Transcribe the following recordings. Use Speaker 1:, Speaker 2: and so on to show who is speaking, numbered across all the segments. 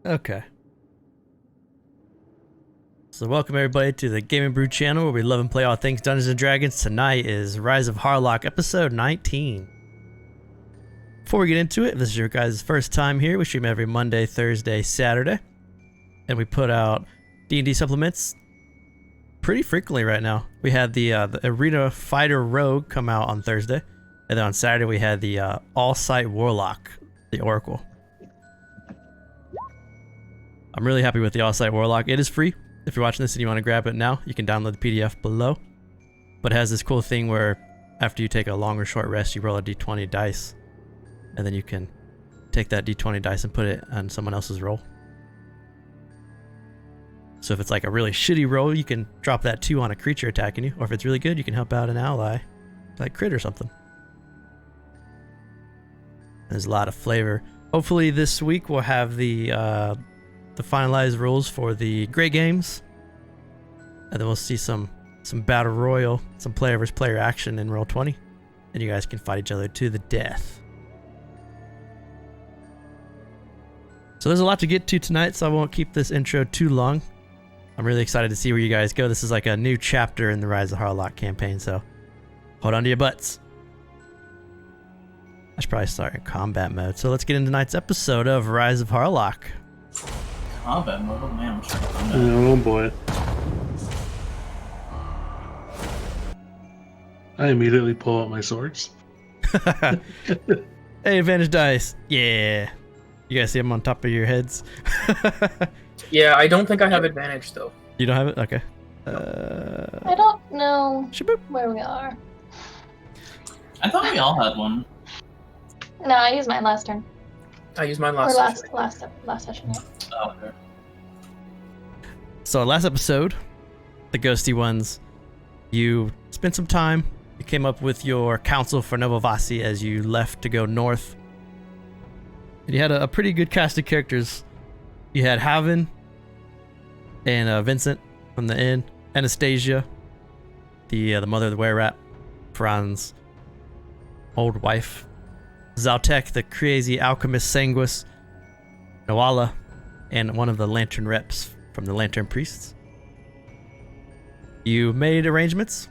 Speaker 1: Okay. So welcome everybody to the Gamingbrew channel where we love and play all things Dungeons and Dragons. Tonight is Rise of Harlock episode 19. Before we get into it, if this is your guys' first time here, we stream every Monday, Thursday, Saturday. And we put out D&D supplements pretty frequently right now. We had the Arena Fighter Rogue come out on Thursday. And then on Saturday we had the All-Sight Warlock, the Oracle. I'm really happy with the All-Sight Warlock. It is free. If you're watching this and you want to grab it now, you can download the PDF below. But it has this cool thing where after you take a long or short rest, you roll a d20 dice. And then you can take that d20 dice and put it on someone else's roll. So if it's like a really shitty roll, you can drop that 2 on a creature attacking you. Or if it's really good, you can help out an ally, like crit or something. There's a lot of flavor. Hopefully this week we'll have the finalized rules for the Great Games. And then we'll see some Battle Royal, some player versus player action in Roll20. And you guys can fight each other to the death. So there's a lot to get to tonight, so I won't keep this intro too long. I'm really excited to see where you guys go. This is like a new chapter in the Rise of Harlock campaign, so hold on to your butts. I should probably start in combat mode. So let's get into tonight's episode of Rise of Harlock.
Speaker 2: Combat mode? Oh man, I'm trying to combat.
Speaker 3: Oh boy. I immediately pull out my swords.
Speaker 1: Hey, advantage dice. Yeah. You guys see them on top of your heads?
Speaker 2: Yeah, I don't think I have advantage though.
Speaker 1: You don't have it? Okay.
Speaker 4: I don't know
Speaker 1: Shaboop.
Speaker 4: where we are.
Speaker 2: I thought we all had one.
Speaker 4: No, I used mine last turn.
Speaker 2: I used mine
Speaker 4: Or
Speaker 2: last.
Speaker 4: last session, yeah.
Speaker 2: Oh, okay.
Speaker 1: So last episode, the ghosty ones, you spent some time. You came up with your council for Novovasi as you left to go north. And you had a pretty good cast of characters. You had Haven and Vincent from the inn, Anastasia, the mother of the were-rat, Fran's old wife, Zaltek, the crazy alchemist Sanguis, Noala, and one of the lantern reps from the Lantern Priests. You made arrangements.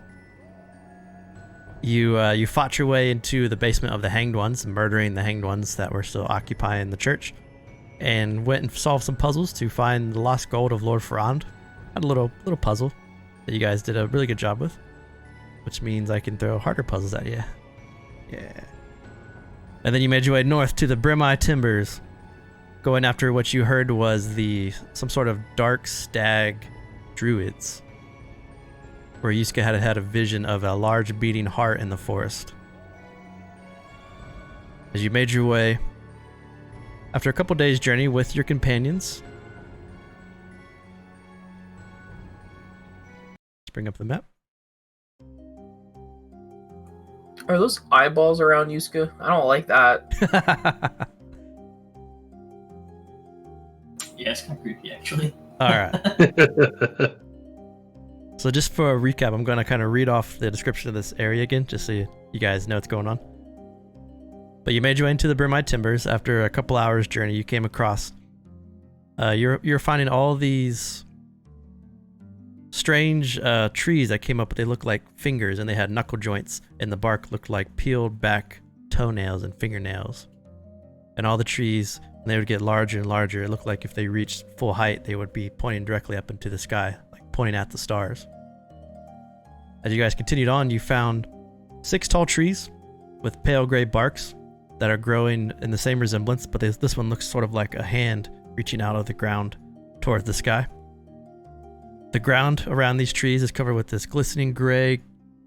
Speaker 1: You fought your way into the basement of the Hanged Ones, murdering the Hanged Ones that were still occupying the church, and went and solved some puzzles to find the lost gold of Lord Ferrand. Had a little puzzle that you guys did a really good job with, which means I can throw harder puzzles at you. Yeah. And then you made your way north to the Brimeye Timbers, going after what you heard was some sort of dark stag druids, where Yusuke had a vision of a large beating heart in the forest. As you made your way, after a couple days' journey with your companions, let's bring up the map.
Speaker 2: Are those eyeballs around Yusuke? I don't like that. Yeah, it's kind of creepy actually.
Speaker 1: All right. So just for a recap, I'm going to kind of read off the description of this area again, just so you guys know what's going on. But you made your way into the Brimeye Timbers. After a couple hours journey, you came across. You're finding all these strange trees that came up, but they looked like fingers, and they had knuckle joints, and the bark looked like peeled back toenails and fingernails. And all the trees, when they would get larger and larger, it looked like if they reached full height, they would be pointing directly up into the sky, pointing at the stars. As you guys continued on, you found 6 tall trees with pale gray barks that are growing in the same resemblance, but this one looks sort of like a hand reaching out of the ground towards the sky. The ground around these trees is covered with this glistening gray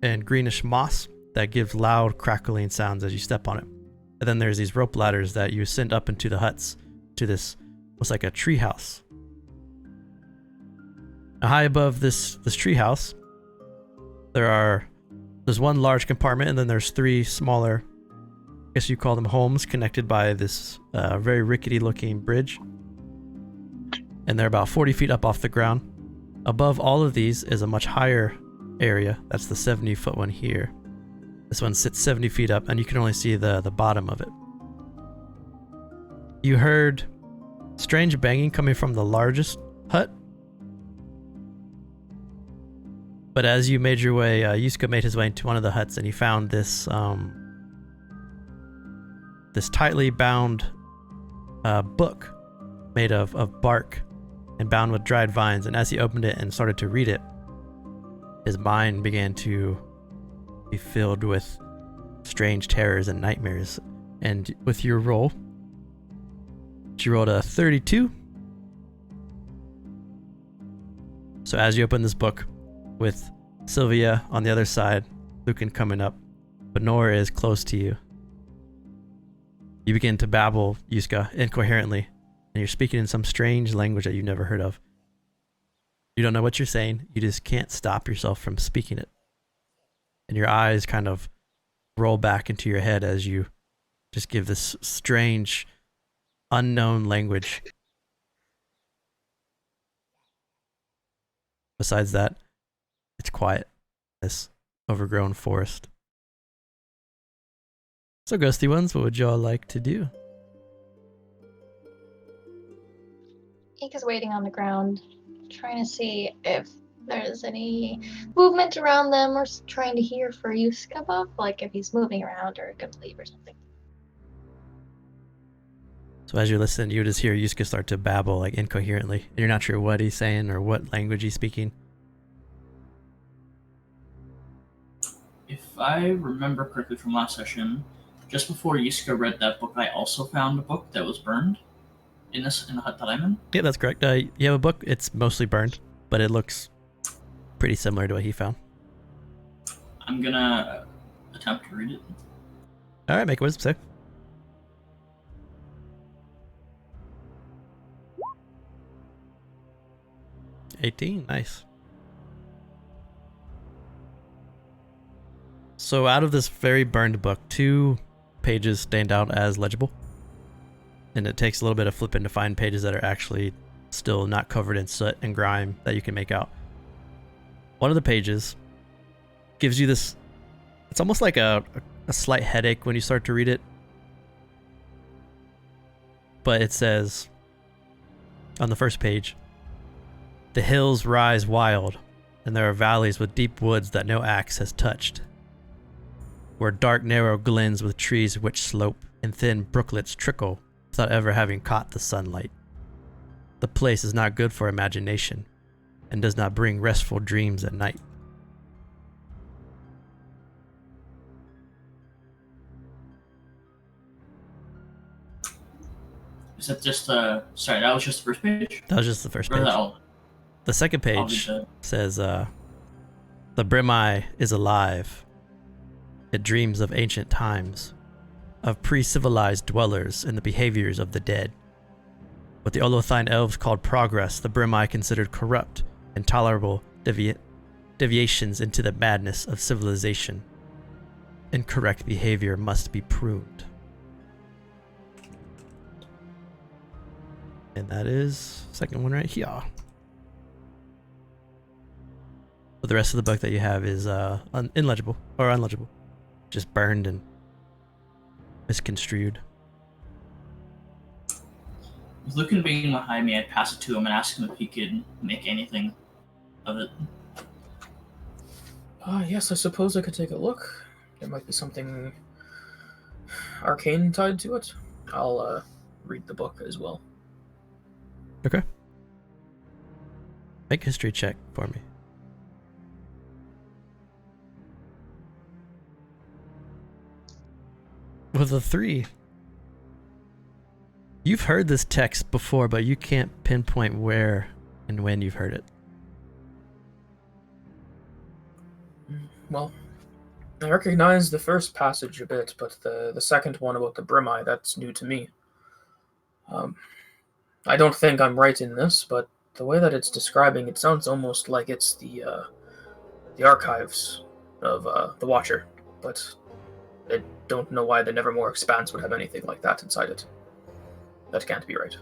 Speaker 1: and greenish moss that gives loud crackling sounds as you step on it. And then there's these rope ladders that you send up into the huts to this, looks like a tree house. Now, high above this tree house, there's one large compartment, and then there's 3 smaller, I guess you call them homes, connected by this very rickety looking bridge. And they're about 40 feet up off the ground. Above all of these is a much higher area. That's the 70-foot one here. This one sits 70 feet up, and you can only see the bottom of it. You heard strange banging coming from the largest hut. But as you made your way, Yusuke made his way into one of the huts, and he found this this tightly bound book made of bark and bound with dried vines. And as he opened it and started to read it, his mind began to be filled with strange terrors and nightmares. And with your roll, you rolled a 32. So as you open this book, with Sylvia on the other side, Lucan coming up, but Nora is close to you. You begin to babble, Yusuke, incoherently, and you're speaking in some strange language that you've never heard of. You don't know what you're saying, you just can't stop yourself from speaking it. And your eyes kind of roll back into your head as you just give this strange, unknown language. Besides that, it's quiet, this overgrown forest. So, Ghosty ones, what would y'all like to do?
Speaker 4: Ika's waiting on the ground, trying to see if there's any movement around them, or trying to hear for Yusuke above, like if he's moving around or gonna leave or something.
Speaker 1: So as you listen, you just hear Yusuke start to babble like incoherently. You're not sure what he's saying or what language he's speaking.
Speaker 5: If I remember correctly from last session, just before Yusuke read that book, I also found a book that was burned in the hut that I'm in.
Speaker 1: Yeah, that's correct. You have a book. It's mostly burned, but it looks pretty similar to what he found.
Speaker 5: I'm gonna attempt to read it.
Speaker 1: All right, make a wisdom save. $18, nice. So out of this very burned book, 2 pages stand out as legible. And it takes a little bit of flipping to find pages that are actually still not covered in soot and grime that you can make out. One of the pages gives you this, it's almost like a slight headache when you start to read it. But it says on the first page, "The hills rise wild, and there are valleys with deep woods that no axe has touched, where dark narrow glens with trees which slope and thin brooklets trickle without ever having caught the sunlight. The place is not good for imagination, and does not bring restful dreams at night."
Speaker 5: Is that just sorry, that was just the first page?
Speaker 1: That was just the first
Speaker 5: Or
Speaker 1: page.
Speaker 5: that-
Speaker 1: The second page says, "The Brimeye is alive. It dreams of ancient times, of pre-civilized dwellers and the behaviors of the dead. What the Olothine elves called progress, the Brimeye considered corrupt, intolerable deviations into the madness of civilization. Incorrect behavior must be pruned." And that is second one right here. But the rest of the book that you have is illegible or unlegible, just burned and misconstrued.
Speaker 5: With Lucan being behind me, I'd pass it to him and ask him if he could make anything of it.
Speaker 2: Yes, I suppose I could take a look. There might be something arcane tied to it. I'll read the book as well.
Speaker 1: Okay. Make a history check for me. With a 3. You've heard this text before, but you can't pinpoint where and when you've heard it.
Speaker 2: Well, I recognize the first passage a bit, but the second one about the Brimeye, that's new to me. I don't think I'm right in this, but the way that it's describing it sounds almost like it's the archives of the Watcher, but I don't know why the Nevermore Expanse would have anything like that inside it. That can't be right.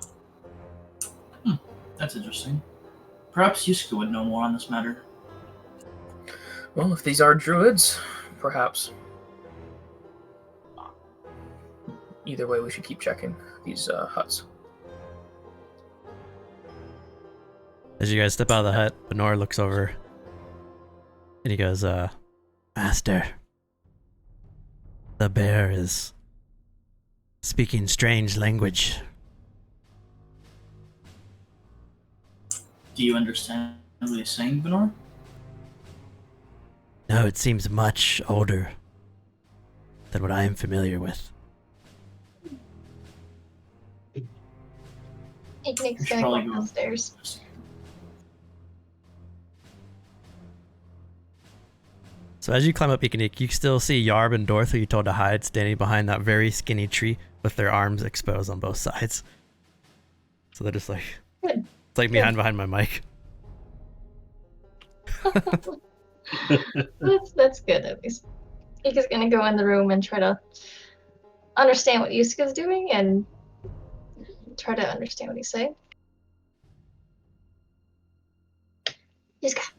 Speaker 5: That's interesting. Perhaps Yusuke would know more on this matter.
Speaker 2: Well, if these are druids, perhaps. Either way, we should keep checking these huts.
Speaker 1: As you guys step out of the hut, Benor looks over and he goes, Master, the bear is speaking strange language.
Speaker 5: Do you understand what he's saying, Benor?
Speaker 1: No, it seems much older than what I am familiar with.
Speaker 4: Nick's
Speaker 5: We should
Speaker 4: gonna
Speaker 5: probably
Speaker 4: go
Speaker 5: go
Speaker 4: downstairs.
Speaker 1: So as you climb up Ikanik, you still see Yarb and Dorth, who you told to hide, standing behind that very skinny tree with their arms exposed on both sides. So they're just like,
Speaker 4: Good.
Speaker 1: it's like me
Speaker 4: Good.
Speaker 1: hiding behind my mic.
Speaker 4: That's good at least. Ika's gonna go in the room and try to understand what Yusuke's doing and try to understand what he's saying. Yusuke,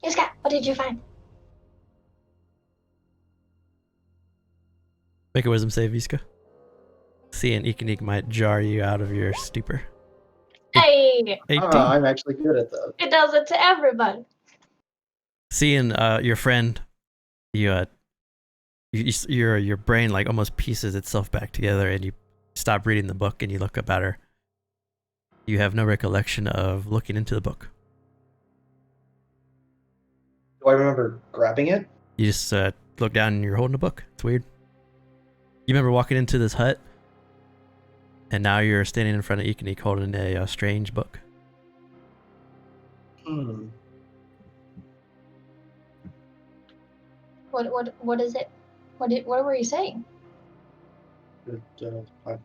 Speaker 4: what did you find?
Speaker 1: Make a wisdom save, Iska. Seeing Ikanik might jar you out of your stupor.
Speaker 4: Hey,
Speaker 1: 18.
Speaker 6: I'm actually good at that.
Speaker 4: it does it to everybody.
Speaker 1: Seeing your friend, your brain like almost pieces itself back together, and you stop reading the book and you look up at her. You have no recollection of looking into the book.
Speaker 6: Do I remember grabbing it?
Speaker 1: You just look down and you're holding a book. It's weird. You remember walking into this hut, and now you're standing in front of Ikanik holding a strange book.
Speaker 4: What is it? What were you saying?
Speaker 6: What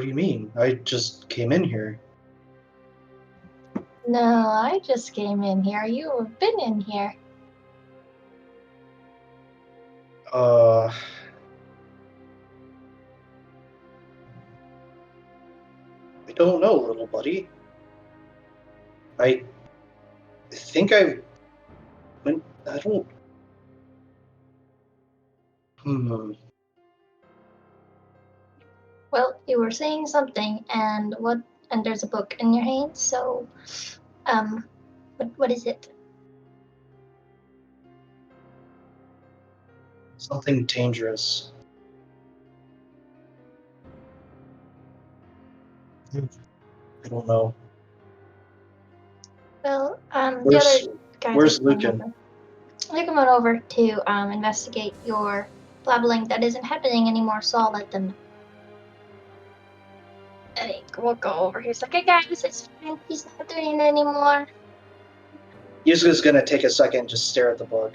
Speaker 6: do you mean? I just came in here.
Speaker 4: No, I just came in here. You have been in here.
Speaker 6: I don't know, little buddy. I think I don't.
Speaker 4: Well, you were saying something, and there's a book in your hand. So, what is it?
Speaker 6: Something dangerous. I don't know.
Speaker 4: Well, the
Speaker 6: Where's
Speaker 4: other guys.
Speaker 6: where's
Speaker 4: have come
Speaker 6: Lucan?
Speaker 4: over. Lucan went over to investigate your blabbling that isn't happening anymore. So I'll let them know. And we'll go over. He's like, "Hey guys, it's fine. He's not doing it anymore."
Speaker 6: Yusuke's gonna take a second, just stare at the book,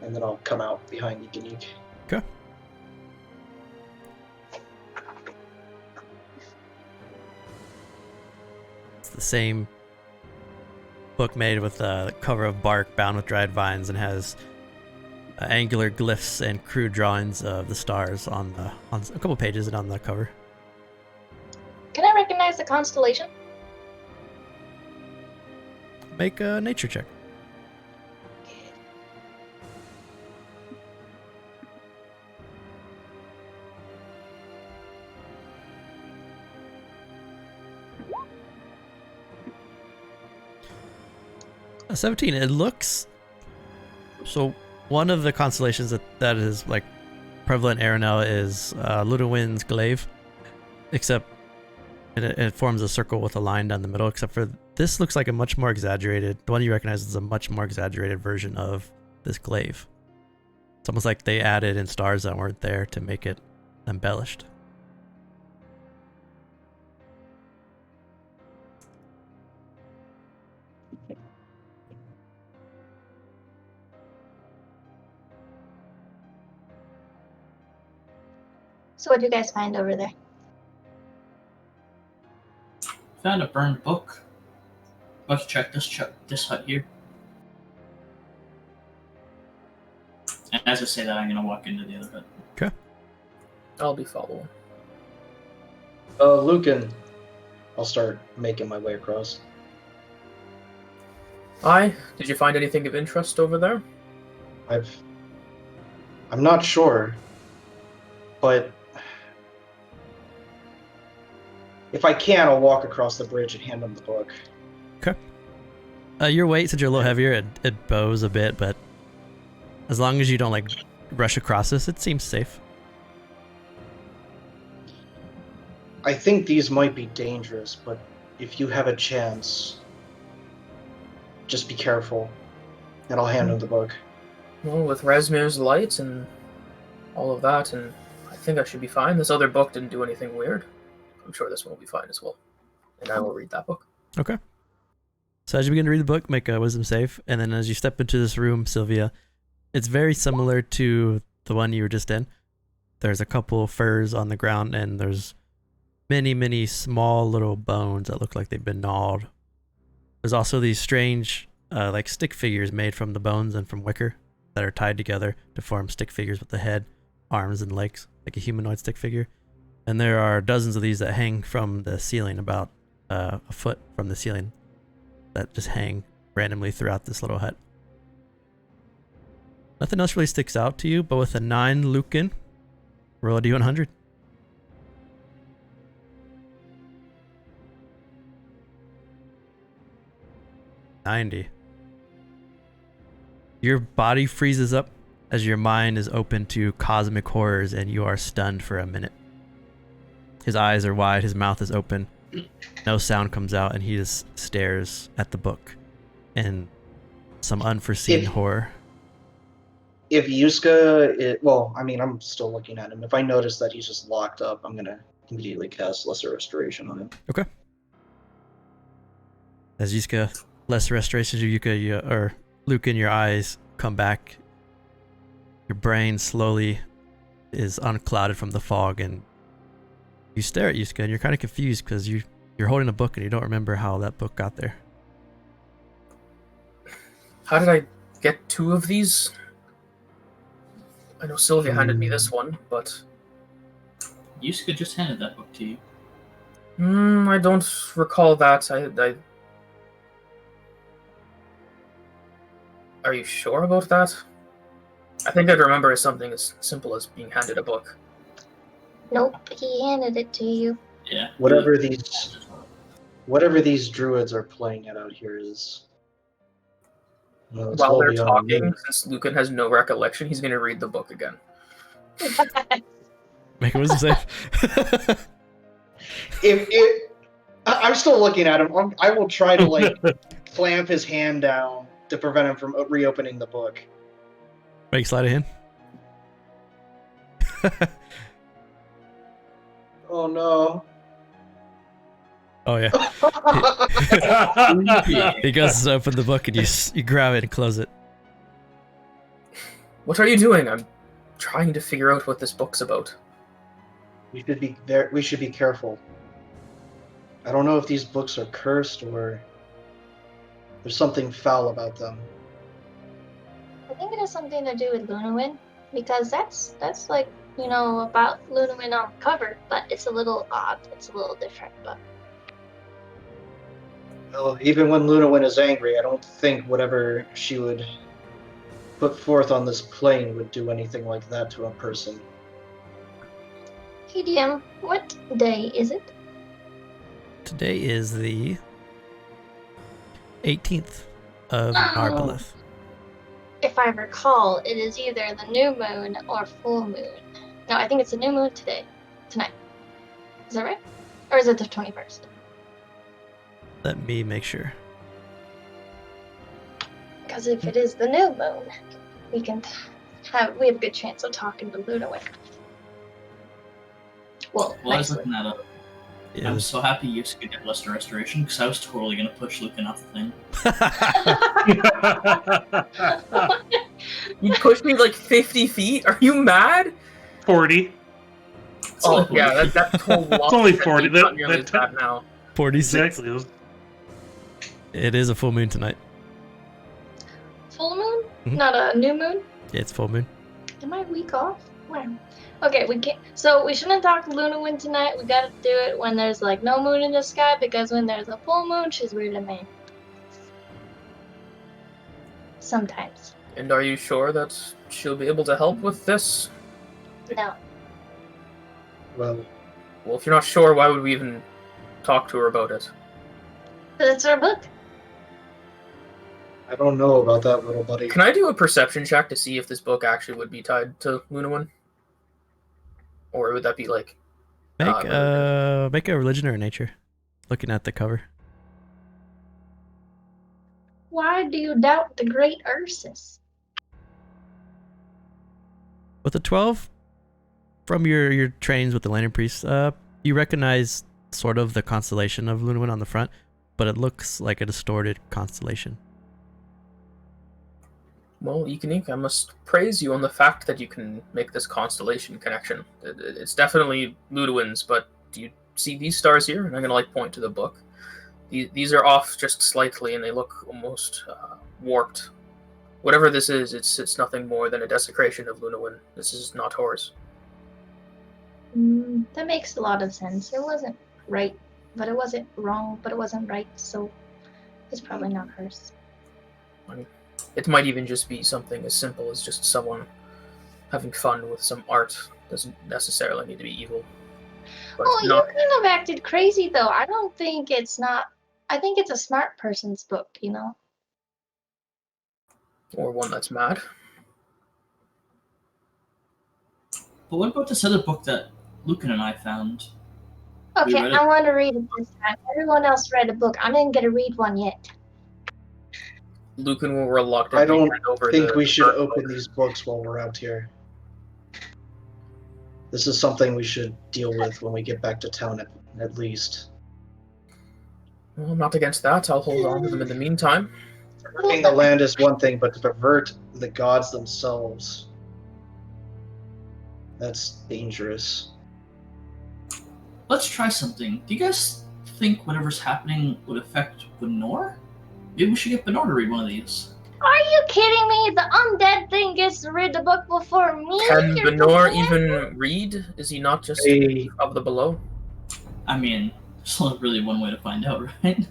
Speaker 6: and then I'll come out behind Ikanik.
Speaker 1: Okay. It's the same book made with a cover of bark bound with dried vines and has angular glyphs and crude drawings of the stars on a couple pages and on the cover.
Speaker 4: Can I recognize the constellation?
Speaker 1: Make a nature check. A 17. It looks so. One of the constellations that is like prevalent Erenel is Ludowin's glaive, except it forms a circle with a line down the middle. Except for this looks like a much more exaggerated. The one you recognize is a much more exaggerated version of this glaive. It's almost like they added in stars that weren't there to make it embellished.
Speaker 4: So what do you guys find over there?
Speaker 5: Found a burned book. Let's check this hut here. And as I say that, I'm gonna walk into the other hut.
Speaker 1: Okay.
Speaker 2: I'll be following.
Speaker 6: Lucan. I'll start making my way across.
Speaker 2: Aye, did you find anything of interest over there?
Speaker 6: I'm not sure, but If I can, I'll walk across the bridge and hand him the book.
Speaker 1: Your weight, since you're a little heavier, it bows a bit, but as long as you don't like rush across this, it seems safe.
Speaker 6: I think these might be dangerous, but if you have a chance, just be careful, and I'll hand him the book.
Speaker 2: Well, with Razmir's light and all of that, and I think I should be fine. This other book didn't do anything weird. I'm sure this one will be fine as well. And I will read that book.
Speaker 1: Okay. So as you begin to read the book, make a wisdom save, and then as you step into this room, Sylvia, it's very similar to the one you were just in. There's a couple of furs on the ground, and there's many, many small little bones that look like they've been gnawed. There's also these strange, like stick figures made from the bones and from wicker that are tied together to form stick figures with the head, arms, and legs, like a humanoid stick figure. And there are dozens of these that hang from the ceiling, about a foot from the ceiling, that just hang randomly throughout this little hut. Nothing else really sticks out to you, but with a 9 Lucan, roll a D100. $90. Your body freezes up as your mind is open to cosmic horrors, and you are stunned for a minute. His eyes are wide, his mouth is open. No sound comes out, and he just stares at the book in some unforeseen horror.
Speaker 6: If Yuska, I'm still looking at him. If I notice that he's just locked up, I'm gonna immediately cast Lesser Restoration on him.
Speaker 1: Okay. As Yuska, Lesser Restoration, or Lucan, your eyes come back. Your brain slowly is unclouded from the fog, and you stare at Yuska, and you're kind of confused because you're holding a book and you don't remember how that book got there.
Speaker 2: How did I get 2 of these? I know Sylvia handed me this one, but...
Speaker 5: Yusuke just handed that book to you.
Speaker 2: I don't recall that. Are you sure about that? I think I'd remember something as simple as being handed a book.
Speaker 4: Nope, he handed it to you.
Speaker 5: Yeah.
Speaker 6: Whatever these druids are playing it out here is... Well, it's
Speaker 2: While
Speaker 6: well
Speaker 2: they're
Speaker 6: beyond me.
Speaker 2: talking, since Lucan has no recollection, he's going to read the book again.
Speaker 1: Make a wisdom save.
Speaker 6: I'm still looking at him. I will try to clamp his hand down to prevent him from reopening the book.
Speaker 1: Make sleight of hand.
Speaker 6: Oh no.
Speaker 1: Oh yeah. He goes to open the book, and you grab it and close it.
Speaker 2: What are you doing? I'm trying to figure out what this book's about.
Speaker 6: We should be careful. I don't know if these books are cursed or there's something foul about them.
Speaker 4: I think it has something to do with Lunawin, because that's like, about Lunawin on the cover, but it's a little odd. It's a little different, but...
Speaker 6: Well, even when Lunawin is angry, I don't think whatever she would put forth on this plane would do anything like that to a person.
Speaker 4: Hey DM, what day is it?
Speaker 1: Today is the 18th of Narbalith.
Speaker 4: If I recall, it is either the new moon or full moon. No, I think it's the new moon tonight. Is that right? Or is it the 21st?
Speaker 1: Let me make sure.
Speaker 4: Because if it is the new moon, we have a good chance of talking to Lunawin. Well,
Speaker 5: I was
Speaker 4: nicely.
Speaker 5: looking that up. I'm so happy Yusuke did Lesser Restoration, because I was totally going to push Lucan off the thing.
Speaker 2: You pushed me like 50 feet? Are you mad?
Speaker 3: 40.
Speaker 2: Oh, yeah, that whole lot.
Speaker 3: It's only 40.
Speaker 2: Not nearly as bad now.
Speaker 1: 46.
Speaker 3: Exactly.
Speaker 1: It is a full moon tonight.
Speaker 4: Full moon?
Speaker 1: Mhm.
Speaker 4: Not a new moon?
Speaker 1: Yeah, it's full moon.
Speaker 4: Am I a week off? Wow. Okay, we can't. So we shouldn't talk to Lunawin tonight. We gotta do it when there's like no moon in the sky, because when there's a full moon, she's weird to me. Sometimes.
Speaker 2: And are you sure that she'll be able to help with this?
Speaker 4: No.
Speaker 6: Well,
Speaker 2: Well, if you're not sure, why would we even talk to her about it.
Speaker 4: That's our book.
Speaker 6: I don't know about that, little buddy.
Speaker 2: Can I do a perception check to see if this book actually would be tied to Lunawin? Or would that be like...
Speaker 1: Make a religion or a nature. Looking at the cover.
Speaker 4: Why do you doubt the great Ursus?
Speaker 1: With a 12, from your trains with the Lantern Priest, you recognize sort of the constellation of Lunawin on the front, but it looks like a distorted constellation.
Speaker 2: Well, Ekanik, I must praise you on the fact that you can make this constellation connection. It's definitely Ludwin's, but do you see these stars here? And I'm going to point to the book. These are off just slightly, and they look almost warped. Whatever this is, it's nothing more than a desecration of Lunawin. This is not hers.
Speaker 4: That makes a lot of sense. It wasn't right, but it wasn't wrong, but it wasn't right, so it's probably not hers.
Speaker 2: It might even just be something as simple as just someone having fun with some art. Doesn't necessarily need to be evil. But
Speaker 4: You kind of acted crazy, though. I don't think it's not... I think it's a smart person's book, you know?
Speaker 2: Or one that's mad.
Speaker 5: But what about this other book that Lucan and I found?
Speaker 4: Okay,
Speaker 5: read it?
Speaker 4: I want to read it this time. Everyone else read a book. I didn't get to read one yet.
Speaker 2: Lucan will reluctantly
Speaker 6: I don't
Speaker 2: hand over
Speaker 6: think
Speaker 2: the
Speaker 6: we should
Speaker 2: third
Speaker 6: open
Speaker 2: book.
Speaker 6: these books while we're out here. This is something we should deal with when we get back to town, at least.
Speaker 2: Well, I'm not against that. I'll hold on to them in the meantime.
Speaker 6: Perverting the land is one thing, but to pervert the gods themselves, that's dangerous.
Speaker 5: Let's try something. Do you guys think whatever's happening would affect Benor? Maybe we should get Benor to read one of these.
Speaker 4: Are you kidding me? The undead thing gets to read the book before me?
Speaker 2: Can
Speaker 4: You're
Speaker 2: Benor
Speaker 4: kidding?
Speaker 2: even read? Is he not just
Speaker 6: Hey.
Speaker 2: of the below?
Speaker 5: I mean, there's only really one way to find out, right?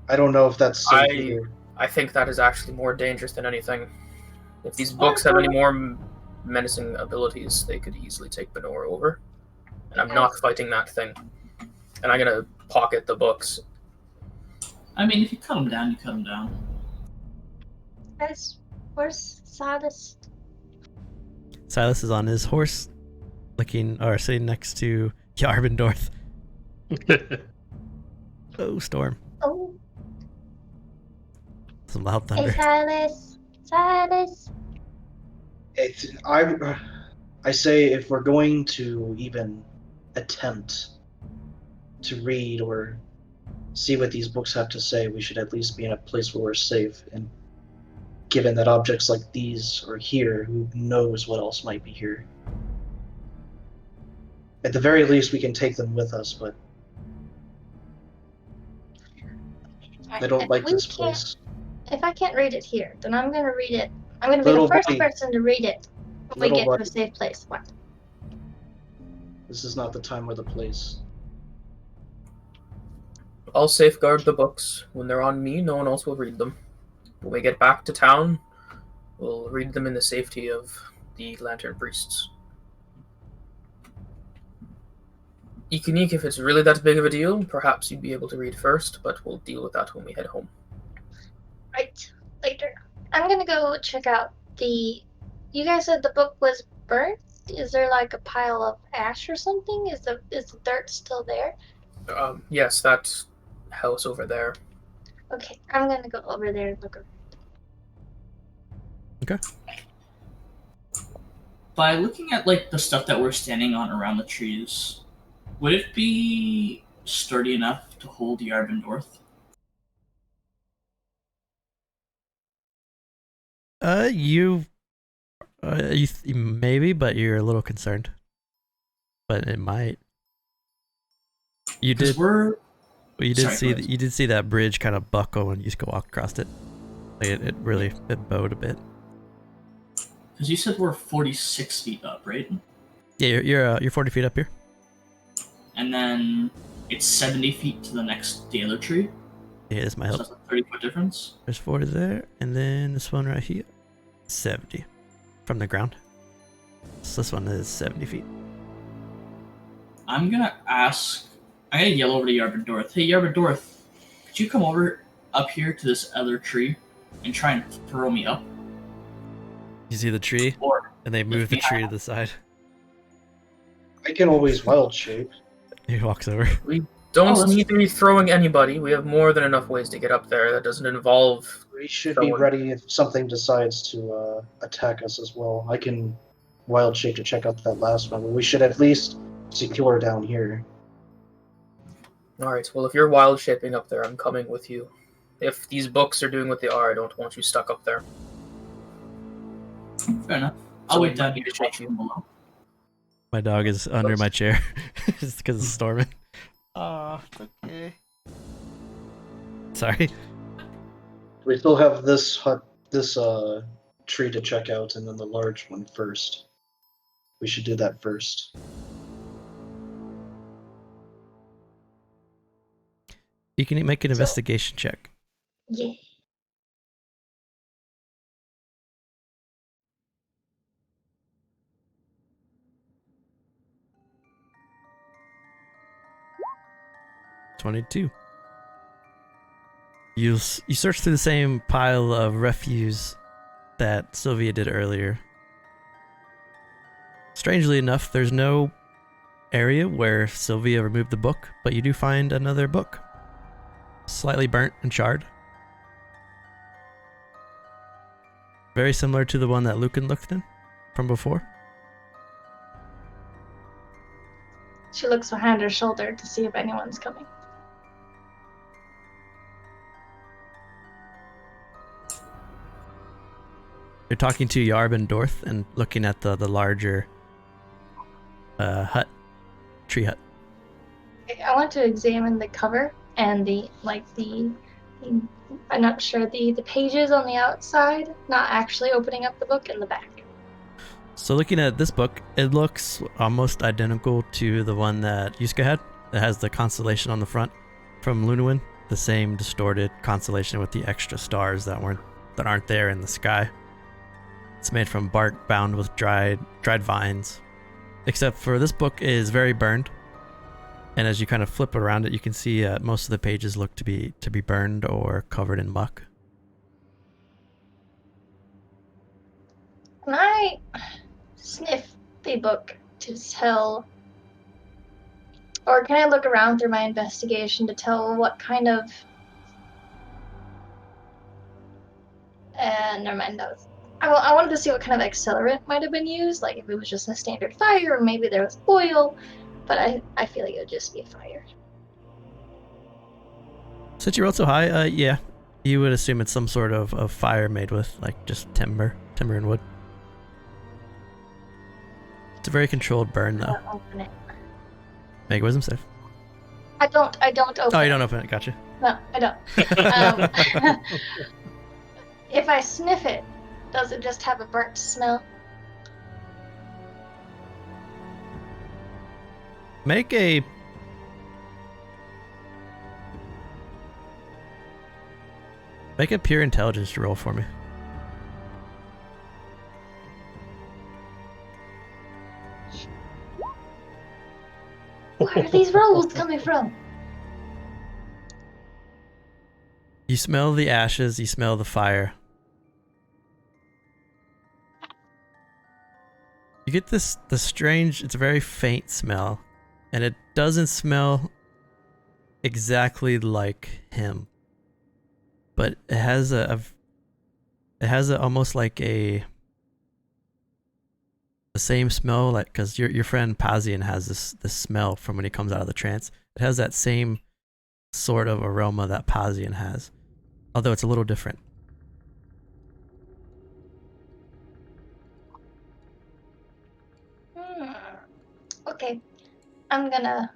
Speaker 6: I don't know if that's safe
Speaker 2: I-
Speaker 6: either.
Speaker 2: I think that is actually more dangerous than anything. If these books have any more menacing abilities, they could easily take Benor over. And I'm not fighting that thing. And I'm gonna pocket the books.
Speaker 5: I mean, if you cut them down, you cut them down.
Speaker 4: Where's Silas?
Speaker 1: Silas is on his horse, sitting next to Yarbendorth. Oh, storm.
Speaker 4: Oh,
Speaker 1: Some loud
Speaker 4: hey
Speaker 1: thunder.
Speaker 4: Silas. Silas.
Speaker 6: I say if we're going to even attempt to read or see what these books have to say, we should at least be in a place where we're safe. And given that objects like these are here, who knows what else might be here? At the very least, we can take them with us, but I don't like this place.
Speaker 4: If I can't read it here, then I'm gonna read it. I'm gonna be the
Speaker 6: Little
Speaker 4: first
Speaker 6: buddy.
Speaker 4: person to read it when we
Speaker 6: Little
Speaker 4: get to a
Speaker 6: buddy.
Speaker 4: safe place. What?
Speaker 6: This is not the time or the place.
Speaker 2: I'll safeguard the books. When they're on me, no one else will read them. When we get back to town, we'll read them in the safety of the Lantern Priests. Ekanik, if it's really that big of a deal, perhaps you'd be able to read first, but we'll deal with that when we head home.
Speaker 4: Right. Later. I'm gonna go check out the... You guys said the book was burnt? Is there like a pile of ash or something? Is the dirt still there?
Speaker 2: Yes, that house over there.
Speaker 4: Okay, I'm gonna go over there and look around.
Speaker 1: Okay.
Speaker 5: By looking at the stuff that we're standing on around the trees, would it be sturdy enough to hold Yarbendorth?
Speaker 1: Maybe, but you're a little concerned. But it might. You did.
Speaker 5: We're
Speaker 1: You did
Speaker 5: Sorry,
Speaker 1: see
Speaker 5: go ahead.
Speaker 1: you did see that bridge kind of buckle when you used to walk across it. Like it bowed a bit.
Speaker 5: Because you said we're 46 feet up, right?
Speaker 1: Yeah, you're 40 feet up here.
Speaker 5: And then it's 70 feet to the next Daler tree.
Speaker 1: Yeah, this might
Speaker 5: So
Speaker 1: help.
Speaker 5: that's a 30-foot difference.
Speaker 1: There's 4 there, and then this one right here, 70 from the ground. So this one is 70 feet.
Speaker 5: I'm gonna ask I'm gonna yell over to Yarbadorth. Hey, Yarbadorth, could you come over up here to this other tree and try and throw me up?
Speaker 1: You see the tree,
Speaker 5: Or
Speaker 1: and they move the tree to the side.
Speaker 6: I can always wild shape.
Speaker 1: He walks over.
Speaker 2: We don't
Speaker 5: Oh, that's-
Speaker 2: need to be throwing anybody. We have more than enough ways to get up there. That doesn't involve.
Speaker 6: We should be ready if something decides to attack us as well. I can wild shape to check out that last one, but we should at least secure down here.
Speaker 2: Alright, well, if you're wild shaping up there, I'm coming with you. If these books are doing what they are, I don't want you stuck up there.
Speaker 5: Fair enough. I'll
Speaker 2: So
Speaker 5: wait
Speaker 2: we
Speaker 5: down
Speaker 2: need
Speaker 5: here
Speaker 2: to
Speaker 5: to watch
Speaker 2: check you.
Speaker 5: from below.
Speaker 1: My dog is under my chair. Just because it's storming. Oh, okay. Sorry.
Speaker 6: We still have this tree to check out, and then the large one first. We should do that first.
Speaker 1: You can make an investigation check.
Speaker 4: Yeah.
Speaker 1: $22. You search through the same pile of refuse that Sylvia did earlier. Strangely enough, there's no area where Sylvia removed the book, but you do find another book. Slightly burnt and charred. Very similar to the one that Lucan looked in from before.
Speaker 4: She looks behind her shoulder to see if anyone's coming.
Speaker 1: You're talking to Yarb and Dorth and looking at the larger hut, tree hut.
Speaker 4: I want to examine the cover and I'm not sure, the pages on the outside, not actually opening up the book in the back.
Speaker 1: So looking at this book, it looks almost identical to the one that Yuska had. It has the constellation on the front from Lunawin, the same distorted constellation with the extra stars that aren't there in the sky. It's made from bark bound with dried vines. Except for this book is very burned. And as you kind of flip around it, you can see most of the pages look to be burned or covered in muck.
Speaker 4: Can I sniff the book to tell, or can I look around through my investigation to tell what kind of, never mind, that was, I wanted to see what kind of accelerant might have been used, like if it was just a standard fire or maybe there was oil, but I feel like it would just be a fire.
Speaker 1: Since you rolled so high, yeah, you would assume it's some sort of fire made with like just timber and wood. It's a very controlled burn though.
Speaker 4: I'll open it.
Speaker 1: Make a wisdom save.
Speaker 4: I don't open
Speaker 1: Oh, you
Speaker 4: it.
Speaker 1: don't open it. Gotcha.
Speaker 4: No, I don't. If I sniff it, does it just have a burnt smell?
Speaker 1: Make a pure intelligence roll for me.
Speaker 4: Where are these rolls coming from?
Speaker 1: You smell the ashes, you smell the fire. You get the strange, it's a very faint smell, and it doesn't smell exactly like him. But it has almost like the same smell, like, because your friend Pazian has this smell from when he comes out of the trance. It has that same sort of aroma that Pazian has, although it's a little different.
Speaker 4: Okay, I'm gonna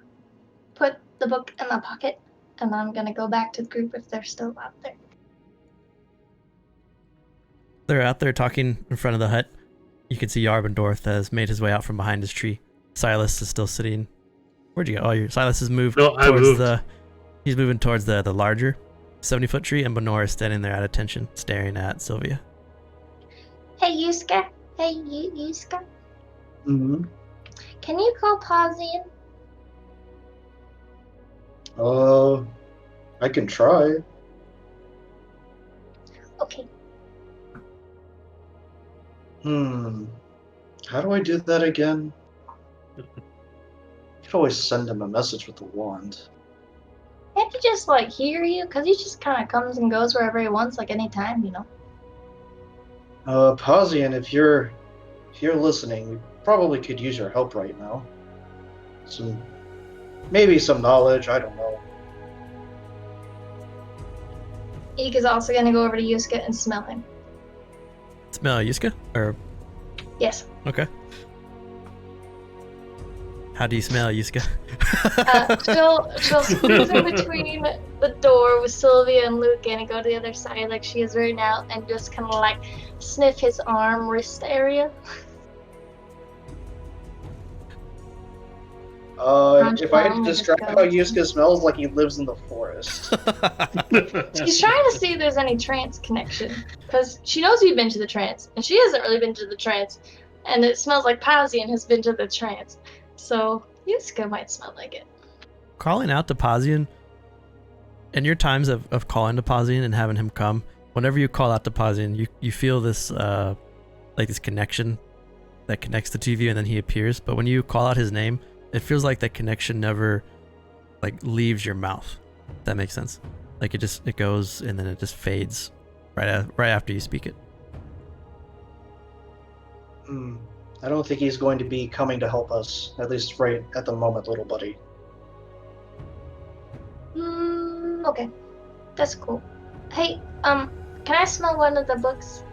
Speaker 4: put the book in my pocket, and I'm gonna go back to the group if they're still out there.
Speaker 1: They're out there talking in front of the hut. You can see Yarb and Dorth has made his way out from behind his tree. Silas is still sitting. Where'd you go? Oh, Silas has moved towards he's moving towards the larger 70-foot tree, and Benora is standing there at attention, staring at Sylvia.
Speaker 4: Hey, Yuska. Hey, Yuska.
Speaker 6: Mm-hmm.
Speaker 4: Can you call Pazian?
Speaker 6: I can try.
Speaker 4: Okay.
Speaker 6: How do I do that again? You could always send him a message with the wand.
Speaker 4: Can't he just like hear you? Cause he just kind of comes and goes wherever he wants, like any time, you know.
Speaker 6: Pausian, if you're listening, we probably could use your help right now. Maybe some knowledge. I don't know.
Speaker 4: Eek is also gonna go over to Yusuke and smell him.
Speaker 1: Smell Yusuke? Or
Speaker 4: Yes.
Speaker 1: okay. How do you smell Yusuke?
Speaker 4: She'll squeeze in between the door with Sylvia and Luke and go to the other side like she is right now and just kind of like sniff his arm, wrist area.
Speaker 6: If I had to describe how Yusuke smells, like he lives in the forest.
Speaker 4: She's trying to see if there's any trance connection. Because she knows you've been to the trance, and she hasn't really been to the trance. And it smells like Pausian has been to the trance. So Yusuke might smell like it.
Speaker 1: Calling out to Pausian, in your times of calling to Pausian and having him come, whenever you call out to Pausian, you feel this like this connection that connects the two of you, and then he appears. But when you call out his name, it feels like that connection never like leaves your mouth. If that makes sense. Like it goes and then it just fades right after you speak it.
Speaker 6: I don't think he's going to be coming to help us, at least right at the moment, little buddy.
Speaker 4: Okay. That's cool. Hey, can I smell one of the books?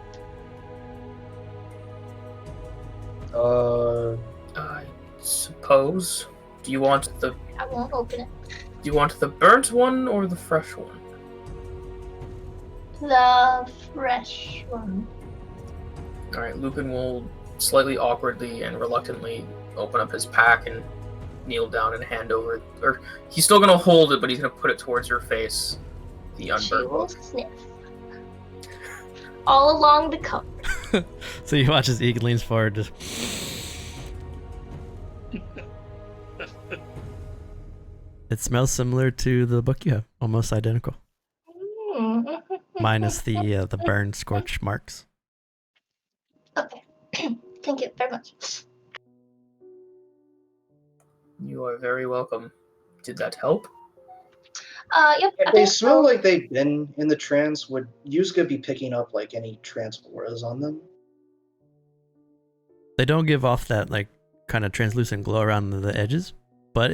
Speaker 2: I suppose. Do you want the
Speaker 4: I won't open it.
Speaker 2: Do you want the burnt one or the fresh one?
Speaker 4: The fresh one.
Speaker 2: Alright, Lupin will slightly awkwardly and reluctantly open up his pack and kneel down and hand over, or he's still gonna hold it, but he's gonna put it towards her face. The
Speaker 4: She
Speaker 2: unburnt
Speaker 4: will
Speaker 2: book.
Speaker 4: sniff. All along the cup.
Speaker 1: So you watch as Egan leans forward, just it smells similar to the book you have, almost identical, minus the burn scorch marks.
Speaker 4: Okay. Thank you very much.
Speaker 2: You are very welcome. Did that help?
Speaker 4: Yep.
Speaker 6: If
Speaker 4: I
Speaker 6: they
Speaker 4: think
Speaker 6: smell
Speaker 4: so.
Speaker 6: like they've been in the trance, would Yusuke be picking up like any trance auras on them?
Speaker 1: They don't give off that like kind of translucent glow around the edges, but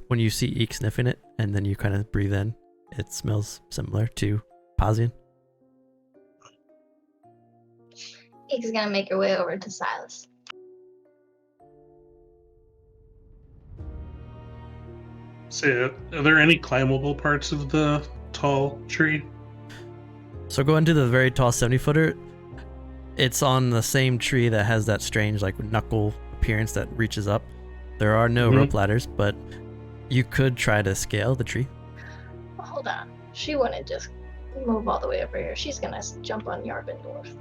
Speaker 1: when you see Eek sniffing it and then you kind of breathe in, it smells similar to Pausian.
Speaker 4: Eek's gonna make her way over to Silas.
Speaker 3: So, are there any climbable parts of the tall tree?
Speaker 1: So go into the very tall 70-footer. It's on the same tree that has that strange like knuckle appearance that reaches up. There are no rope ladders, but you could try to scale the tree.
Speaker 4: Hold on. She wouldn't just move all the way over here. She's gonna jump on Yarbendorf.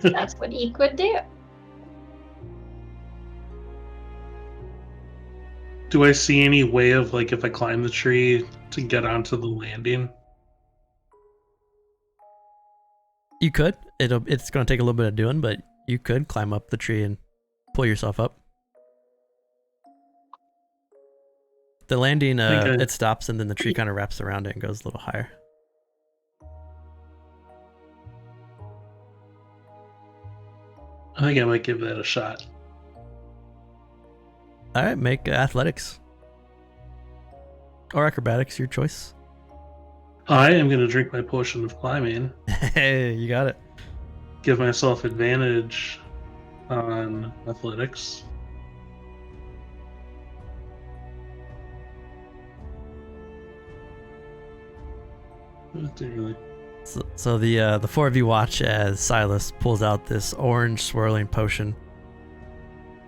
Speaker 4: That's what Eek would do.
Speaker 3: Do I see any way of, like, if I climb the tree to get onto the landing?
Speaker 1: You could. It's going to take a little bit of doing, but you could climb up the tree and pull yourself up. The landing,
Speaker 3: Okay.
Speaker 1: it stops and then the tree kind of wraps around it and goes a little higher.
Speaker 3: I think I might give that a shot.
Speaker 1: All right, make athletics or acrobatics, your choice.
Speaker 3: I am going to drink my potion of climbing.
Speaker 1: Hey, you got it.
Speaker 3: Give myself advantage on athletics. Really.
Speaker 1: So the four of you watch as Silas pulls out this orange swirling potion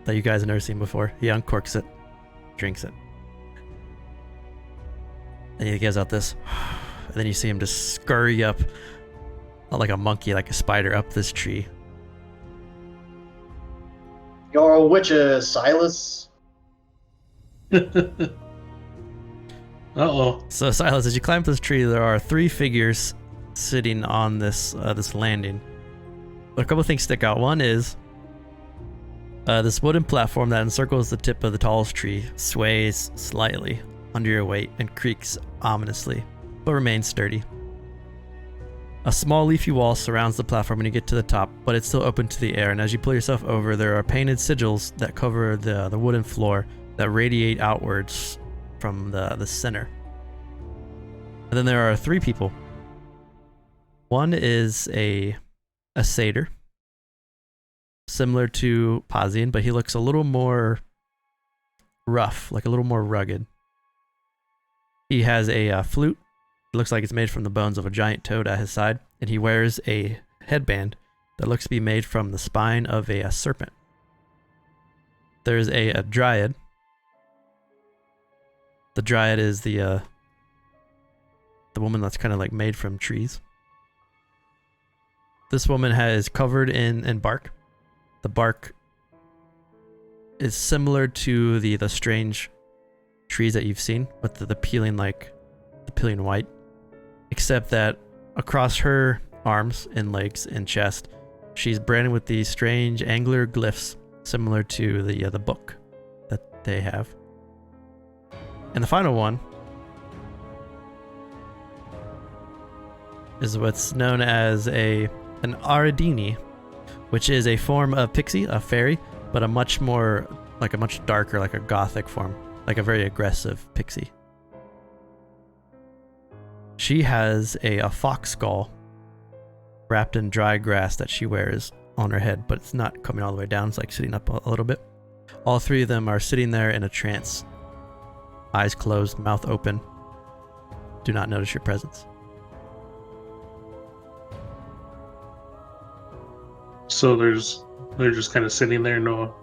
Speaker 1: that you guys have never seen before. He uncorks it, drinks it, and he gives out this. And then you see him just scurry up, not like a monkey, like a spider, up this tree.
Speaker 6: You're witches, Silas.
Speaker 3: Uh-oh.
Speaker 1: So Silas, as you climb up this tree, there are 3 figures sitting on this this landing. But a couple things stick out. One is this wooden platform that encircles the tip of the tallest tree sways slightly under your weight and creaks ominously, but remains sturdy. A small leafy wall surrounds the platform when you get to the top, but it's still open to the air, and as you pull yourself over, there are painted sigils that cover the wooden floor that radiate outwards from the center. And then there are 3 people. One is a satyr, similar to Pazian, but he looks a little more rough, like a little more rugged. He has a flute. It looks like it's made from the bones of a giant toad at his side, and he wears a headband that looks to be made from the spine of a serpent. There's a dryad. The dryad is the woman that's kind of like made from trees. This woman is covered in bark. The bark is similar to the strange trees that you've seen with the peeling white, except that across her arms and legs and chest, she's branded with these strange angular glyphs similar to the book that they have. And the final one is what's known as an Aradini, which is a form of pixie, a fairy, but a much darker, like a gothic form, like a very aggressive pixie. She has a fox skull wrapped in dry grass that she wears on her head, but it's not coming all the way down. It's like sitting up a little bit. All 3 of them are sitting there in a trance, eyes closed, mouth open. Do not notice your presence.
Speaker 3: So they're just kind of sitting there, no?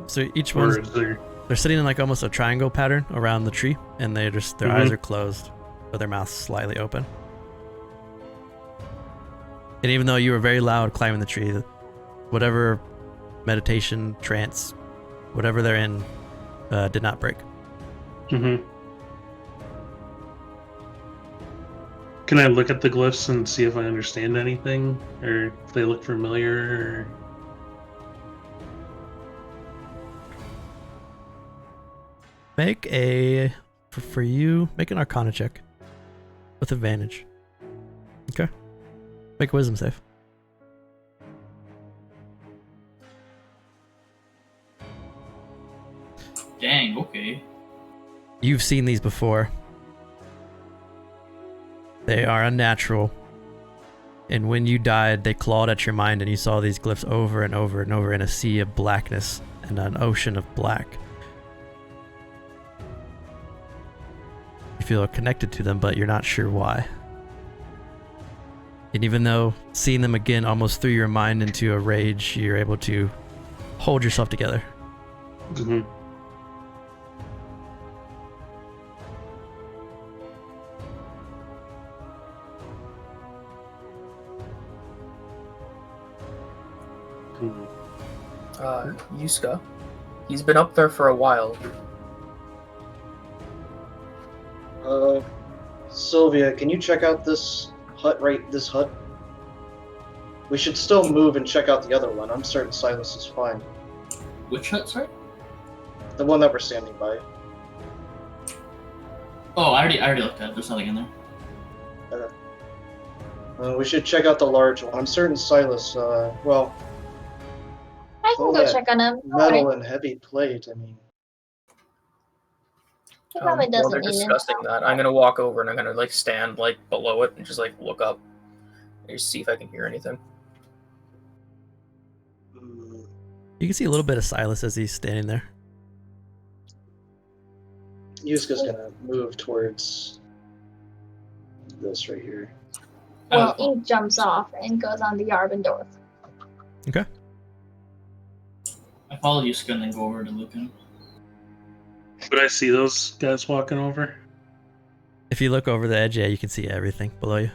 Speaker 1: So each
Speaker 3: Or
Speaker 1: one's
Speaker 3: is there...
Speaker 1: they're sitting in like almost a triangle pattern around the tree, and their eyes are closed, but their mouths slightly open. And even though you were very loud climbing the tree, whatever meditation, trance, whatever they're in, did not break.
Speaker 3: Mm-hmm. Can I look at the glyphs and see if I understand anything? Or if they look familiar? Or...
Speaker 1: Make for you, make an Arcana check with advantage. Okay. Make a Wisdom save.
Speaker 5: Dang, okay.
Speaker 1: You've seen these before. They are unnatural. And when you died, they clawed at your mind and you saw these glyphs over and over and over in a sea of blackness and an ocean of black. You feel connected to them, but you're not sure why. And even though seeing them again almost threw your mind into a rage, you're able to hold yourself together.
Speaker 3: Mm-hmm.
Speaker 2: Yuska. He's been up there for a while.
Speaker 6: Sylvia, can you check out this hut this hut? We should still move and check out the other one. I'm certain Silas is fine.
Speaker 5: Which hut, sorry?
Speaker 6: The one that we're standing by.
Speaker 5: Oh, I already looked at it. There's nothing in there.
Speaker 6: We should check out the large one. I'm certain Silas, well...
Speaker 4: I can
Speaker 6: all
Speaker 4: go
Speaker 6: that
Speaker 4: check on him.
Speaker 6: metal
Speaker 4: Alright.
Speaker 6: and heavy plate, I mean...
Speaker 4: He probably
Speaker 2: While
Speaker 4: doesn't
Speaker 2: they're
Speaker 4: need it.
Speaker 2: discussing that, I'm gonna walk over and I'm gonna stand below it and just look up and just see if I can hear anything.
Speaker 6: mm,
Speaker 1: You can see a little bit of Silas as he's standing there.
Speaker 6: Yuska's gonna move towards this right here.
Speaker 4: Well, Ink jumps off and goes on the Yarbendorf.
Speaker 1: Okay.
Speaker 5: I follow Yuska and then go over to Lucan.
Speaker 3: Would I see those guys walking over?
Speaker 1: If you look over the edge, yeah, you can see everything below you.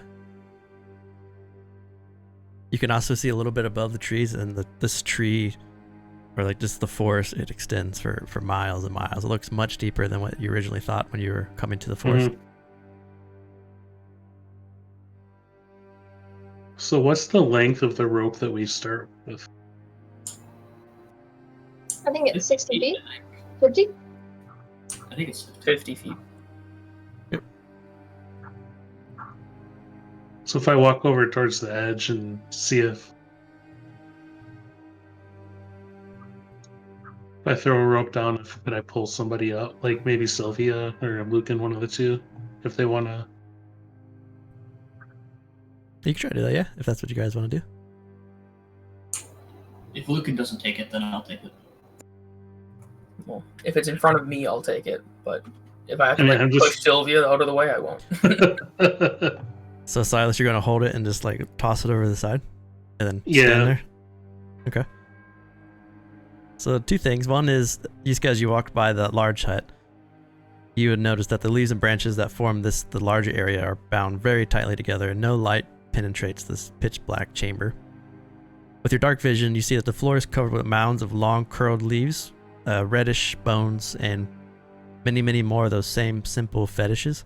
Speaker 1: You can also see a little bit above the trees, and this tree or like just the forest, it extends for miles and miles. It looks much deeper than what you originally thought when you were coming to the forest.
Speaker 3: Mhm. So what's the length of the rope that we start with?
Speaker 4: I think it's 60 feet.
Speaker 5: I think.
Speaker 4: 50?
Speaker 5: I think it's
Speaker 2: 50 feet.
Speaker 3: So if I walk over towards the edge and see if I throw a rope down, could I pull somebody up? Like maybe Sylvia or Lucan, one of the two, if they want to.
Speaker 1: You can try to do that, yeah, if that's what you guys want to do.
Speaker 5: If Lucan doesn't take it, then I'll take it.
Speaker 2: Well, if it's in front of me, I'll take it. But if I have to
Speaker 3: I mean,
Speaker 2: like,
Speaker 3: I'm
Speaker 2: push
Speaker 3: just-
Speaker 2: Sylvia out of the way, I won't.
Speaker 1: So Silas, you're gonna hold it and just like toss it over the side, and then
Speaker 3: Yeah.
Speaker 1: stand there. Okay. So two things. One is, these guys, you walked by the large hut, you would notice that the leaves and branches that form the larger area are bound very tightly together, and no light penetrates this pitch black chamber. With your dark vision, you see that the floor is covered with mounds of long curled leaves, reddish bones, and many, many more of those same simple fetishes.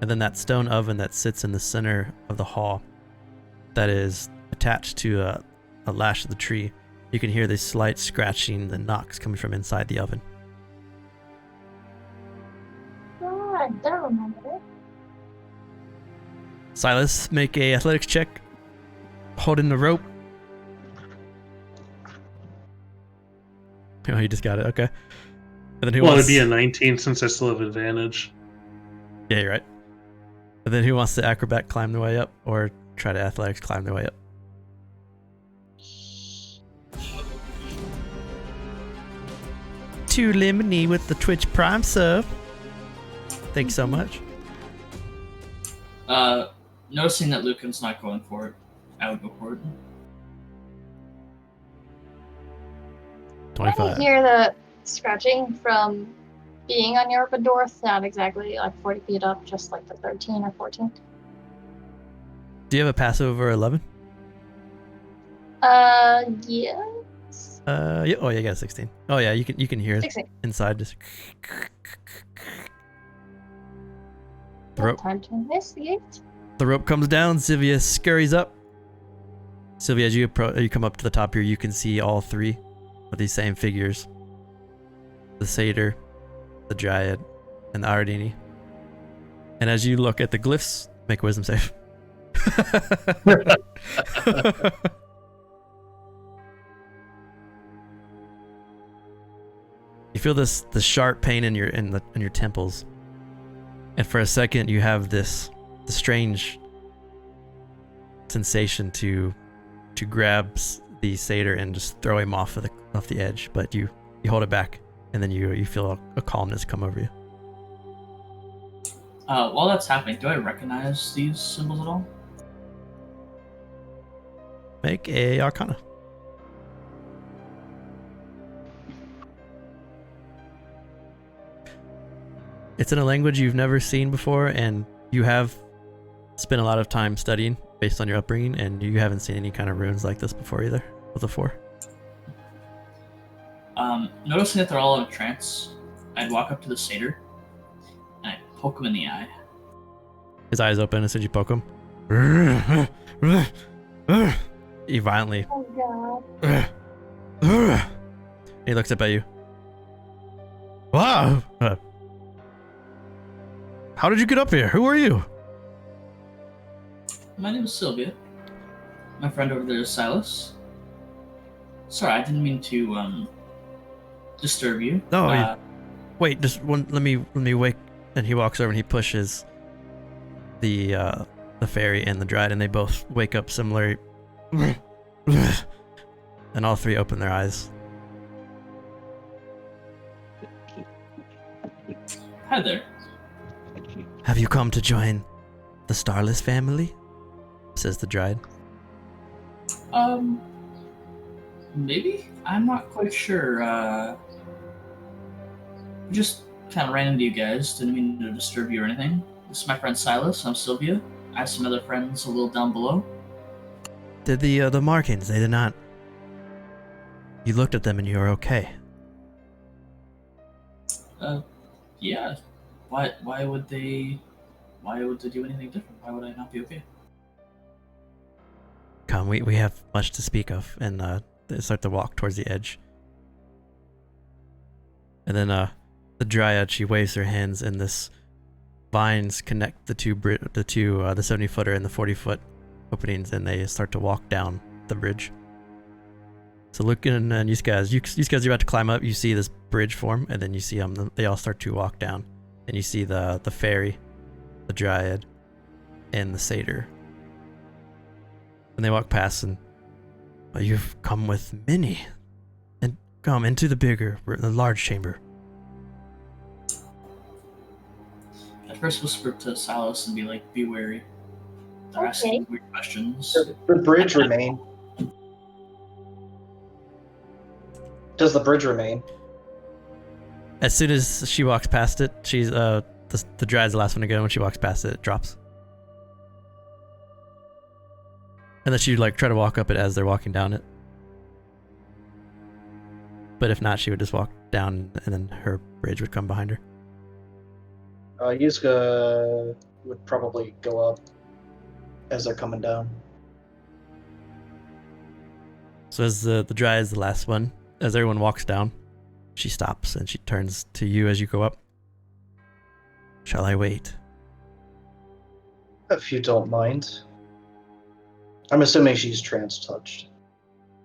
Speaker 1: And then that stone oven that sits in the center of the hall that is attached to a lash of the tree. You can hear these slight scratching and knocks coming from inside the oven.
Speaker 4: Oh, I don't remember.
Speaker 1: Silas, make a athletics check. Holding the rope. Oh, you just got it. Okay. And then who
Speaker 3: Well,
Speaker 1: wants?
Speaker 3: it'd be a 19 since I still have advantage.
Speaker 1: Yeah, you're right. And then who wants to acrobat climb their way up, or try to athletics climb their way up? Too lemony with the Twitch Prime sub. Thanks so much.
Speaker 5: Noticing that Lucan's not going for it, I would go for it.
Speaker 4: I can
Speaker 1: 25.
Speaker 4: hear the scratching from being on your open door. It's not exactly like 40 feet up, just like the 13 or 14.
Speaker 1: Do you have a pass over 11?
Speaker 4: Yes.
Speaker 1: Yeah. Oh, yeah, you got a 16. Oh, yeah, you can hear it
Speaker 4: 16.
Speaker 1: inside. Just the rope.
Speaker 4: Time to investigate.
Speaker 1: The rope comes down. Sylvia scurries up. Sylvia, as you come up to the top here, you can see all three of these same figures: the satyr, the dryad, and the Ardini. And as you look at the glyphs, make a wisdom save. You feel this sharp pain in your temples, and for a second you have this strange sensation to grab the satyr and just throw him off the edge, but you hold it back, and then you feel a calmness come over you.
Speaker 5: While that's happening, do I recognize these symbols at all?
Speaker 1: Make a Arcana. It's in a language you've never seen before, and you have spent a lot of time studying based on your upbringing, and you haven't seen any kind of runes like this before either, with a 4.
Speaker 5: Noticing that they're all in a trance, I'd walk up to the satyr and I'd poke him in the eye.
Speaker 1: His eyes open as soon as you poke him. He violently.
Speaker 4: Oh god.
Speaker 1: He looks up at you. Wow! How did you get up here? Who are you?
Speaker 5: My name is Sylvia. My friend over there is Silas. Sorry, I didn't mean to disturb you.
Speaker 1: No, wait, just one. Let me wake. And he walks over and he pushes the fairy and the dryad, and they both wake up similarly. And all three open their eyes.
Speaker 5: Hi there.
Speaker 1: Have you come to join the Starless family? Says the dryad.
Speaker 5: Maybe? I'm not quite sure. Just kind of ran into you guys. Didn't mean to disturb you or anything. This is my friend Silas. I'm Sylvia. I have some other friends a little down below.
Speaker 1: Did the markings? They did not You looked at them and you were okay.
Speaker 5: Yeah. Why would they do anything different? Why would I not be okay?
Speaker 1: Come, we have much to speak of, and they start to walk towards the edge. And then the dryad, she waves her hands, and this vines connect the 70-footer and the 40-foot openings, and they start to walk down the bridge. So looking, and you guys are about to climb up. You see this bridge form, and then you see they all start to walk down, and you see the fairy, the dryad, and the satyr. And they walk past, and you've come with many, and come into the large chamber.
Speaker 5: I'd first whisper to Silas and be like, "Be wary. They're asking weird questions."
Speaker 6: The bridge remain. Does the bridge remain?
Speaker 1: As soon as she walks past it, she's the dryad's the last one to go. When she walks past it, it drops. Unless you like try to walk up it as they're walking down it. But if not, she would just walk down, and then her bridge would come behind her.
Speaker 6: Yuska would probably go up as they're coming down.
Speaker 1: So as the dryad is the last one, as everyone walks down, she stops and she turns to you as you go up. Shall I wait?
Speaker 6: If you don't mind. I'm assuming she's trance-touched.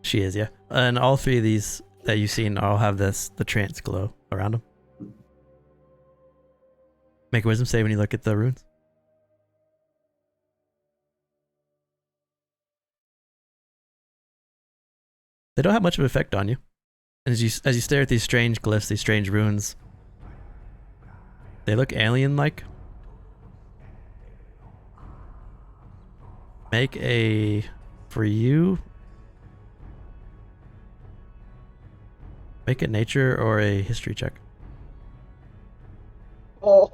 Speaker 1: She is, yeah. And all three of these that you've seen all have the trance glow around them. Make a wisdom save when you look at the runes. They don't have much of an effect on you. And as you stare at these strange glyphs, these strange runes, they look alien-like. Make a... for you... Make a nature or a history check.
Speaker 6: Oh.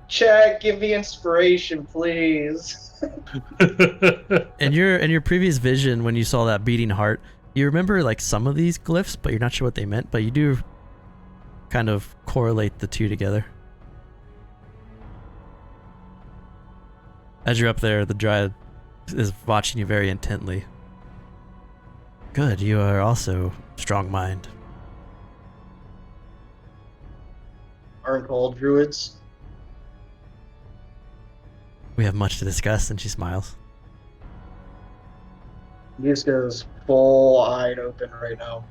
Speaker 6: Chad, give me inspiration, please.
Speaker 1: In your previous vision, when you saw that beating heart, you remember like some of these glyphs, but you're not sure what they meant. But you do kind of correlate the two together. As you're up there, the dryad is watching you very intently. Good, you are also strong mind.
Speaker 6: Aren't all druids?
Speaker 1: We have much to discuss, and she smiles.
Speaker 6: Yuska's full-eyed open right now.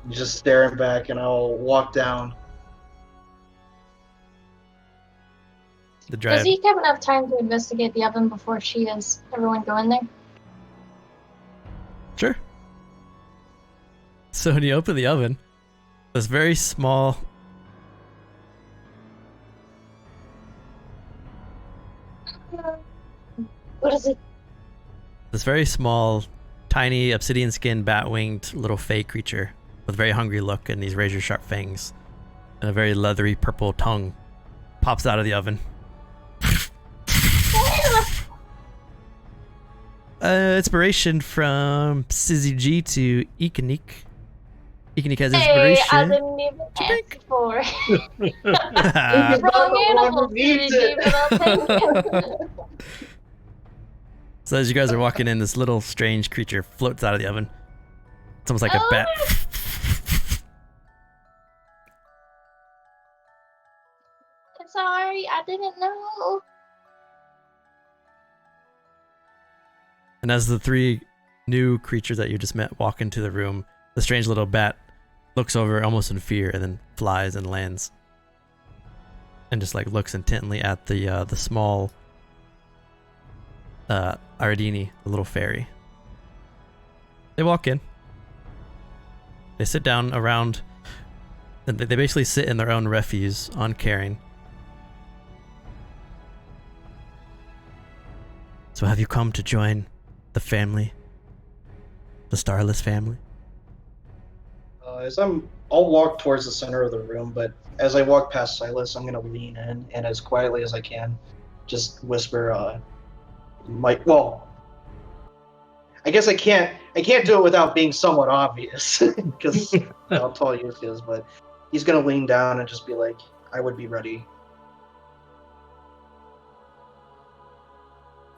Speaker 6: He's just staring back, and I'll walk down.
Speaker 1: The dryad.
Speaker 4: Does he have enough time to investigate the oven before she has everyone go in there?
Speaker 1: Sure. So when you open the oven, this very small...
Speaker 4: What is it?
Speaker 1: This very small, tiny, obsidian-skinned, bat-winged little fey creature with a very hungry look and these razor-sharp fangs and a very leathery purple tongue pops out of the oven. Inspiration from Sizzy G to Ekanik. Ekanik has
Speaker 4: Hey,
Speaker 1: inspiration.
Speaker 4: I didn't even ask for it.
Speaker 6: Wrong
Speaker 4: Wrong animal, CDG, but I'll take it.
Speaker 1: So as you guys are walking in, this little strange creature floats out of the oven. It's almost like a bat.
Speaker 4: I'm sorry, I didn't know.
Speaker 1: And as the three new creatures that you just met walk into the room, the strange little bat looks over almost in fear and then flies and lands. And just like looks intently at the small Ardini, the little fairy. They walk in. They sit down around, and they basically sit in their own refuse on Caring. So have you come to join the family? The Starless family?
Speaker 6: I'll walk towards the center of the room, but as I walk past Silas, I'm gonna lean in and as quietly as I can, just whisper, might. Well, I guess I can't do it without being somewhat obvious because how tall Yusuke is. But he's gonna lean down and just be like, "I would be ready."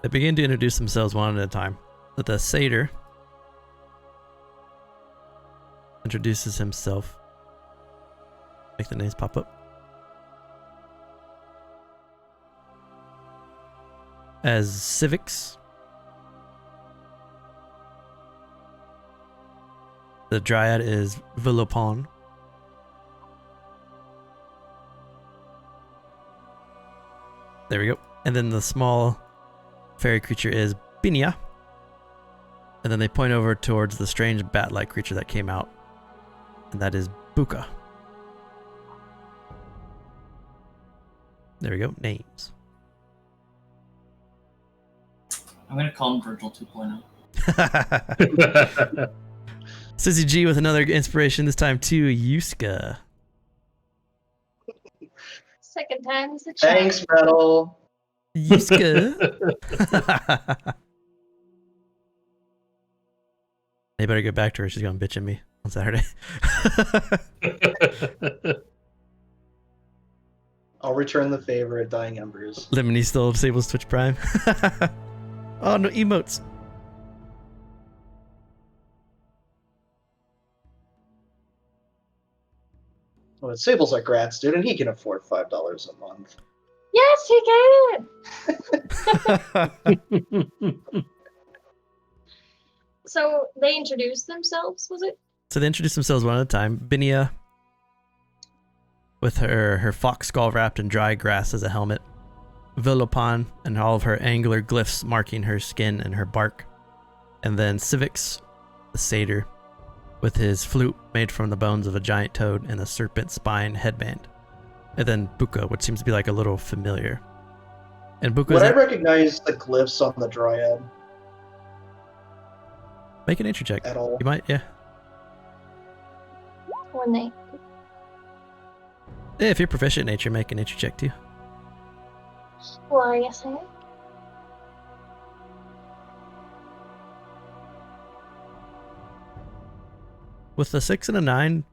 Speaker 1: They begin to introduce themselves one at a time. The satyr introduces himself. Make the names pop up. As Civics. The dryad is Villopon. There we go. And then the small fairy creature is Binia. And then they point over towards the strange bat-like creature that came out. And that is Buka. There we go. Names.
Speaker 5: I'm gonna call him Virgil 2.0.
Speaker 1: Sissy G with another inspiration, this time to Yuska.
Speaker 4: Second time's the charm.
Speaker 6: Thanks, Metal.
Speaker 1: Yuska. They better get back to her. She's gonna bitch at me on Saturday.
Speaker 6: I'll return the favor at Dying Embers.
Speaker 1: Lemony still disables Twitch Prime. Oh, no emotes.
Speaker 6: Well, Sable's a grad student. He can afford $5 a month.
Speaker 4: Yes, he can. So they introduced themselves, was it?
Speaker 1: So they introduce themselves one at a time. Binia, with her fox skull wrapped in dry grass as a helmet. Villopon and all of her angular glyphs marking her skin and her bark. And then Civics, the satyr, with his flute made from the bones of a giant toad and a serpent spine headband. And then Buka, which seems to be like a little familiar. And Buka
Speaker 6: Would I recognize the glyphs on the dryad
Speaker 1: make an nature check.
Speaker 6: at all?
Speaker 1: You might, yeah.
Speaker 4: When they
Speaker 1: Yeah, if you're proficient in nature, make a nature check too.
Speaker 4: Well, I guess I am.
Speaker 1: With a 6 and a 9,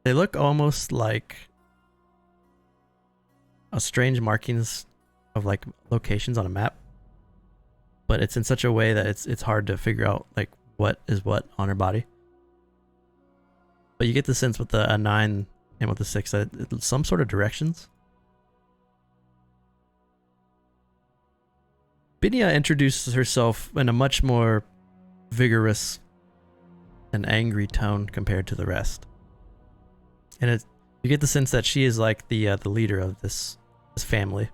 Speaker 1: they look almost like a strange markings of like locations on a map, but it's in such a way that it's hard to figure out like what is what on her body. But you get the sense with a 9 and with the 6 that it's some sort of directions. Binia introduces herself in a much more vigorous and angry tone compared to the rest, and you get the sense that she is like the leader of this family.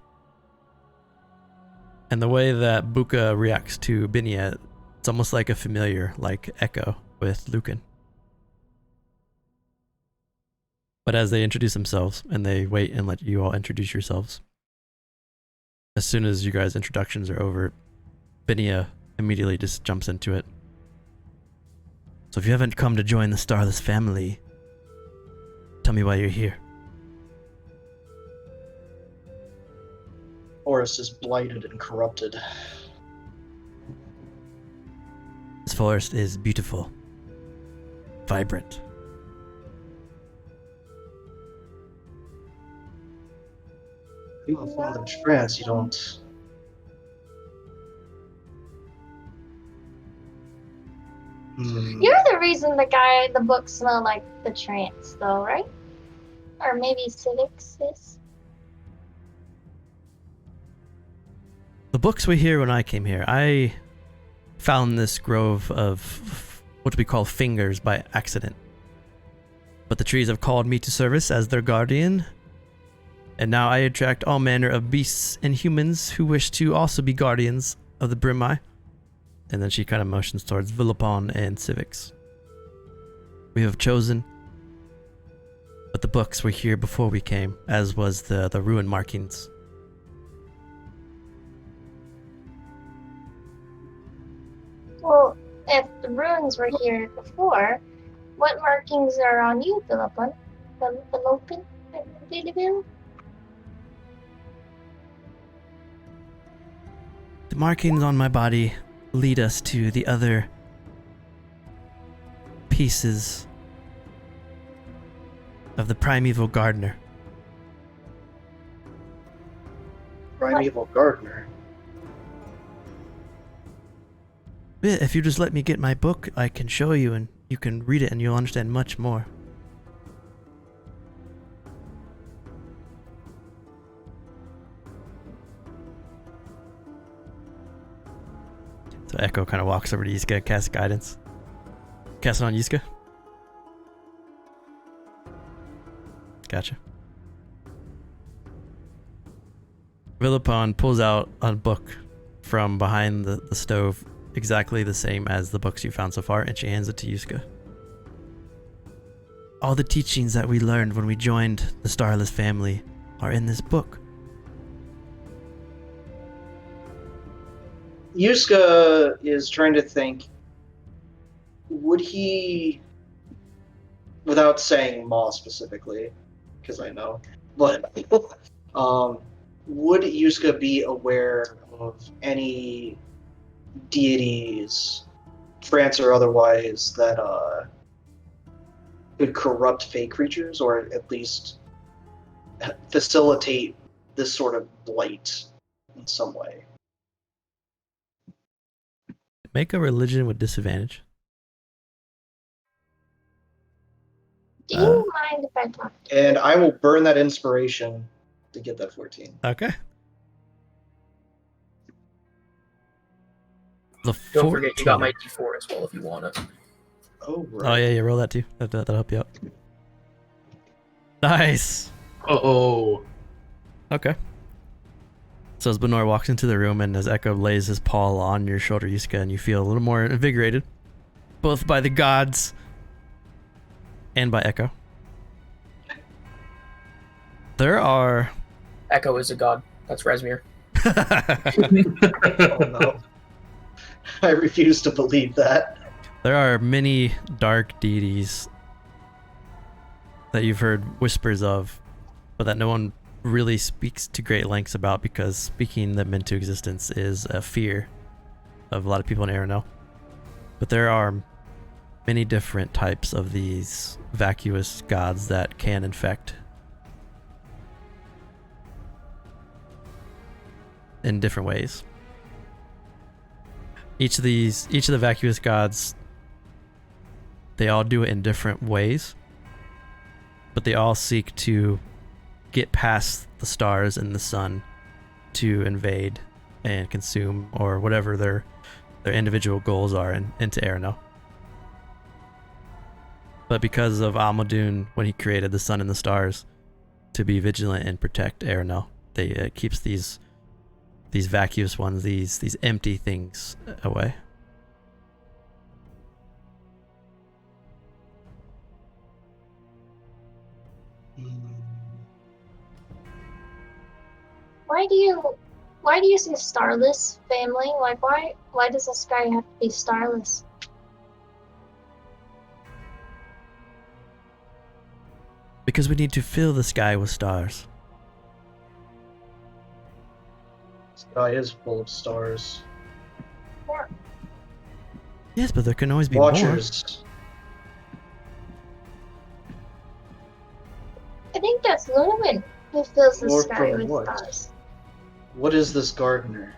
Speaker 1: And the way that Buka reacts to Binia, it's almost like a familiar, like Echo with Lucan. But as they introduce themselves, and they wait and let you all introduce yourselves, as soon as you guys' introductions are over, Binia immediately just jumps into it. So if you haven't come to join the Starless family, tell me why you're here.
Speaker 6: Forest is blighted and corrupted.
Speaker 1: This forest is beautiful, vibrant.
Speaker 6: You have found in France, you don't.
Speaker 4: You're the reason the books smell like the trance, though, right? Or maybe Civics is.
Speaker 1: The books were here when I came here. I found this grove of what we call fingers by accident. But the trees have called me to service as their guardian, and now I attract all manner of beasts and humans who wish to also be guardians of the Brimeye. And then she kind of motions towards Villopon and Civics. We have chosen, but the books were here before we came, as was the ruin markings.
Speaker 4: Well, if the ruins were here before, what markings are on you, Philippon? Philippin? Philippin?
Speaker 1: The markings on my body lead us to the other pieces of the Primeval Gardener.
Speaker 6: Primeval Gardener.
Speaker 1: Yeah, if you just let me get my book, I can show you and you can read it and you'll understand much more. So Echo kind of walks over to Yiska and casts guidance. Cast it on Yiska. Gotcha. Villapon pulls out a book from behind the stove, exactly the same as the books you found so far, and she hands it to Yiska. All the teachings that we learned when we joined the Starless family are in this book.
Speaker 6: Yuska is trying to think, would he, without saying Maw specifically, because I know, but would Yuska be aware of any deities, trance or otherwise, that could corrupt fey creatures, or at least facilitate this sort of blight in some way?
Speaker 1: Make a religion with disadvantage.
Speaker 4: Do you mind if I talk to
Speaker 6: And I will burn that inspiration to get that 14.
Speaker 1: Okay. The
Speaker 2: Don't forget, you got
Speaker 1: 14.
Speaker 2: my D4 as well if you want it.
Speaker 6: Oh, right.
Speaker 1: Oh yeah, yeah, roll that too. That'll help you out. Nice.
Speaker 3: Oh.
Speaker 1: Okay. So as Benor walks into the room and as Echo lays his paw on your shoulder, Yiska, and you feel a little more invigorated, both by the gods and by Echo. There are...
Speaker 2: Echo is a god. That's Resmir.
Speaker 6: Oh, no. I refuse to believe that.
Speaker 1: There are many dark deities that you've heard whispers of, but that no one really speaks to great lengths about because speaking them into existence is a fear of a lot of people in Erenel. But there are many different types of these vacuous gods that can infect in different ways. Each of the vacuous gods, they all do it in different ways, but they all seek to get past the stars and the sun to invade and consume or whatever their individual goals are into Erenel. But because of Almadun, when he created the sun and the stars to be vigilant and protect Erenel, it keeps these vacuous ones, these empty things away.
Speaker 4: Why do you say starless family? Like why does the sky have to be starless?
Speaker 1: Because we need to fill the sky with stars.
Speaker 6: Sky is full of stars.
Speaker 1: Yes, but there can always be more.
Speaker 6: Watchers.
Speaker 4: I think that's Lumen who fills the
Speaker 6: More
Speaker 4: sky
Speaker 6: from
Speaker 4: with
Speaker 6: what?
Speaker 4: stars.
Speaker 6: What is this gardener?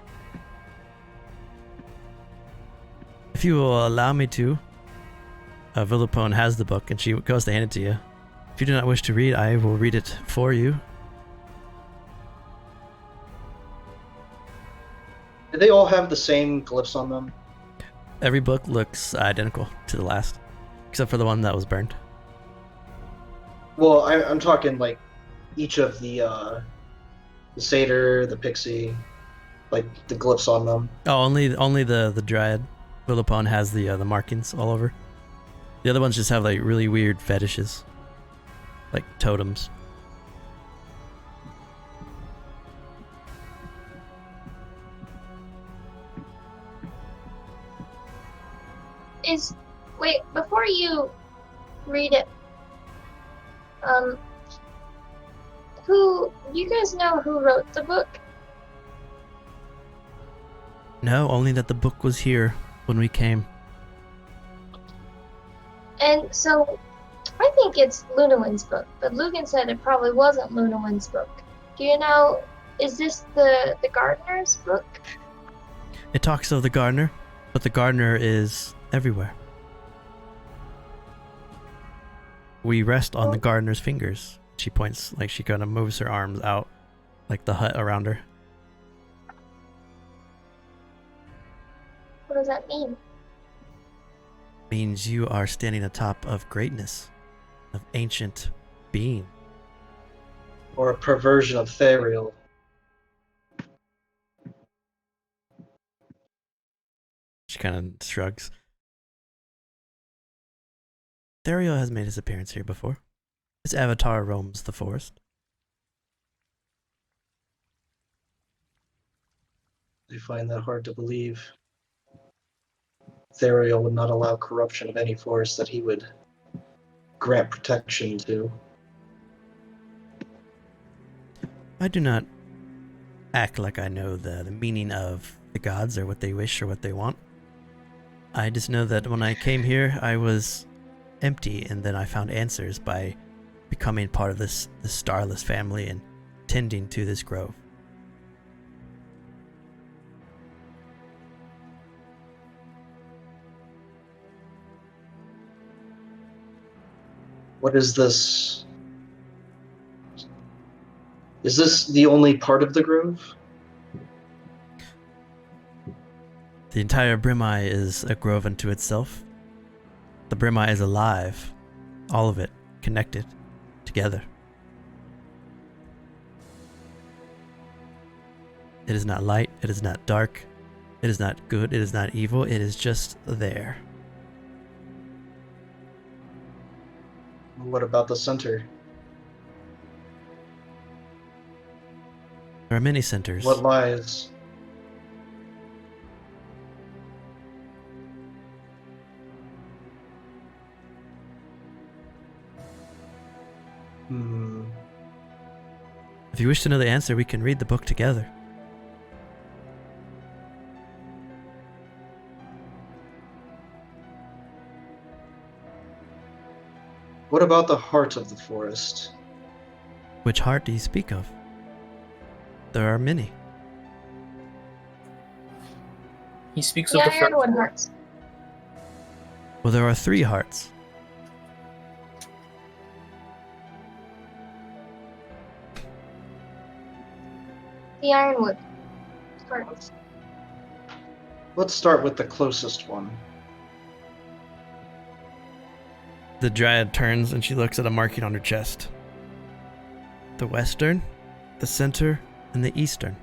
Speaker 1: If you will allow me to, Villapone has the book and she goes to hand it to you. If you do not wish to read, I will read it for you.
Speaker 6: Do they all have the same glyphs on them?
Speaker 1: Every book looks identical to the last, except for the one that was burned.
Speaker 6: Well, I'm talking like each of the satyr, the pixie, like the glyphs on them.
Speaker 1: Oh, only the dryad. Villapone has the markings all over. The other ones just have like really weird fetishes, like totems.
Speaker 4: Wait, before you read it, you guys know who wrote the book?
Speaker 1: No, only that the book was here when we came.
Speaker 4: And so, I think it's Lunawin's book, but Lugan said it probably wasn't Lunawin's book. Do you know, is this the gardener's book?
Speaker 1: It talks of the gardener, but the gardener is everywhere. We rest on the gardener's fingers. She points, like she kind of moves her arms out, like the hut around her.
Speaker 4: What does that mean?
Speaker 1: Means you are standing atop of greatness, of ancient being.
Speaker 6: Or a perversion of Therial.
Speaker 1: She kind of shrugs. Therial has made his appearance here before. His avatar roams the forest.
Speaker 6: I find that hard to believe. Therial would not allow corruption of any force that he would grant protection to.
Speaker 1: I do not act like I know the meaning of the gods or what they wish or what they want. I just know that when I came here, I was empty, and then I found answers by becoming part of this starless family and tending to this grove.
Speaker 6: What is this? Is this the only part of the grove?
Speaker 1: The entire Brimeye is a grove unto itself. The Brimeye is alive, all of it connected together. It is not light, it is not dark, it is not good, it is not evil, it is just there.
Speaker 6: What about the center?
Speaker 1: There are many centers.
Speaker 6: What lies?
Speaker 1: If you wish to know the answer, we can read the book together.
Speaker 6: What about the heart of the forest?
Speaker 1: Which heart do you speak of? There are many.
Speaker 2: He speaks
Speaker 4: The
Speaker 2: of the first
Speaker 4: Ironwood hearts.
Speaker 1: Well, there are 3 hearts.
Speaker 4: The Ironwood hearts.
Speaker 6: Let's start with the closest one.
Speaker 1: The dryad turns and she looks at a marking on her chest. The western, the center, and the eastern.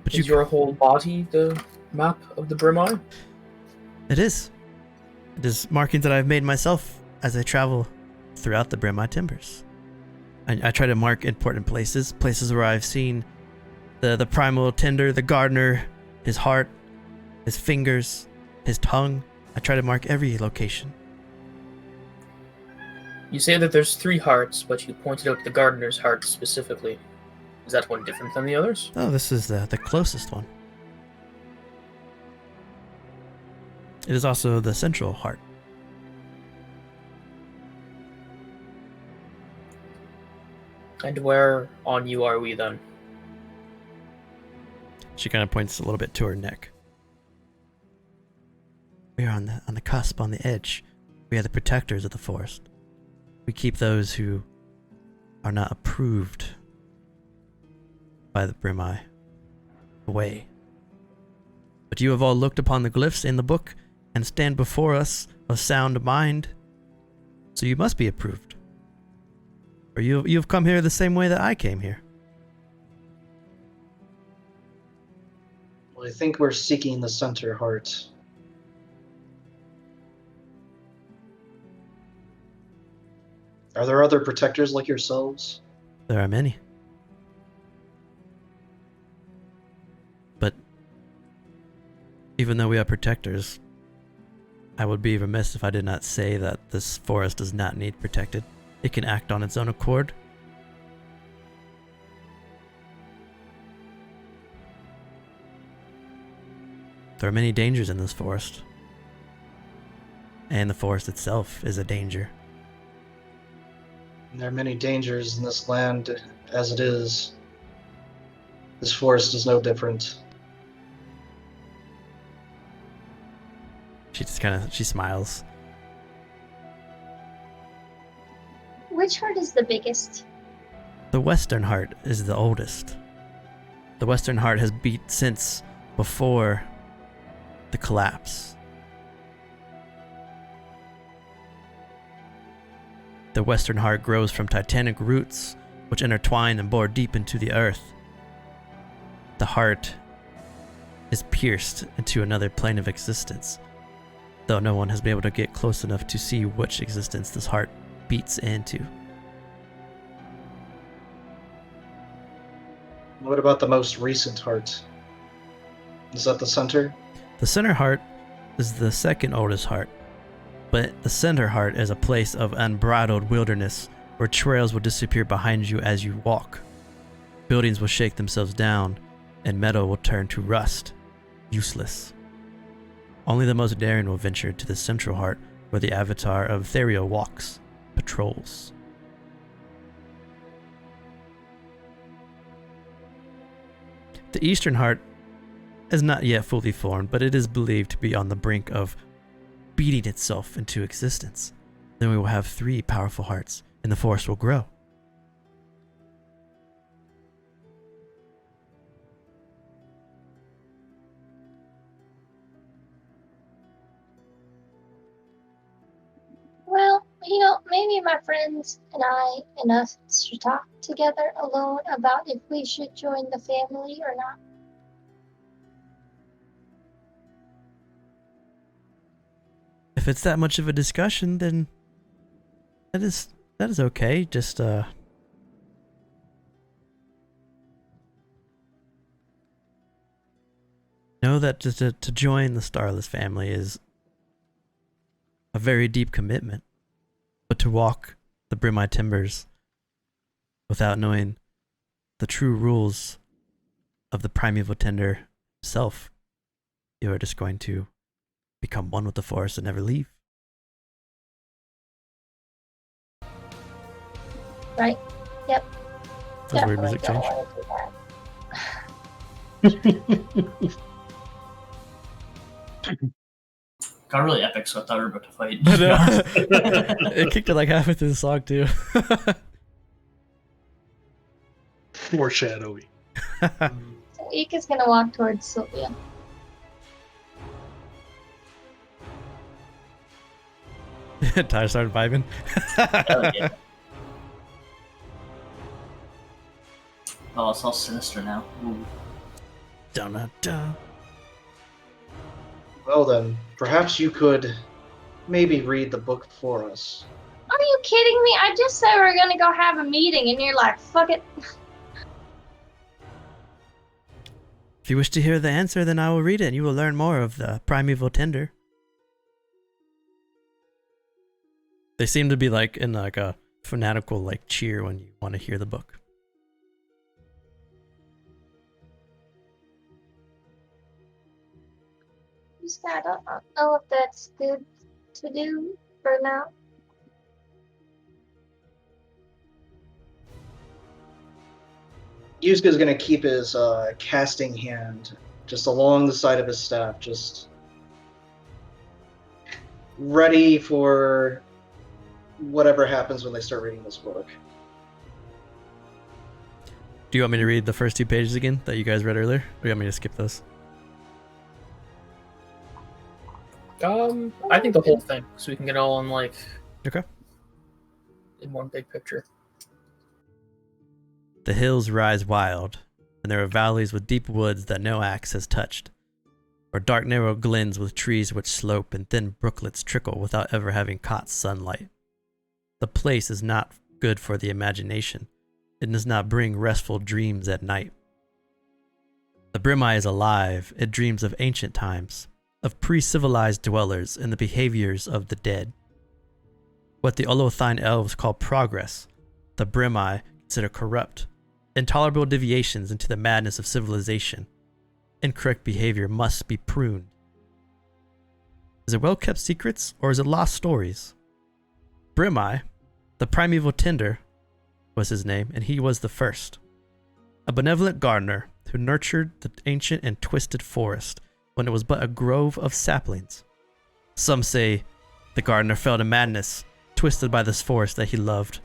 Speaker 1: But
Speaker 2: Is your whole body the map of the Brimeye?
Speaker 1: It is. It is markings that I've made myself as I travel throughout the Brimeye Timbers. I try to mark important places where I've seen the primal tender, the gardener, his heart, his fingers, his tongue. I try to mark every location.
Speaker 2: You say that there's 3 hearts, but you pointed out the gardener's heart specifically. Is that one different than the others?
Speaker 1: Oh, this is the closest one. It is also the central heart.
Speaker 2: And where on you are we then?
Speaker 1: She kind of points a little bit to her neck. We are on the cusp, on the edge. We are the protectors of the forest. We keep those who are not approved by the Brimeye away. But you have all looked upon the glyphs in the book and stand before us of sound mind, so you must be approved. Or you've come here the same way that I came here.
Speaker 6: Well, I think we're seeking the center heart. Are there other protectors like yourselves?
Speaker 1: There are many. But even though we are protectors, I would be remiss if I did not say that this forest does not need protected. It can act on its own accord. There are many dangers in this forest. And the forest itself is a danger.
Speaker 6: There are many dangers in this land as it is. This forest is no different.
Speaker 1: She smiles.
Speaker 4: Which heart is the biggest?
Speaker 1: The Western Heart is the oldest. The Western Heart has beat since before the collapse. The Western Heart grows from titanic roots which intertwine and bore deep into the earth. The heart is pierced into another plane of existence, though no one has been able to get close enough to see which existence this heart beats into.
Speaker 6: What about the most recent heart? Is that the center?
Speaker 1: The center heart is the second oldest heart, but the center heart is a place of unbridled wilderness where trails will disappear behind you as you walk. Buildings will shake themselves down, and metal will turn to rust, useless. Only the most daring will venture to the central heart where the avatar of Therial walks, patrols. The eastern heart is not yet fully formed, but it is believed to be on the brink of beating itself into existence. Then we will have 3 powerful hearts, and the forest will grow.
Speaker 4: Well, maybe my friends and I and us should talk together alone about if we should join the family or not.
Speaker 1: If it's that much of a discussion, then that is okay. Just know that to join the Starless family is a very deep commitment, but to walk the Brimeye timbers without knowing the true rules of the Primeval tender self, you are just going to become one with the forest and never leave.
Speaker 4: Right? Yep.
Speaker 1: That's a weird music change.
Speaker 5: Got really epic, so I thought we were about to fight.
Speaker 1: It kicked it like halfway through the song too.
Speaker 3: Foreshadowing.
Speaker 4: So Ika's gonna walk towards Sylvia.
Speaker 1: Tyler started vibing.
Speaker 5: Hell yeah. Oh, it's all sinister now. Ooh.
Speaker 1: Dun, dun, dun.
Speaker 6: Well then, perhaps you could maybe read the book for us.
Speaker 4: Are you kidding me? I just said we were gonna go have a meeting and you're like, fuck it.
Speaker 1: If you wish to hear the answer, then I will read it and you will learn more of the Primeval tender. They seem to be like in like a fanatical like cheer when you want to hear the book.
Speaker 4: I don't know if that's good to do for now.
Speaker 6: Yusuke's gonna keep his casting hand just along the side of his staff, just ready for whatever happens when they start reading this book.
Speaker 1: Do you want me to read the first 2 pages again that you guys read earlier? Or do you want me to skip those?
Speaker 2: I think the whole thing, so we can get all in
Speaker 1: Okay.
Speaker 2: in one big picture.
Speaker 1: The hills rise wild, and there are valleys with deep woods that no axe has touched, or dark narrow glens with trees which slope and thin brooklets trickle without ever having caught sunlight. The place is not good for the imagination. It does not bring restful dreams at night. The Brimeye is alive. It dreams of ancient times, of pre-civilized dwellers and the behaviors of the dead. What the Olothine elves call progress, the Brimeye consider corrupt, intolerable deviations into the madness of civilization. Incorrect behavior must be pruned. Is it well-kept secrets, or is it lost stories? Brimeye, the primeval tender, was his name, and he was the first. A benevolent gardener who nurtured the ancient and twisted forest when it was but a grove of saplings. Some say the gardener fell to madness, twisted by this forest that he loved,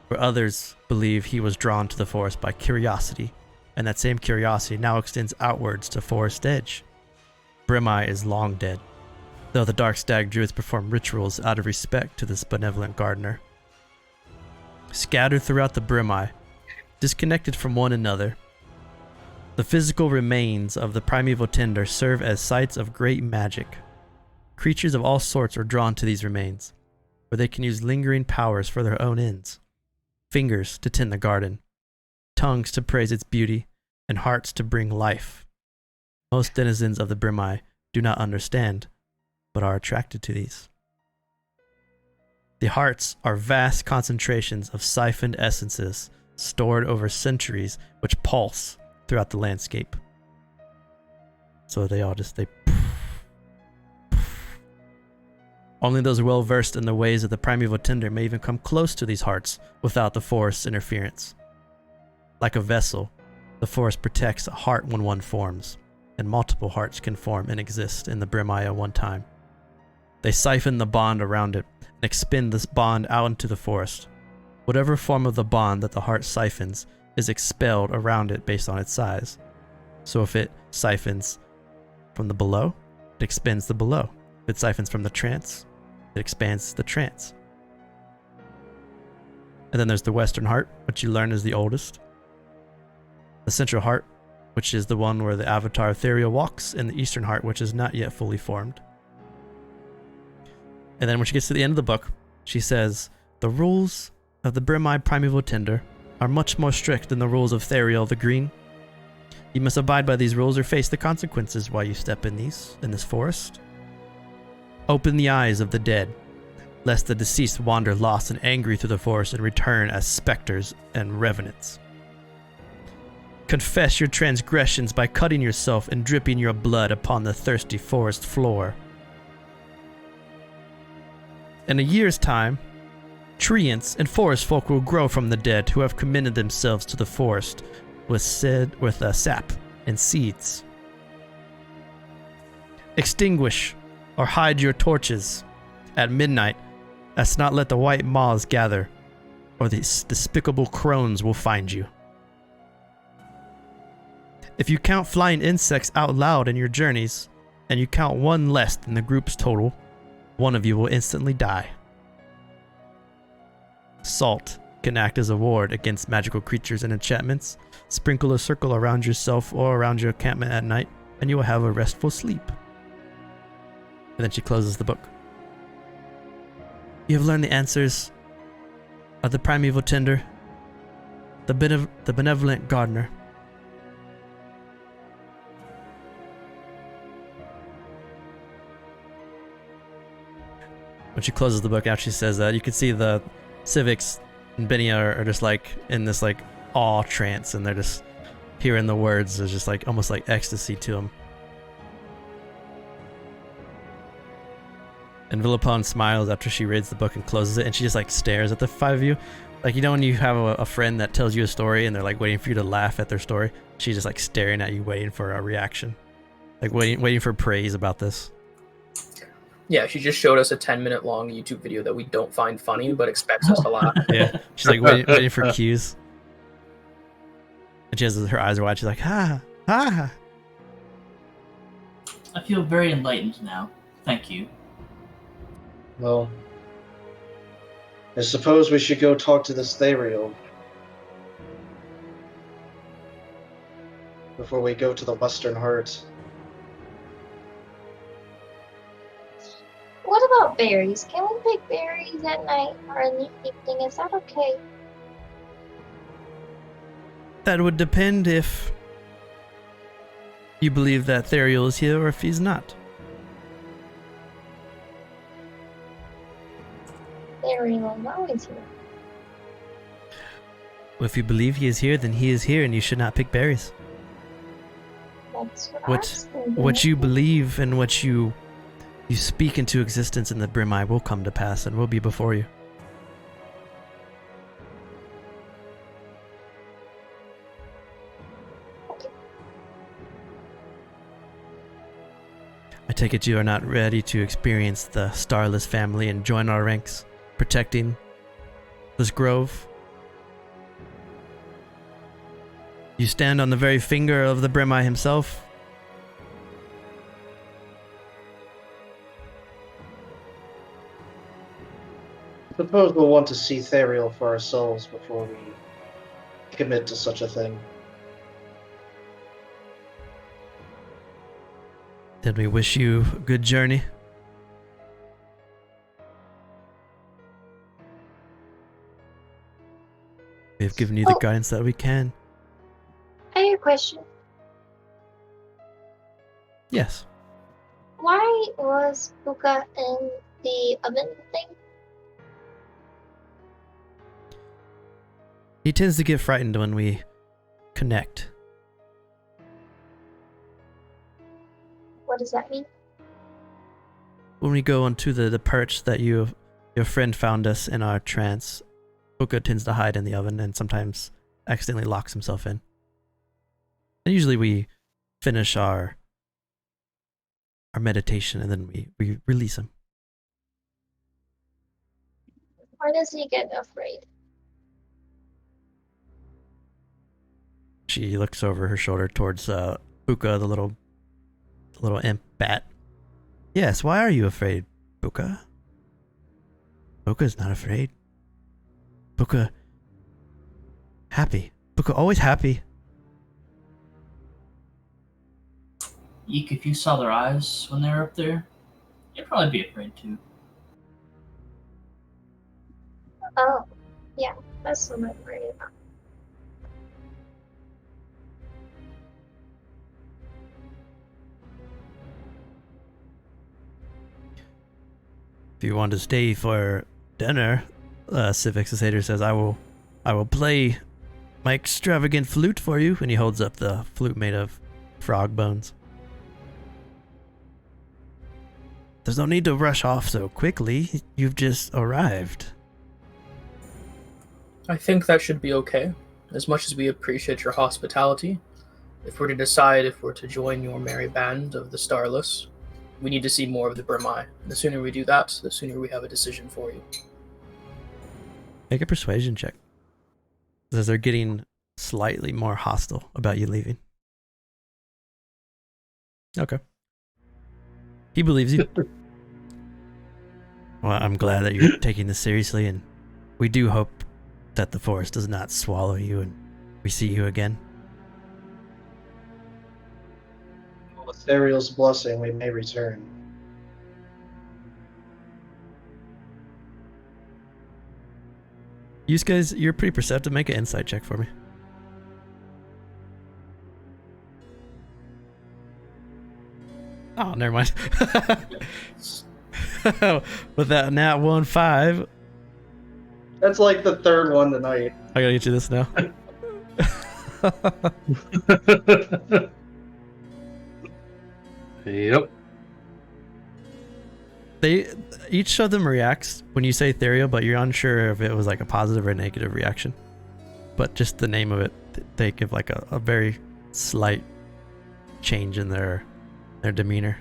Speaker 1: where others believe he was drawn to the forest by curiosity, and that same curiosity now extends outwards to forest edge. Brimeye is long dead, though the dark stag druids perform rituals out of respect to this benevolent gardener. Scattered throughout the Brimeye, disconnected from one another, the physical remains of the primeval tender serve as sites of great magic. Creatures of all sorts are drawn to these remains, where they can use lingering powers for their own ends. Fingers to tend the garden, tongues to praise its beauty, and hearts to bring life. Most denizens of the Brimeye do not understand, but are attracted to these. The hearts are vast concentrations of siphoned essences stored over centuries which pulse throughout the landscape. So they only those well versed in the ways of the primeval tender may even come close to these hearts without the forest's interference. Like a vessel, the forest protects a heart when one forms, and multiple hearts can form and exist in the Brimeye at one time. They siphon the bond around it and expend this bond out into the forest. Whatever form of the bond that the heart siphons is expelled around it based on its size. So if it siphons from the below, it expends the below. If it siphons from the trance, it expands the trance. And then there's the western heart, which you learn is the oldest. The central heart, which is the one where the avatar Ethereal walks, and the eastern heart, which is not yet fully formed. And then when she gets to the end of the book, she says, the rules of the Brimeye Primeval Tender are much more strict than the rules of Therial the Green. You must abide by these rules or face the consequences while you step in this forest. Open the eyes of the dead, lest the deceased wander lost and angry through the forest and return as specters and revenants. Confess your transgressions by cutting yourself and dripping your blood upon the thirsty forest floor. In a year's time, treants and forest folk will grow from the dead who have commended themselves to the forest with sap and seeds. Extinguish or hide your torches at midnight, as not let the white moths gather, or these despicable crones will find you. If you count flying insects out loud in your journeys, and you count one less than the group's total, one of you will instantly die. Salt can act as a ward against magical creatures and enchantments. Sprinkle a circle around yourself or around your encampment at night, and you will have a restful sleep. And then she closes the book. You have learned the answers of the primeval tender, the benevolent gardener. When she closes the book out, she says that you can see the civics and Benny are just like in this like awe trance, and they're just hearing the words. There's just like almost like ecstasy to them. And Villapone smiles after she reads the book and closes it, and she just like stares at the five of you. Like, you know when you have a friend that tells you a story and they're like waiting for you to laugh at their story? She's just like staring at you, waiting for a reaction. Like waiting for praise about this.
Speaker 2: Yeah, she just showed us a 10-minute long YouTube video that we don't find funny, but expects us to laugh.
Speaker 1: Yeah, she's like waiting for cues. And she has her eyes wide. She's like, ha, ha.
Speaker 5: I feel very enlightened now. Thank you.
Speaker 6: Well, I suppose we should go talk to this Therial before we go to the Western Heart.
Speaker 4: What about berries? Can we pick berries at night or in the evening? Is that okay?
Speaker 1: That would depend if you believe that Therial is here or if he's not.
Speaker 4: There Erenel now is here?
Speaker 1: Well, if you believe he is here, then he is here, and you should not pick berries.
Speaker 4: That's what,
Speaker 1: What-
Speaker 4: I was thinking.
Speaker 1: What you believe and what you speak into existence in the Brimeye will come to pass and will be before you. I take it you are not ready to experience the Starless family and join our ranks, protecting this grove. You stand on the very finger of the Brimeye himself.
Speaker 6: Suppose we'll want to see Theriel for ourselves before we commit to such a thing.
Speaker 1: Then we wish you a good journey. We have given you the
Speaker 4: Oh.
Speaker 1: guidance that we can.
Speaker 4: I have a question.
Speaker 1: Yes.
Speaker 4: Why was Puka in the oven thing?
Speaker 1: He tends to get frightened when we connect.
Speaker 4: What does that mean?
Speaker 1: When we go onto the perch that your friend found us in our trance, Puka tends to hide in the oven and sometimes accidentally locks himself in. And usually we finish our meditation and then we release him.
Speaker 4: Why does he get afraid?
Speaker 1: She looks over her shoulder towards Puka, the little imp bat. Yes, why are you afraid, Puka? Puka's not afraid. Puka happy. Puka always happy.
Speaker 5: Eek, if you saw their eyes when they were up there, you'd probably be afraid too.
Speaker 4: Oh, yeah, that's what I'm worried about.
Speaker 1: If you want to stay for dinner, Civic Crusader says, I will play my extravagant flute for you. And he holds up the flute made of frog bones. There's no need to rush off so quickly. You've just arrived.
Speaker 2: I think that should be okay. As much as we appreciate your hospitality, if we're to decide if we're to join your merry band of the Starless, we need to see more of the Brimeye. The sooner we do that, the sooner we have a decision for you.
Speaker 1: Make a persuasion check. As they're getting slightly more hostile about you leaving. Okay. He believes you. Well, I'm glad that you're taking this seriously, and we do hope that the forest does not swallow you and we see you again.
Speaker 6: With Theriel's blessing, we may return.
Speaker 1: You guys, you're pretty perceptive. Make an insight check for me. Oh, never mind. With that nat 1-5,
Speaker 6: That's like the third one tonight.
Speaker 1: I gotta get you this now.
Speaker 3: Yep.
Speaker 1: Each of them reacts when you say Theriel, but you're unsure if it was like a positive or negative reaction. But just the name of it, they give like a very slight change in their demeanor.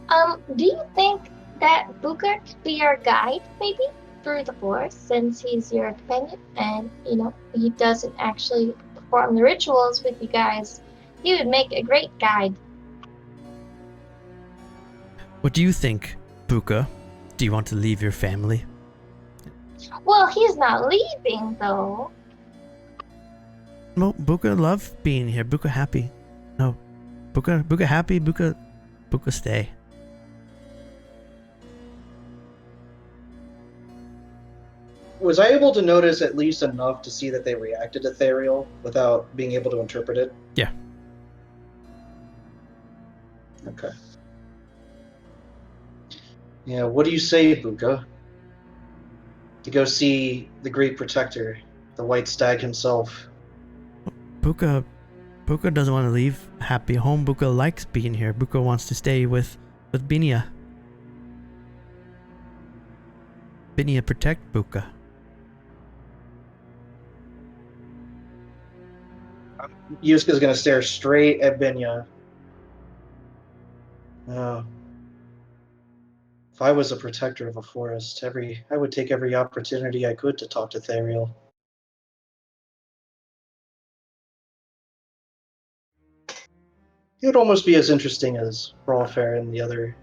Speaker 4: Do you think that Booker could be our guide, maybe, through the forest, since he's your companion, and, he doesn't actually perform the rituals with you guys? He would make a great guide.
Speaker 1: What do you think, Buka? Do you want to leave your family?
Speaker 4: Well, he's not leaving, though.
Speaker 1: No, Buka love being here. Buka happy. No, Buka happy. Buka stay.
Speaker 6: Was I able to notice at least enough to see that they reacted to Theriel without being able to interpret it?
Speaker 1: Yeah.
Speaker 6: Okay. Yeah, what do you say, Buka? To go see the Great Protector, the White Stag himself.
Speaker 1: Buka doesn't want to leave happy home. Buka likes being here. Buka wants to stay with Binia. Binia protect Buka.
Speaker 6: Yuska's gonna stare straight at Binya. If I was a protector of a forest, I would take every opportunity I could to talk to Theriel. It would almost be as interesting as Rawfair and the other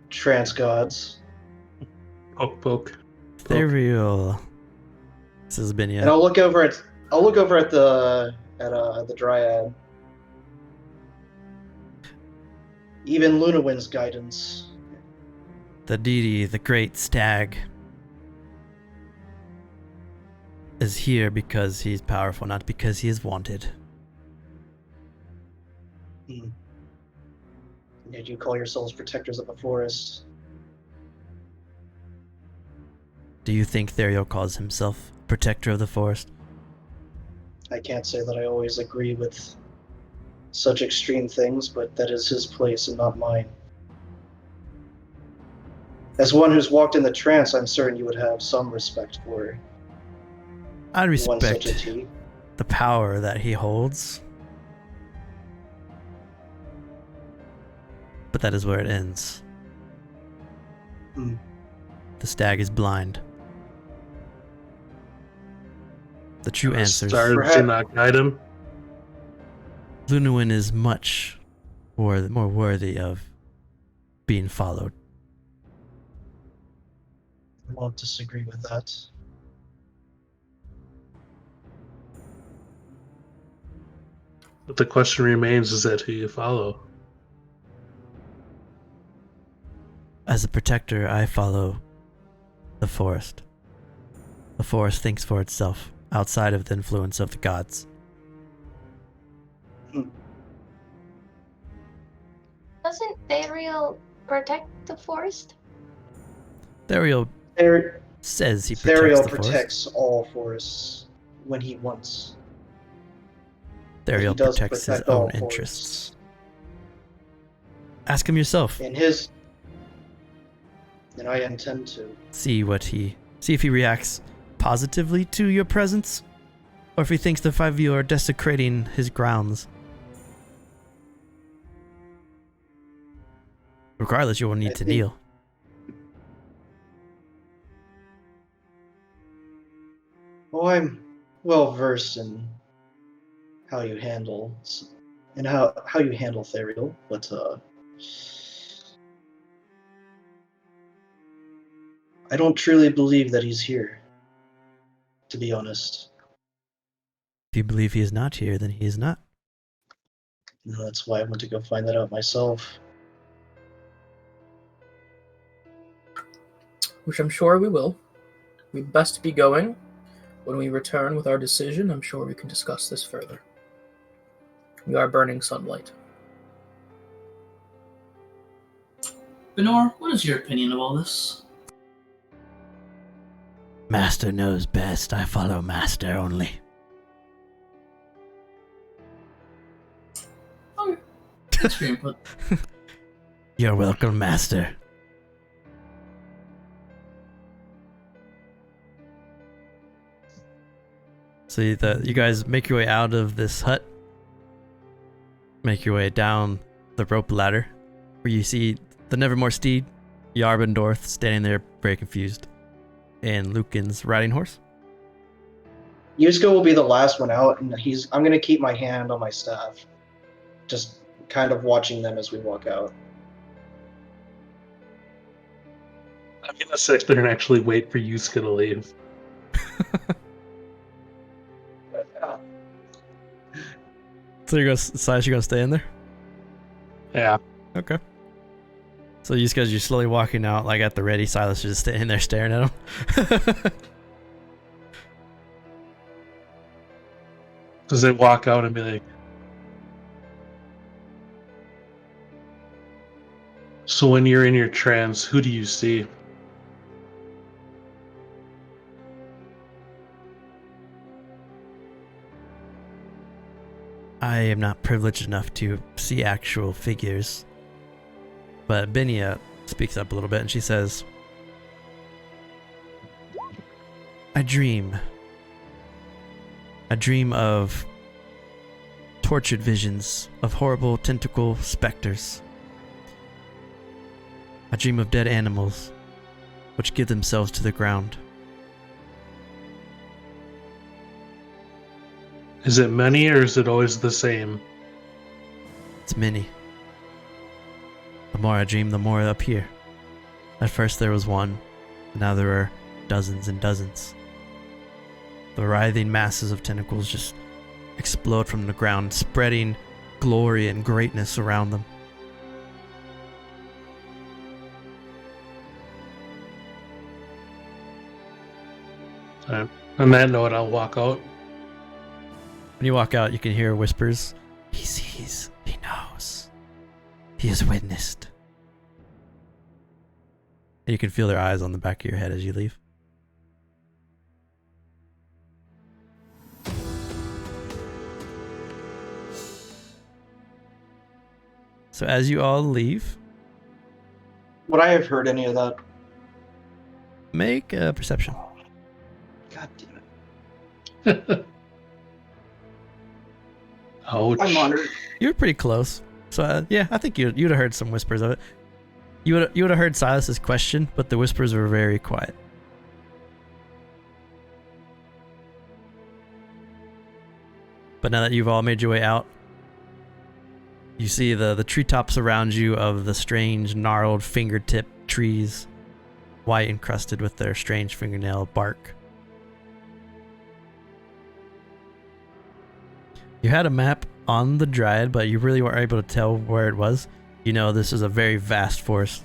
Speaker 6: trance gods.
Speaker 3: Poke.
Speaker 1: Theriel. This has been
Speaker 6: And I'll look over at the Dryad. Even Lunawind's guidance.
Speaker 1: the deity, the great stag, is here because he's powerful, not because he is wanted.
Speaker 6: Yet you call yourselves protectors of the forest.
Speaker 1: Do you think Theriel calls himself protector of the forest?
Speaker 6: I can't say that I always agree with such extreme things, but that is his place and not mine. As one who's walked in the trance, I'm certain you would have some respect for
Speaker 1: I
Speaker 6: one
Speaker 1: respect
Speaker 6: such a tea.
Speaker 1: the power that he holds, but that is where it ends.
Speaker 6: Hmm.
Speaker 1: The stag is blind. The true answer
Speaker 3: Stars
Speaker 1: is
Speaker 3: do not guide him.
Speaker 1: Lunawin is much more worthy of being followed.
Speaker 6: I won't disagree with that.
Speaker 3: But the question remains, is that who you follow?
Speaker 1: As a protector, I follow the forest. The forest thinks for itself, outside of the influence of the gods.
Speaker 4: Doesn't Theriel protect the forest?
Speaker 1: Theriel
Speaker 6: Theriel
Speaker 1: says he protects the
Speaker 6: protects all forests when he wants.
Speaker 1: forest.
Speaker 6: He
Speaker 1: Theriel
Speaker 6: does
Speaker 1: protects his
Speaker 6: protect all
Speaker 1: own interests. Ask him yourself.
Speaker 6: And I intend to.
Speaker 1: See if he reacts positively to your presence, or if he thinks the five of you are desecrating his grounds. Regardless, you will need to kneel.
Speaker 6: Well, I'm well versed in how you handle Theriel, but I don't truly believe that he's here, to be honest.
Speaker 1: If you believe he is not here, then he is not.
Speaker 6: And that's why I went to go find that out myself.
Speaker 2: Which I'm sure we will. We'd best be going. When we return with our decision, I'm sure we can discuss this further. We are burning sunlight.
Speaker 5: Benor, what is your opinion of all this?
Speaker 1: Master knows best. I follow Master only.
Speaker 5: Okay. Thanks for your input.
Speaker 1: You're welcome, Master. So you guys make your way out of this hut. Make your way down the rope ladder, where you see the Nevermore steed, Yarbendorth, standing there very confused, and Lucan's riding horse.
Speaker 6: Yusko will be the last one out, and I'm going to keep my hand on my staff, just kind of watching them as we walk out.
Speaker 3: I'm gonna sit there and actually wait for Yusuke to leave.
Speaker 1: So Silas, you're gonna stay in there?
Speaker 3: Yeah.
Speaker 1: Okay. So you guys, you're slowly walking out, like at the ready. Silas is just standing there staring at him.
Speaker 3: Does they walk out and be like, So when you're in your trance, who do you see?
Speaker 1: I am not privileged enough to see actual figures. But Binia speaks up a little bit and she says, I dream. I dream of tortured visions of horrible tentacle specters. I dream of dead animals which give themselves to the ground.
Speaker 3: Is it many or is it always the same?
Speaker 1: It's many. The more I dream, the more I appear. At first there was one, and now there are dozens and dozens. The writhing masses of tentacles just explode from the ground, spreading glory and greatness around them.
Speaker 3: On that note, I'll walk out.
Speaker 1: When you walk out, you can hear whispers. He sees. He knows. He has witnessed. And you can feel their eyes on the back of your head as you leave. So as you all leave,
Speaker 6: Would I have heard any of that?
Speaker 1: make a perception.
Speaker 6: God damn it.
Speaker 3: Ouch.
Speaker 6: I'm honored.
Speaker 1: You were pretty close. So yeah, I think you'd have heard some whispers of it. You would have heard Silas's question, but the whispers were very quiet. But now that you've all made your way out, you see the treetops around you of the strange gnarled fingertip trees, white encrusted with their strange fingernail bark. You had a map on the Dryad, but you really weren't able to tell where it was. You know this is a very vast forest.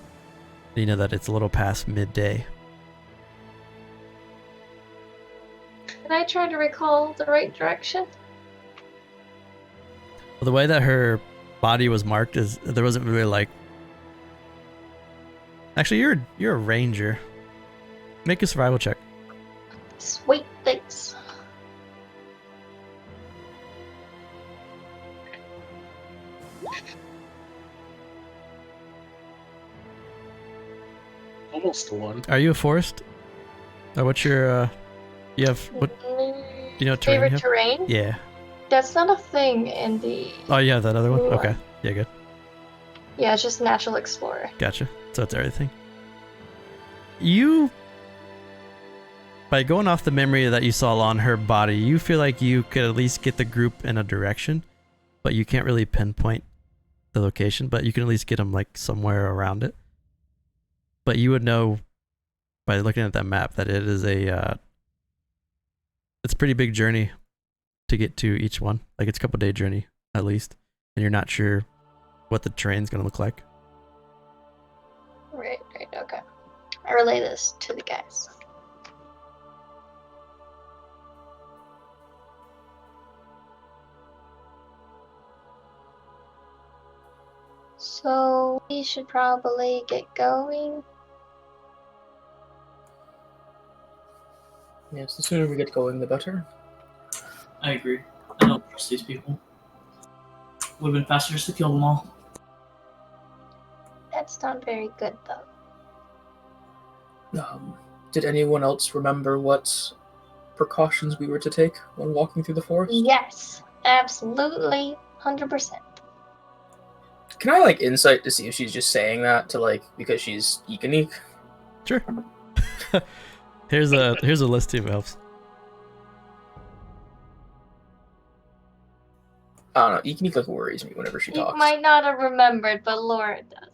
Speaker 1: You know that it's a little past midday.
Speaker 4: Can I try to recall the right direction?
Speaker 1: Well, the way that her body was marked is there wasn't really like. Actually, you're a ranger. Make a survival check.
Speaker 4: Sweet, thanks.
Speaker 3: Almost a one.
Speaker 1: Are you a forest? Or what's your you have what you know terrain you
Speaker 4: Favorite
Speaker 1: have?
Speaker 4: terrain?
Speaker 1: Yeah.
Speaker 4: That's not a thing in the.
Speaker 1: Oh, you have that other one?
Speaker 4: Ooh.
Speaker 1: Okay. Yeah, good.
Speaker 4: Yeah, it's just natural explorer.
Speaker 1: Gotcha. So it's everything. You, by going off the memory that you saw on her body, you feel like you could at least get the group in a direction, but you can't really pinpoint the location, but you can at least get them like somewhere around it. But you would know by looking at that map that it is it's a pretty big journey to get to each one. Like it's a couple day journey at least, and you're not sure what the terrain's gonna look like.
Speaker 4: Right, okay. I relay this to the guys. So we should probably get going.
Speaker 2: Yes, the sooner we get going, the better.
Speaker 5: I agree. I don't trust these people. Would have been faster just to kill them all.
Speaker 4: That's not very good, though.
Speaker 2: Did anyone else remember what precautions we were to take when walking through the forest?
Speaker 4: Yes, absolutely, 100%.
Speaker 2: Can I insight to see if she's just saying that to because she's Ekanik?
Speaker 1: Sure. here's a list of elves.
Speaker 2: I don't know. Ekanik worries me whenever she
Speaker 4: You
Speaker 2: talks.
Speaker 4: might not have remembered, but Laura does.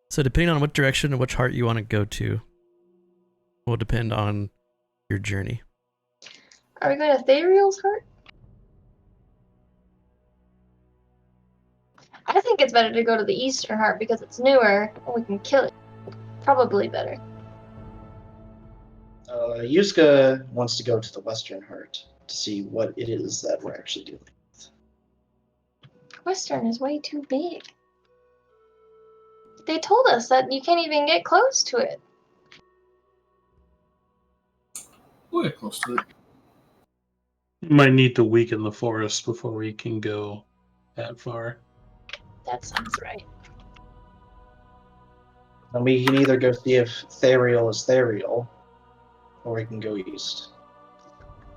Speaker 1: So depending on what direction and which heart you want to go to will depend on your journey.
Speaker 4: Are we going to Theriel's heart? I think it's better to go to the Eastern heart because it's newer and we can kill it. Probably better.
Speaker 6: Yuska wants to go to the Western Heart to see what it is that we're actually doing.
Speaker 4: Western is way too big. They told us that you can't even get close to it.
Speaker 5: We'll get close to it.
Speaker 3: Might need to weaken the forest before we can go that far.
Speaker 4: That sounds right.
Speaker 6: And we can either go see if Therial is Therial, or we can go east.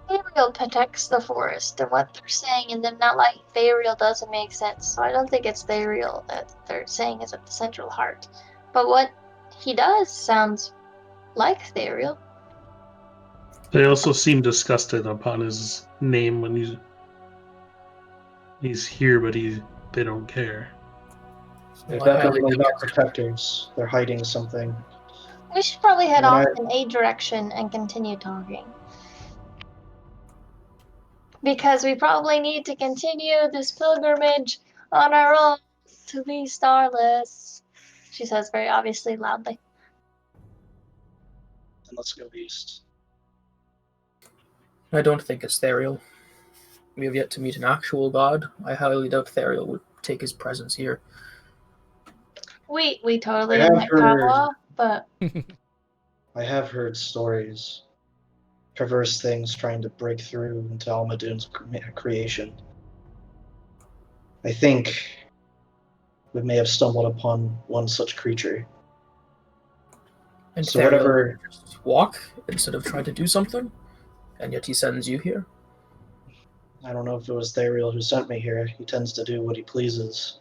Speaker 4: Therial protects the forest, and what they're saying and them not liking Therial doesn't make sense. So I don't think it's Therial that they're saying is at the central heart. But what he does sounds like Therial.
Speaker 3: They also seem disgusted upon his name when he's here, but they don't care.
Speaker 6: They're
Speaker 2: Well, I
Speaker 6: definitely
Speaker 2: highly
Speaker 6: not
Speaker 2: doubt-
Speaker 6: protectors. They're hiding something.
Speaker 4: We should probably head
Speaker 6: When
Speaker 4: off
Speaker 6: I-
Speaker 4: in a direction and continue talking. Because we probably need to continue this pilgrimage on our own to be starless, she says very obviously loudly.
Speaker 6: And let's go east.
Speaker 2: I don't think it's Therial. We have yet to meet an actual god. I highly doubt Therial would take his presence here.
Speaker 4: We totally
Speaker 6: I have
Speaker 4: met
Speaker 6: heard-
Speaker 4: Kawa, but
Speaker 6: I have heard stories. Perverse things trying to break through into Almadoon's creation. I think we may have stumbled upon one such creature.
Speaker 2: And
Speaker 6: So
Speaker 2: Therial
Speaker 6: whatever-
Speaker 2: would just walk instead of try to do something, and yet he sends you here.
Speaker 6: I don't know if it was Therial who sent me here. He tends to do what he pleases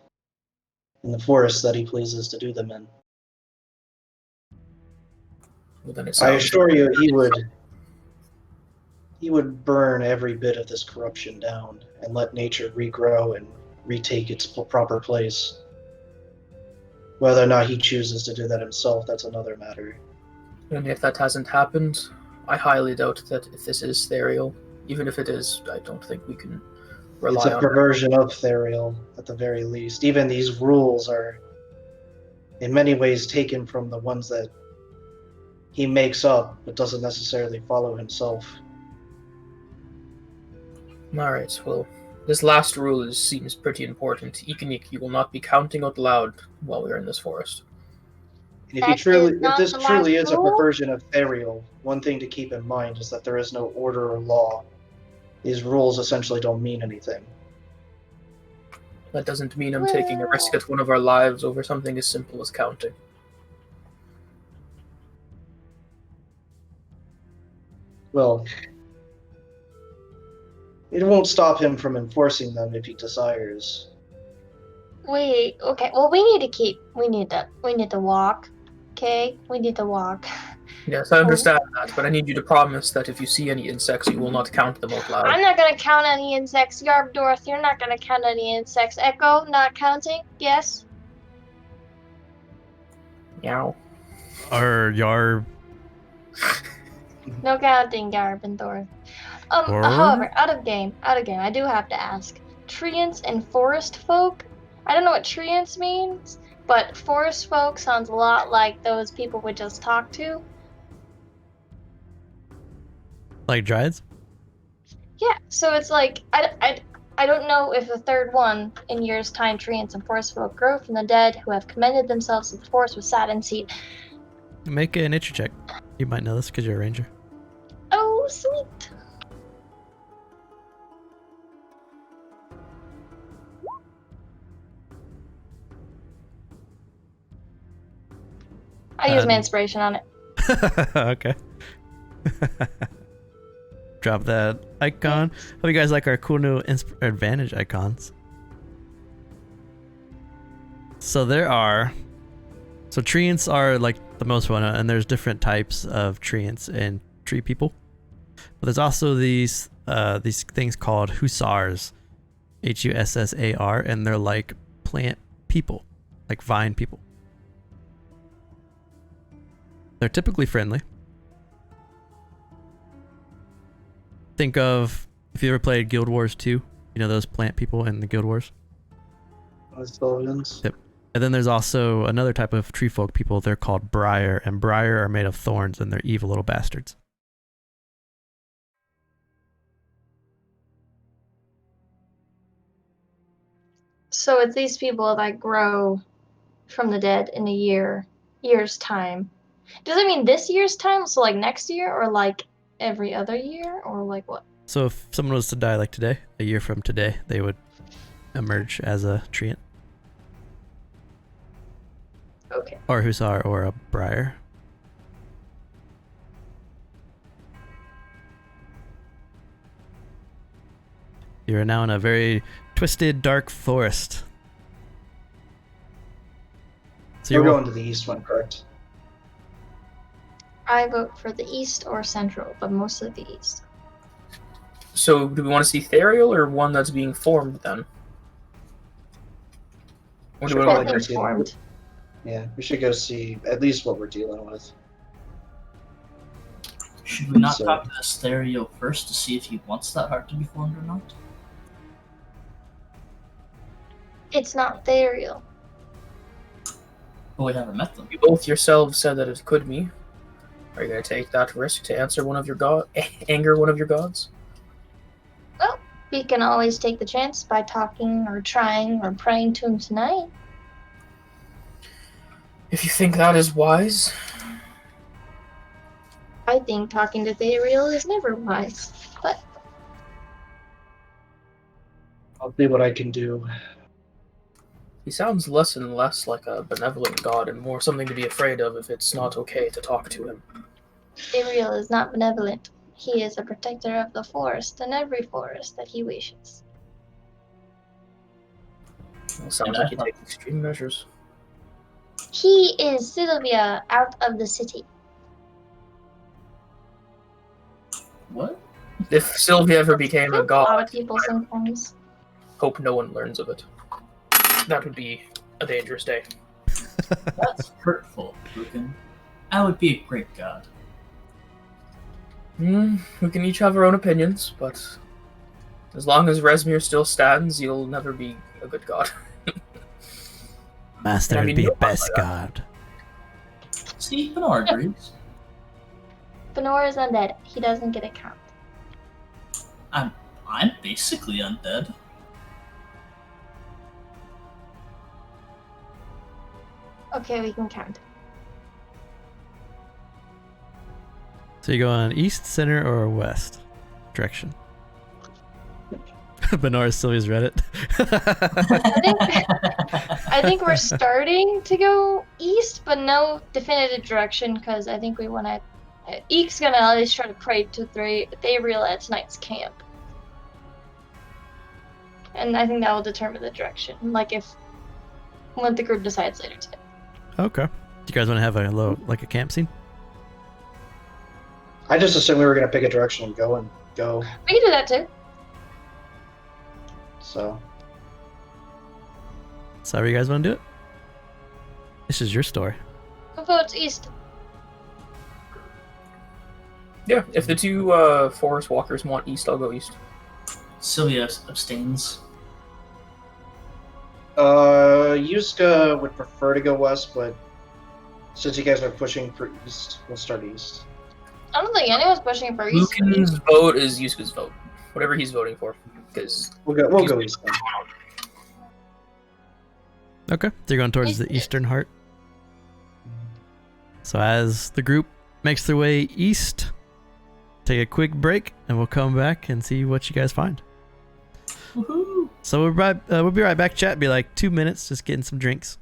Speaker 6: in the forest that he pleases to do them in.
Speaker 2: Well, then it
Speaker 6: I
Speaker 2: sounds
Speaker 6: assure you, he would burn every bit of this corruption down and let nature regrow and retake its proper place. Whether or not he chooses to do that himself, that's another matter.
Speaker 2: And if that hasn't happened, I highly doubt that if this is Therial, even if it is, I don't think we can
Speaker 6: It's
Speaker 2: rely
Speaker 6: a
Speaker 2: on
Speaker 6: perversion of Therial, at the very least. Even these rules are, in many ways, taken from the ones that he makes up, but doesn't necessarily follow himself.
Speaker 2: Alright, well, this last rule seems pretty important. Ikanik, you will not be counting out loud while we are in this forest.
Speaker 6: And
Speaker 4: That is
Speaker 6: if
Speaker 4: not
Speaker 6: this
Speaker 4: the
Speaker 6: truly
Speaker 4: last
Speaker 6: is a
Speaker 4: rule?
Speaker 6: perversion of Therial, one thing to keep in mind is that there is no order or law. These rules essentially don't mean anything.
Speaker 2: That doesn't mean I'm taking a risk at one of our lives over something as simple as counting.
Speaker 6: Well, it won't stop him from enforcing them if he desires.
Speaker 4: okay, well we need to walk. Okay? We need to walk.
Speaker 2: Yes, I understand that, but I need you to promise that if you see any insects, you will not count them out loud.
Speaker 4: I'm not gonna count any insects. Yarbdorth, you're not gonna count any insects. Echo, not counting? Yes?
Speaker 2: Meow.
Speaker 1: Or Yar.
Speaker 4: No counting, Garbendorth.
Speaker 1: Or-
Speaker 4: However, out of game, I do have to ask. Treants and forest folk? I don't know what treants means, but forest folk sounds a lot like those people we just talked to.
Speaker 1: Like Dryads?
Speaker 4: Yeah, so it's like, I don't know if the third one in years' time, treants and forest folk grow from the dead who have commended themselves to the forest with sad and seed.
Speaker 1: Make a nature check. You might know this because you're a ranger.
Speaker 4: Oh, sweet. I use my inspiration on it.
Speaker 1: Okay. Drop that icon. Hope you guys like our cool new advantage icons. So treants are like the most one, and there's different types of treants and tree people. But there's also these things called hussars, Hussar, and they're like plant people, like vine people. They're typically friendly. Think of, if you ever played Guild Wars 2, you know those plant people in the Guild Wars?
Speaker 6: Yep.
Speaker 1: And then there's also another type of tree folk people. They're called briar, and briar are made of thorns, and they're evil little bastards.
Speaker 4: So it's these people that grow from the dead in a year's time. Does it mean this year's time? So like next year, or like every other year, or like what?
Speaker 1: So if someone was to die like today, a year from today, they would emerge as a treant.
Speaker 4: Okay.
Speaker 1: Or hussar or a briar. You are now in a very twisted, dark forest. So
Speaker 6: We're
Speaker 1: you're
Speaker 6: going to the east one, correct?
Speaker 4: I vote for the east or central, but mostly the east.
Speaker 2: So, do we want to see Therial or one that's being formed then? Or do
Speaker 6: Should
Speaker 2: we
Speaker 6: probably
Speaker 2: want
Speaker 6: go
Speaker 4: Nothing's
Speaker 6: see-
Speaker 4: formed.
Speaker 6: Yeah, we should go see at least what we're dealing with.
Speaker 5: Should we not
Speaker 6: So-
Speaker 5: talk to the stereo first to see if he wants that heart to be formed or not?
Speaker 4: It's not Therial.
Speaker 5: But we haven't met them.
Speaker 2: You both yourselves said that it could be. Are you going to take that risk to answer one of your anger one of your gods?
Speaker 4: We can always take the chance by talking or trying or praying to him tonight.
Speaker 2: If you think that is wise,
Speaker 4: I think talking to Therial is never wise. But
Speaker 6: I'll see what I can do.
Speaker 2: he sounds less and less like a benevolent god and more something to be afraid of if it's not okay to talk to him.
Speaker 4: Therial is not benevolent. He is a protector of the forest and every forest that he wishes.
Speaker 2: Well, sounds
Speaker 5: And
Speaker 2: like
Speaker 5: I
Speaker 2: he
Speaker 5: thought-
Speaker 2: takes extreme measures.
Speaker 4: He is Sylvia out of the city.
Speaker 5: What?
Speaker 2: If Sylvia ever became a
Speaker 4: A lot
Speaker 2: god,
Speaker 4: of people sometimes.
Speaker 2: hope no one learns of it. That would be a dangerous day.
Speaker 5: That's hurtful, Lucan. I would be a great god.
Speaker 2: We can each have our own opinions, but as long as Resmir still stands, you'll never be a good god.
Speaker 1: Master
Speaker 2: I
Speaker 1: would
Speaker 2: mean,
Speaker 1: be
Speaker 2: you're fine
Speaker 1: best
Speaker 2: by
Speaker 1: god.
Speaker 5: See, Bernard agrees.
Speaker 4: Benor is undead. He doesn't get a count.
Speaker 5: I'm basically undead.
Speaker 4: Okay, we can count.
Speaker 1: So you go on east, center, or west direction? Benoris Sylvia's Reddit.
Speaker 4: I think we're starting to go east, but no definitive direction because I think we want to. Eek's gonna at least try to pray to Therial at tonight's camp, and I think that will determine the direction. Like if what the group decides later today.
Speaker 1: Okay. Do you guys want to have a little, like a camp scene?
Speaker 6: I just assumed we were gonna pick a direction and go.
Speaker 4: We can do that too.
Speaker 6: So
Speaker 1: So however you guys want to do it? This is your story.
Speaker 4: Who votes east?
Speaker 2: Yeah, if the two forest walkers want east, I'll go east.
Speaker 5: Sylvia abstains.
Speaker 6: Yuska would prefer to go west, but since you guys are pushing for east, we'll start east.
Speaker 4: I don't think anyone's pushing for east.
Speaker 2: Lucan's vote is Yuska's vote. Whatever he's voting for. Because
Speaker 6: We'll go east then.
Speaker 1: Okay. So you're going towards the eastern heart. So as the group makes their way east, take a quick break, and we'll come back and see what you guys find.
Speaker 5: Woohoo!
Speaker 1: So we'll be right back, chat. Be like 2 minutes, just getting some drinks.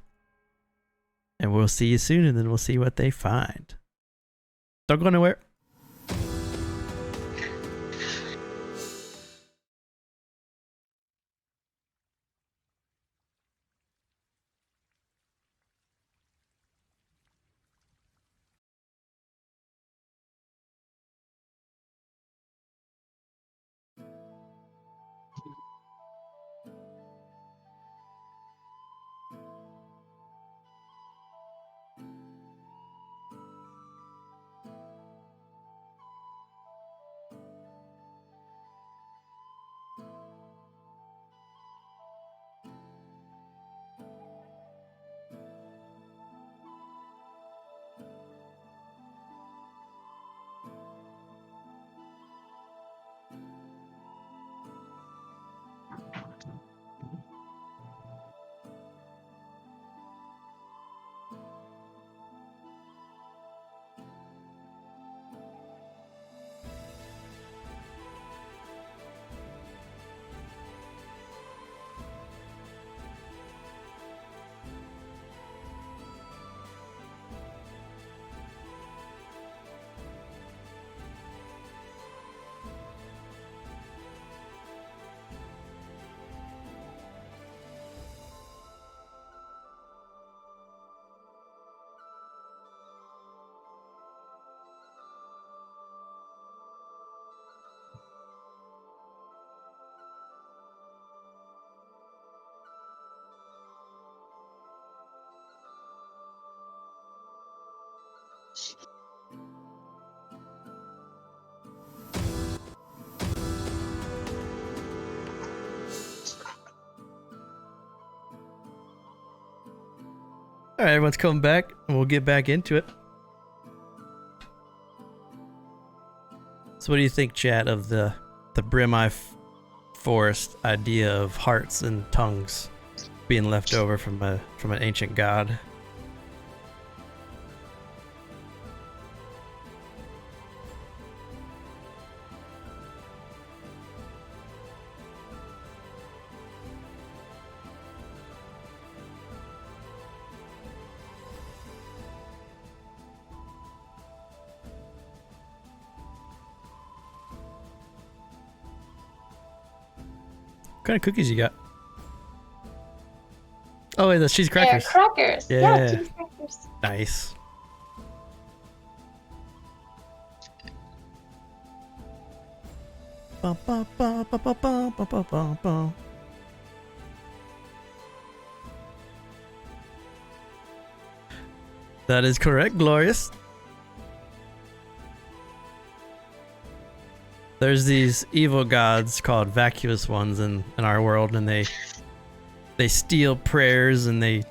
Speaker 1: And we'll see you soon, and then we'll see what they find. Don't go anywhere. All right, everyone's coming back, and we'll get back into it. So, what do you think, chat, of the Brimeye forest idea of hearts and tongues being left over from an ancient god? What kind of cookies you got? Oh, wait, that's cheese crackers.
Speaker 4: They're crackers. Yeah, cheese crackers.
Speaker 1: Nice. Bum, bum, bum, bum, bum, bum, bum, bum, bum, bum. That is correct, Glorious. There's these evil gods called vacuous ones in our world, and they steal prayers, and they're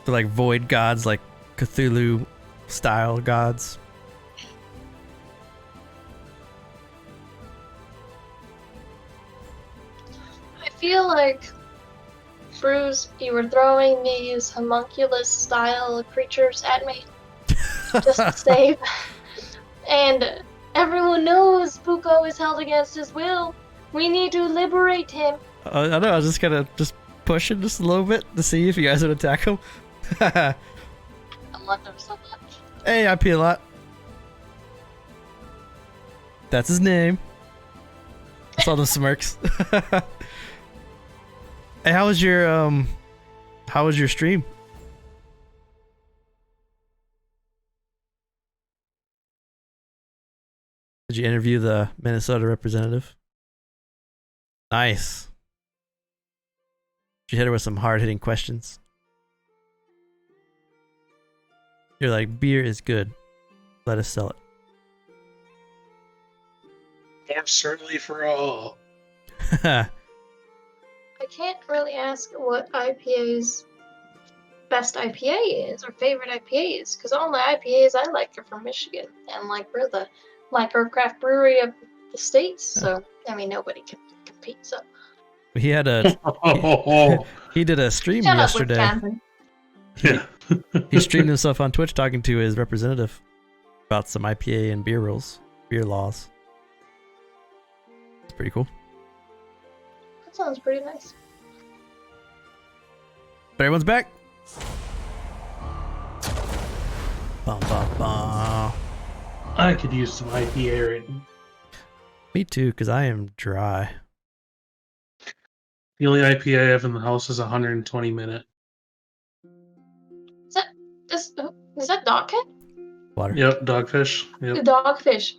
Speaker 1: like void gods, like Cthulhu style gods.
Speaker 4: I feel like, Brews, you were throwing these homunculus style creatures at me just to save. And everyone knows Puko is held against his will. We need to liberate him.
Speaker 1: I know, I was just gonna push him just a little bit to see if you guys would attack him.
Speaker 4: I love him so much.
Speaker 1: Hey, I pee a lot. That's his name. I saw the smirks. Hey, how was your stream? Did you interview the Minnesota representative? Nice. Did you hit her with some hard-hitting questions? You're like, beer is good. Let us sell it.
Speaker 3: More certainly for all.
Speaker 4: I can't really ask what IPA's best IPA is or favorite IPA is, because all the IPAs I like are from Michigan, and like we're the microcraft brewery of the states, so I mean nobody can compete. So
Speaker 1: He had he did a stream
Speaker 4: shut
Speaker 1: yesterday.
Speaker 4: up, Wisconsin.
Speaker 3: Yeah.
Speaker 1: He streamed himself on Twitch talking to his representative about some IPA and beer rules, beer laws. It's pretty cool.
Speaker 4: That sounds pretty nice.
Speaker 1: But everyone's back. Bum, bum, bum.
Speaker 3: I could use some IPA right now.
Speaker 1: Me too, because I am dry.
Speaker 3: The only IPA I have in the house is 120 minute.
Speaker 4: Is that Dogcat?
Speaker 1: Water.
Speaker 3: Yep, Dogfish.
Speaker 4: The
Speaker 3: Yep.
Speaker 4: Dogfish.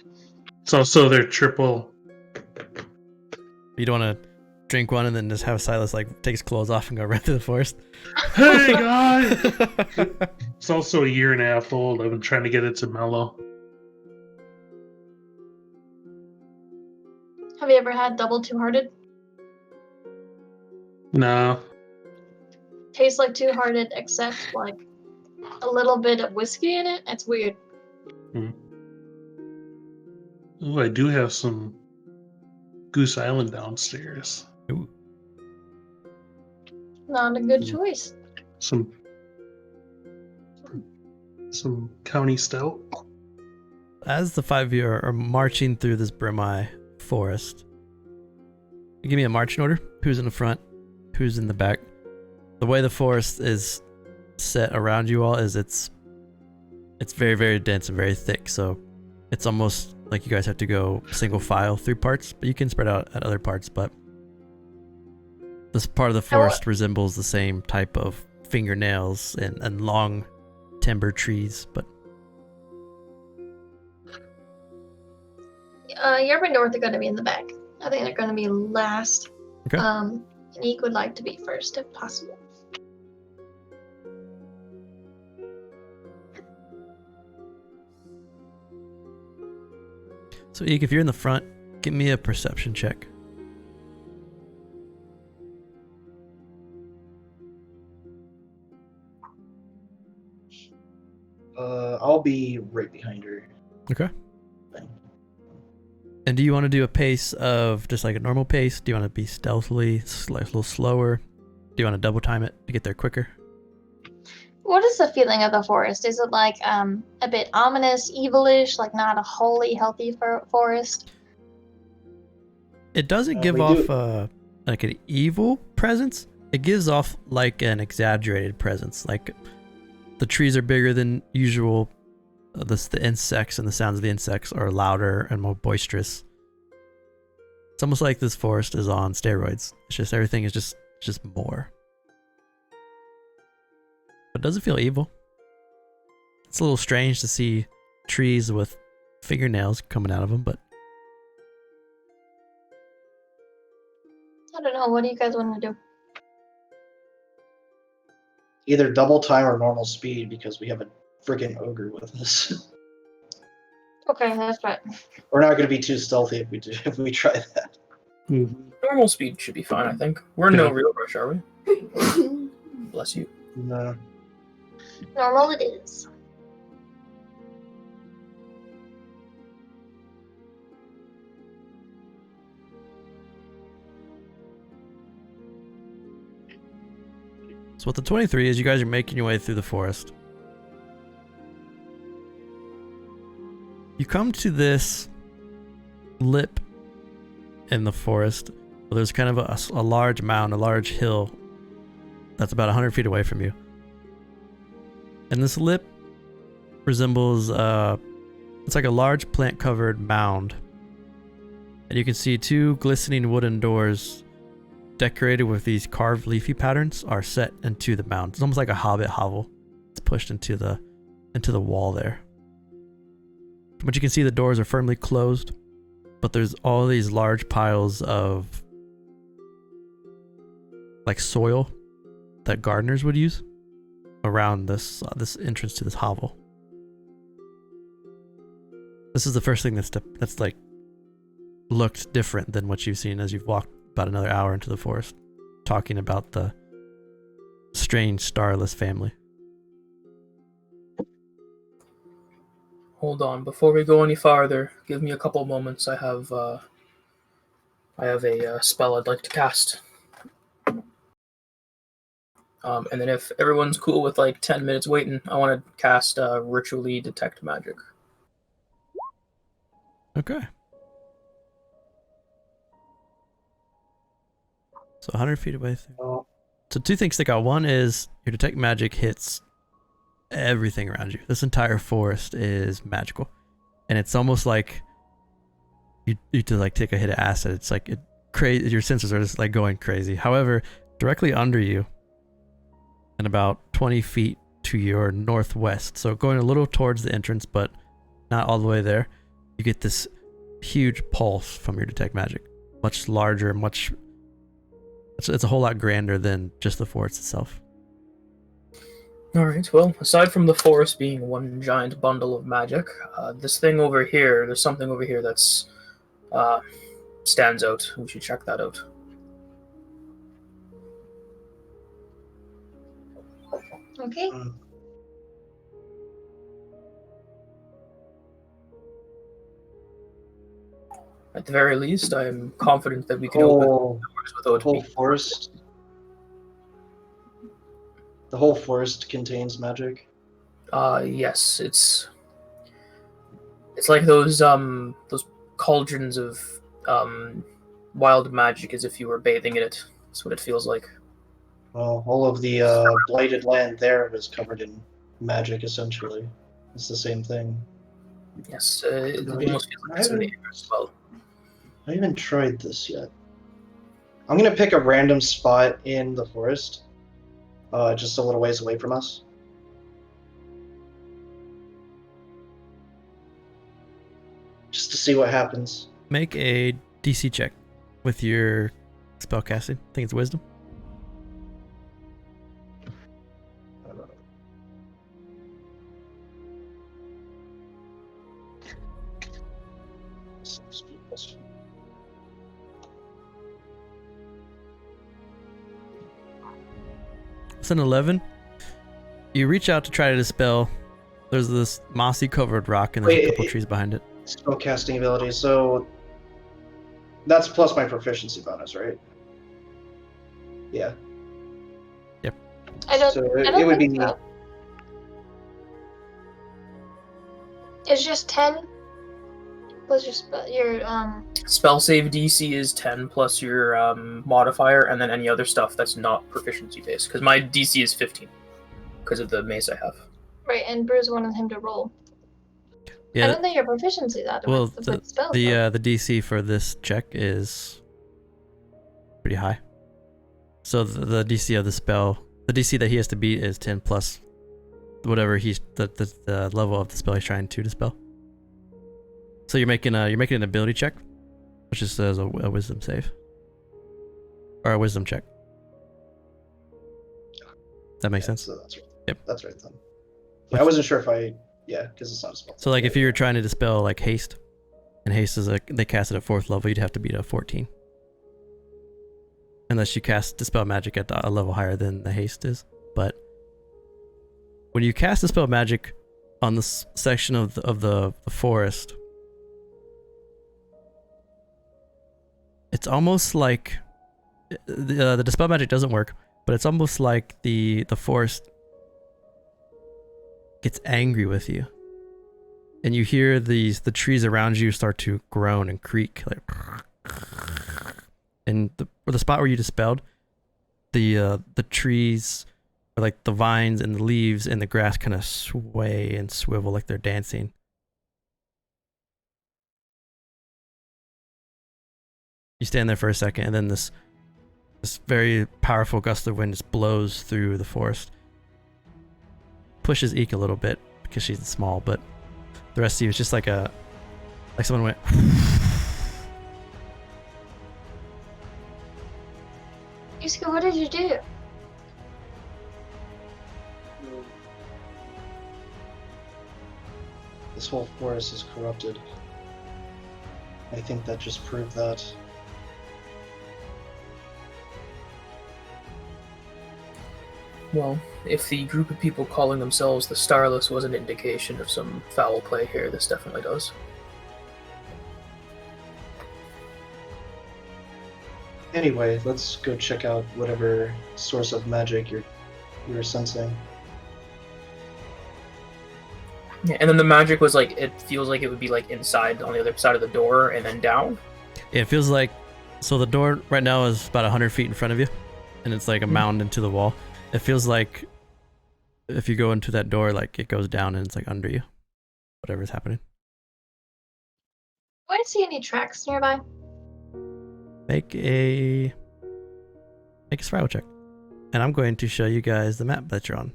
Speaker 3: It's also their triple.
Speaker 1: You don't want to drink one and then just have Silas like take his clothes off and go right through the forest.
Speaker 3: Hey guys! It's also a year and a half old. I've been trying to get it to mellow.
Speaker 4: Have you ever had Double Two Hearted?
Speaker 3: No.
Speaker 4: Tastes like Two Hearted, except like a little bit of whiskey in it. It's weird.
Speaker 3: Ooh, I do have some Goose Island downstairs.
Speaker 1: Ooh.
Speaker 4: Not a good choice.
Speaker 3: Some county stout.
Speaker 1: As the five of you are marching through this Brimeye forest, you give me a marching order. Who's in the front? Who's in the back? The way the forest is set around you all is it's very, very dense and very thick, so it's almost like you guys have to go single file through parts, but you can spread out at other parts. But this part of the forest resembles the same type of fingernails and long timber trees, but
Speaker 4: Yerba North are going to be in the back. I think they're going to be last.
Speaker 1: Okay.
Speaker 4: Neek would like to be first if possible.
Speaker 1: So Eek, if you're in the front, give me a perception check.
Speaker 6: I'll be right behind her.
Speaker 1: Okay. And do you want to do a pace of just like a normal pace? Do you want to be stealthily, like a little slower? Do you want to double time it to get there quicker?
Speaker 4: What is the feeling of the forest? Is it like a bit ominous, evilish, like not a wholly healthy forest?
Speaker 1: It doesn't give
Speaker 6: we
Speaker 1: off
Speaker 6: do-
Speaker 1: like an evil presence. It gives off like an exaggerated presence. Like the trees are bigger than usual. The insects and the sounds of the insects are louder and more boisterous. It's almost like this forest is on steroids. It's just everything is just more. But it doesn't feel evil. It's a little strange to see trees with fingernails coming out of them, but
Speaker 4: I don't know. What do you guys want to do?
Speaker 6: Either double time or normal speed because we have a freaking ogre with us.
Speaker 4: Okay, that's right.
Speaker 6: We're not going to be too stealthy if we try that.
Speaker 2: Normal speed should be fine, I think. We're in no real rush, are we? Bless you.
Speaker 6: No.
Speaker 4: Normal it is.
Speaker 1: so what the 23 is, you guys are making your way through the forest. You come to this lip in the forest where there's kind of a large mound, a large hill that's about 100 feet away from you. And this lip resembles, it's like a large plant-covered mound. And you can see two glistening wooden doors decorated with these carved leafy patterns are set into the mound. It's almost like a hobbit hovel. It's pushed into the wall there. But you can see the doors are firmly closed, but there's all these large piles of like soil that gardeners would use around this entrance to this hovel. This is the first thing that's like looked different than what you've seen as you've walked about another hour into the forest, talking about the strange starless family.
Speaker 2: Hold on, before we go any farther, give me a couple moments. I have a spell I'd like to cast. And then if everyone's cool with like 10 minutes waiting, I want to cast Ritually Detect Magic.
Speaker 1: Okay. So 100 feet away.
Speaker 6: Oh.
Speaker 1: So two things stick out. One is your detect magic hits everything around you. This entire forest is magical, and it's almost like you to like take a hit of acid. It's like crazy. Your senses are just like going crazy. However, directly under you, and about 20 feet to your northwest, so going a little towards the entrance, but not all the way there, you get this huge pulse from your detect magic, much larger, it's a whole lot grander than just the forest itself.
Speaker 2: Alright, well, aside from the forest being one giant bundle of magic, this thing over here, there's something over here that's stands out. We should check that out.
Speaker 4: Okay.
Speaker 2: At the very least, I am confident that we can open doors without
Speaker 6: The whole
Speaker 2: being...
Speaker 6: forest. The whole forest contains magic.
Speaker 2: Yes, it's like those cauldrons of wild magic, as if you were bathing in it. That's what it feels like.
Speaker 6: Well, all of the blighted land there was covered in magic, essentially. It's the same thing.
Speaker 2: Yes, it almost feels like it's in the air as well.
Speaker 6: I haven't tried this yet. I'm gonna pick a random spot in the forest, just a little ways away from us. Just to see what happens.
Speaker 1: Make a DC check with your spellcasting. I think it's wisdom. It's an 11. You reach out to try to dispel. There's this mossy covered rock and there's a couple trees behind it.
Speaker 6: Spell casting ability, so that's plus my proficiency bonus, right? Yeah.
Speaker 1: Yep.
Speaker 4: I don't.
Speaker 6: So
Speaker 4: I don't
Speaker 6: it would
Speaker 4: think
Speaker 6: be
Speaker 4: so. It's just 10. Was your
Speaker 2: Spell save DC is 10 plus your modifier, and then any other stuff that's not proficiency based. Because my DC is 15 because of the mace I have.
Speaker 4: right? And Brews wanted him to roll.
Speaker 1: Yeah.
Speaker 4: I don't think your proficiency is that.
Speaker 1: Well,
Speaker 4: with spells,
Speaker 1: the
Speaker 4: though.
Speaker 1: DC for this check is pretty high. So the DC of the spell, the DC that he has to beat is 10 plus whatever the level of the spell he's trying to dispel. So you're making an ability check, which is a wisdom save or a wisdom check. That makes sense.
Speaker 6: So that's right.
Speaker 1: Yep.
Speaker 6: That's right then. Yeah, I wasn't sure if because it's not a spell.
Speaker 1: So like if you were trying to dispel like haste, and haste is they cast it at 4th level, you'd have to beat a 14. Unless you cast dispel magic at a level higher than the haste is. But when you cast dispel magic on this section of the forest, it's almost like the dispel magic doesn't work, but it's almost like the forest gets angry with you, and you hear the trees around you start to groan and creak, like, and the spot where you dispelled, the trees, or like the vines and the leaves and the grass, kind of sway and swivel like they're dancing. You stand there for a second, and then this very powerful gust of wind just blows through the forest. Pushes Eek a little bit because she's small, but the rest of you is just like someone went.
Speaker 4: Yusuke, what did you do?
Speaker 6: This whole forest is corrupted. I think that just proved that.
Speaker 2: Well, if the group of people calling themselves the Starless was an indication of some foul play here, this definitely does.
Speaker 6: Anyway, let's go check out whatever source of magic you're sensing.
Speaker 2: Yeah, and then the magic was like, it feels like it would be like inside on the other side of the door and then down.
Speaker 1: It feels like, so the door right now is about 100 feet in front of you, and it's like a mound into the wall. It feels like if you go into that door, like it goes down and it's like under you, whatever's happening.
Speaker 4: Do I see any tracks nearby?
Speaker 1: Make a survival check, and I'm going to show you guys the map that you're on.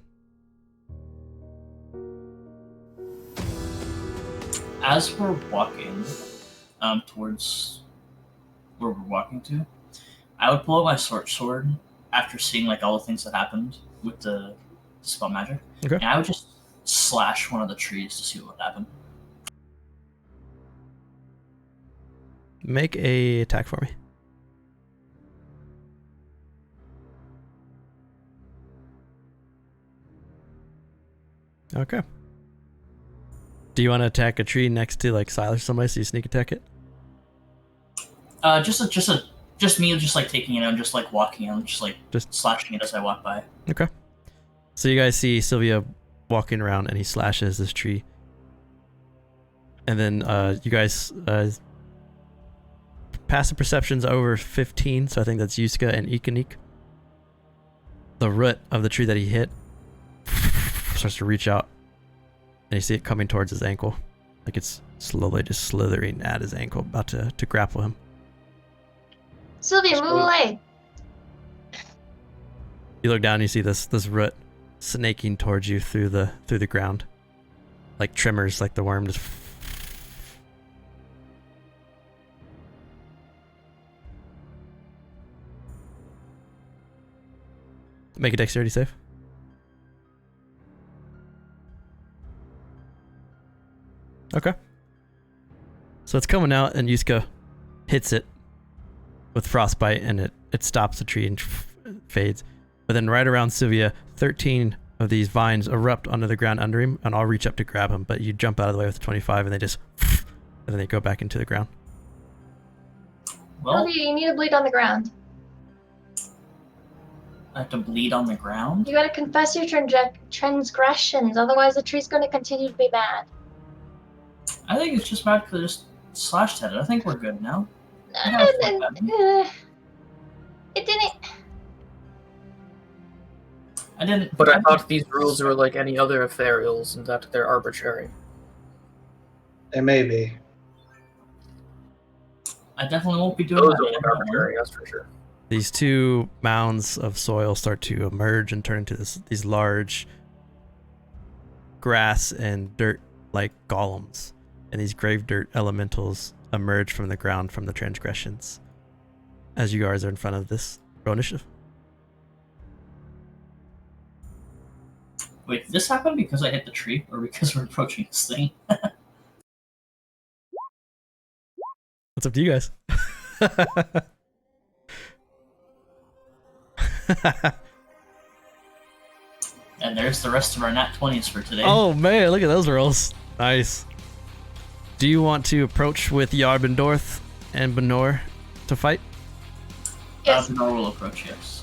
Speaker 5: As we're walking towards where we're walking to, I would pull out my sword after seeing like all the things that happened with the spell magic.
Speaker 1: Okay.
Speaker 5: And I would just slash one of the trees to see what would happen.
Speaker 1: Make a attack for me. Okay. Do you want to attack a tree next to like Silas or somebody so you sneak attack it?
Speaker 5: Just me, just like taking it out, just like walking out, just slashing it as I walk by.
Speaker 1: Okay. So you guys see Sylvia walking around, and he slashes this tree. And then you guys passive perception's over 15, so I think that's Yuska and Ikanik. The root of the tree that he hit starts to reach out, and you see it coming towards his ankle, like it's slowly just slithering at his ankle, about to grapple him.
Speaker 4: Sylvia, move away!
Speaker 1: You look down and you see this root snaking towards you through the ground, like tremors, like the worm just. Make a dexterity save. Okay. So it's coming out, and Yuska hits it with frostbite, and it stops the tree and fades. But then right around Sylvia, 13 of these vines erupt onto the ground under him, and I'll reach up to grab him, but you jump out of the way with 25, and they just, and then they go back into the ground.
Speaker 5: Well,
Speaker 4: Sylvia, you need to bleed on the ground.
Speaker 5: I have to bleed on the ground?
Speaker 4: You gotta confess your transgressions, otherwise the tree's gonna continue to be bad.
Speaker 5: I think it's just bad because I just slashed at it. I think we're good now. It
Speaker 4: didn't.
Speaker 5: I didn't.
Speaker 2: But I thought these rules were like any other ethereals and that they're arbitrary.
Speaker 6: It may be.
Speaker 5: I definitely won't be doing
Speaker 2: Those
Speaker 5: that.
Speaker 2: are arbitrary, that's for sure.
Speaker 1: These two mounds of soil start to emerge and turn into these large grass and dirt-like golems, and these grave dirt elementals emerge from the ground from the transgressions as you guys are in front of this. Roll initiative.
Speaker 5: Wait, did this happen because I hit the tree or because we're approaching this thing?
Speaker 1: What's up to you guys?
Speaker 5: And there's the rest of our nat 20s for today.
Speaker 1: Oh man, look at those rolls. Nice. Do you want to approach with Yarbendorth and Benor to fight?
Speaker 4: Yes.
Speaker 5: Benor will approach, yes.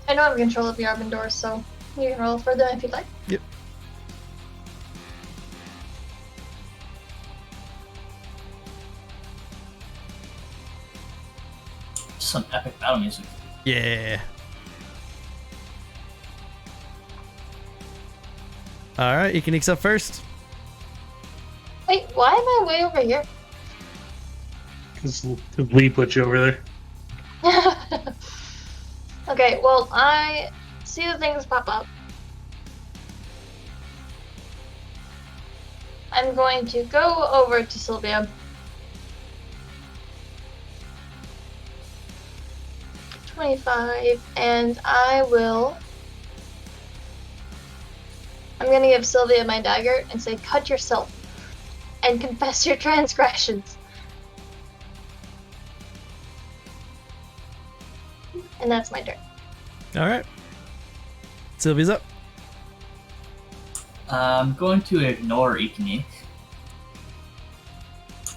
Speaker 4: I know I'm in control of the Arbin doors, so you can roll for them if you'd like.
Speaker 1: Yep.
Speaker 5: Some epic battle music.
Speaker 1: Yeah. Alright, Ekenix up first.
Speaker 4: Wait, why am I way over here?
Speaker 3: Because Lee put you over there.
Speaker 4: Okay, well, I see the things pop up. I'm going to go over to Sylvia. $25, and I'm gonna give Sylvia my dagger and say, cut yourself and confess your transgressions. And that's my turn.
Speaker 1: Alright. Sylvia's up.
Speaker 5: I'm going to ignore Ikenik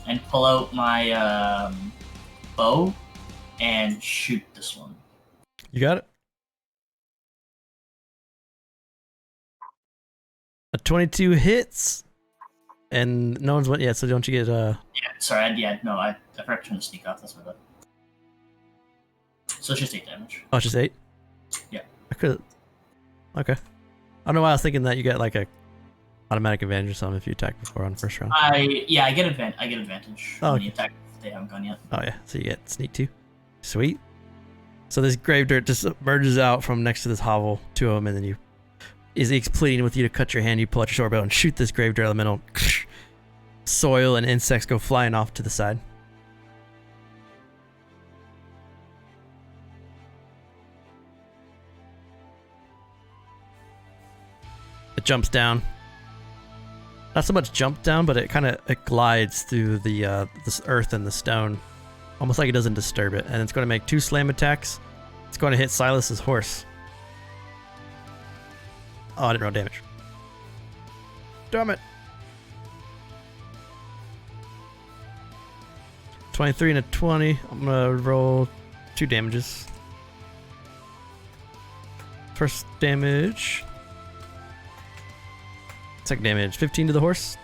Speaker 5: and pull out my bow and shoot this one.
Speaker 1: You got it. A 22 hits. And no one's went yet, so don't you get
Speaker 5: Yeah, sorry, I forgot to turn the sneak off, that's my bad. So it's just 8 damage.
Speaker 1: Oh, it's just 8?
Speaker 5: Yeah.
Speaker 1: I could. Okay. I don't know why I was thinking that you get like a automatic advantage or something if you attack before on the first round.
Speaker 5: I get advantage
Speaker 1: Oh,
Speaker 5: on
Speaker 1: okay.
Speaker 5: the attack if they haven't gone yet.
Speaker 1: Oh yeah, so you get sneak too. Sweet. So this grave dirt just emerges out from next to this hovel, 2 of them, and then you, as he's pleading with you to cut your hand, you pull out your sword bow and shoot this grave dirt elemental. Soil and insects go flying off to the side. It jumps down. Not so much jump down, but it glides through the this earth and the stone, almost like it doesn't disturb it. And it's going to make 2 slam attacks. It's going to hit Silas's horse. Oh, I didn't roll damage. Damn it. 23 and a 20. I'm gonna roll 2 damages. First damage. Second damage, 15 to the horse.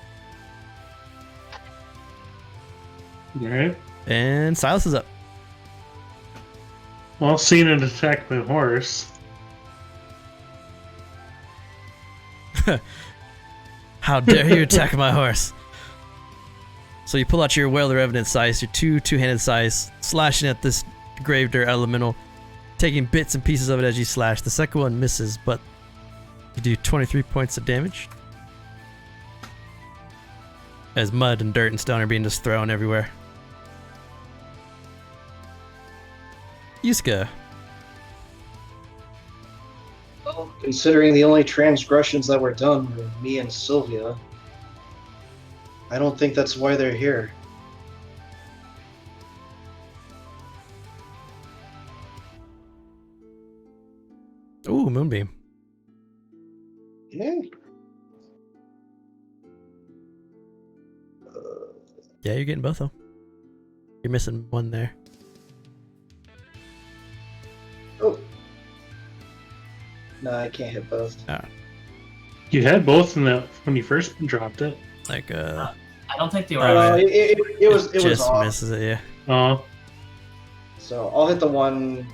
Speaker 3: Alright.
Speaker 1: And Silas is up.
Speaker 3: Well, seeing it attack my horse.
Speaker 1: How dare you attack my horse? So you pull out your Well of Revenant Scythe, your two-handed scythe, slashing at this grave dirt elemental, taking bits and pieces of it as you slash. The second one misses, but you do 23 points of damage. As mud and dirt and stone are being just thrown everywhere. Yuska.
Speaker 6: Well, considering the only transgressions that were done were me and Sylvia, I don't think that's why they're here.
Speaker 1: Ooh, Moonbeam.
Speaker 6: Yeah.
Speaker 1: Yeah, you're getting both of them. You're missing one there.
Speaker 6: Oh. No, I can't hit both.
Speaker 3: You had both in that when you first dropped it.
Speaker 1: Like,
Speaker 5: I don't think they were.
Speaker 6: It was
Speaker 1: just
Speaker 6: off.
Speaker 1: misses it, yeah.
Speaker 3: Oh,
Speaker 6: So I'll hit the one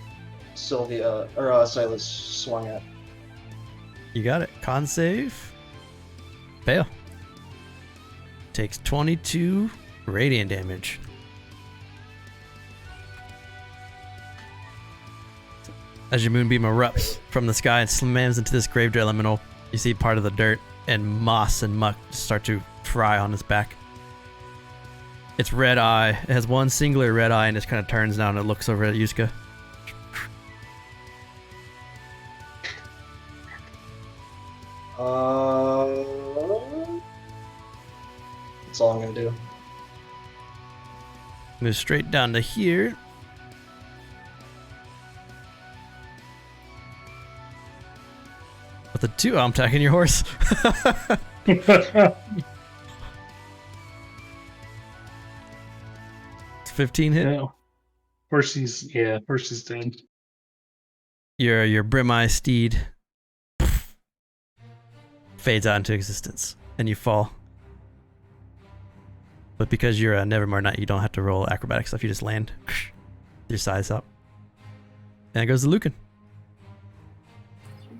Speaker 6: Sylvia or Silas swung at.
Speaker 1: You got it. Con save. Fail. Takes 22 radiant damage. As your moonbeam erupts from the sky and slams into this Gravedraw elemental, you see part of the dirt and moss and muck start to fry on its back. Its red eye, it has one singular red eye and it kind of turns down and it looks over at Yuska.
Speaker 6: That's all I'm gonna do.
Speaker 1: Move straight down to here. With the 2, I'm attacking your horse. It's 15 hit.
Speaker 3: yeah. Horsey's dead.
Speaker 1: Your Brimeye steed fades out into existence, and you fall. But because you're a Nevermore Knight, you don't have to roll acrobatic stuff. You just land your size up, and it goes to Lucan.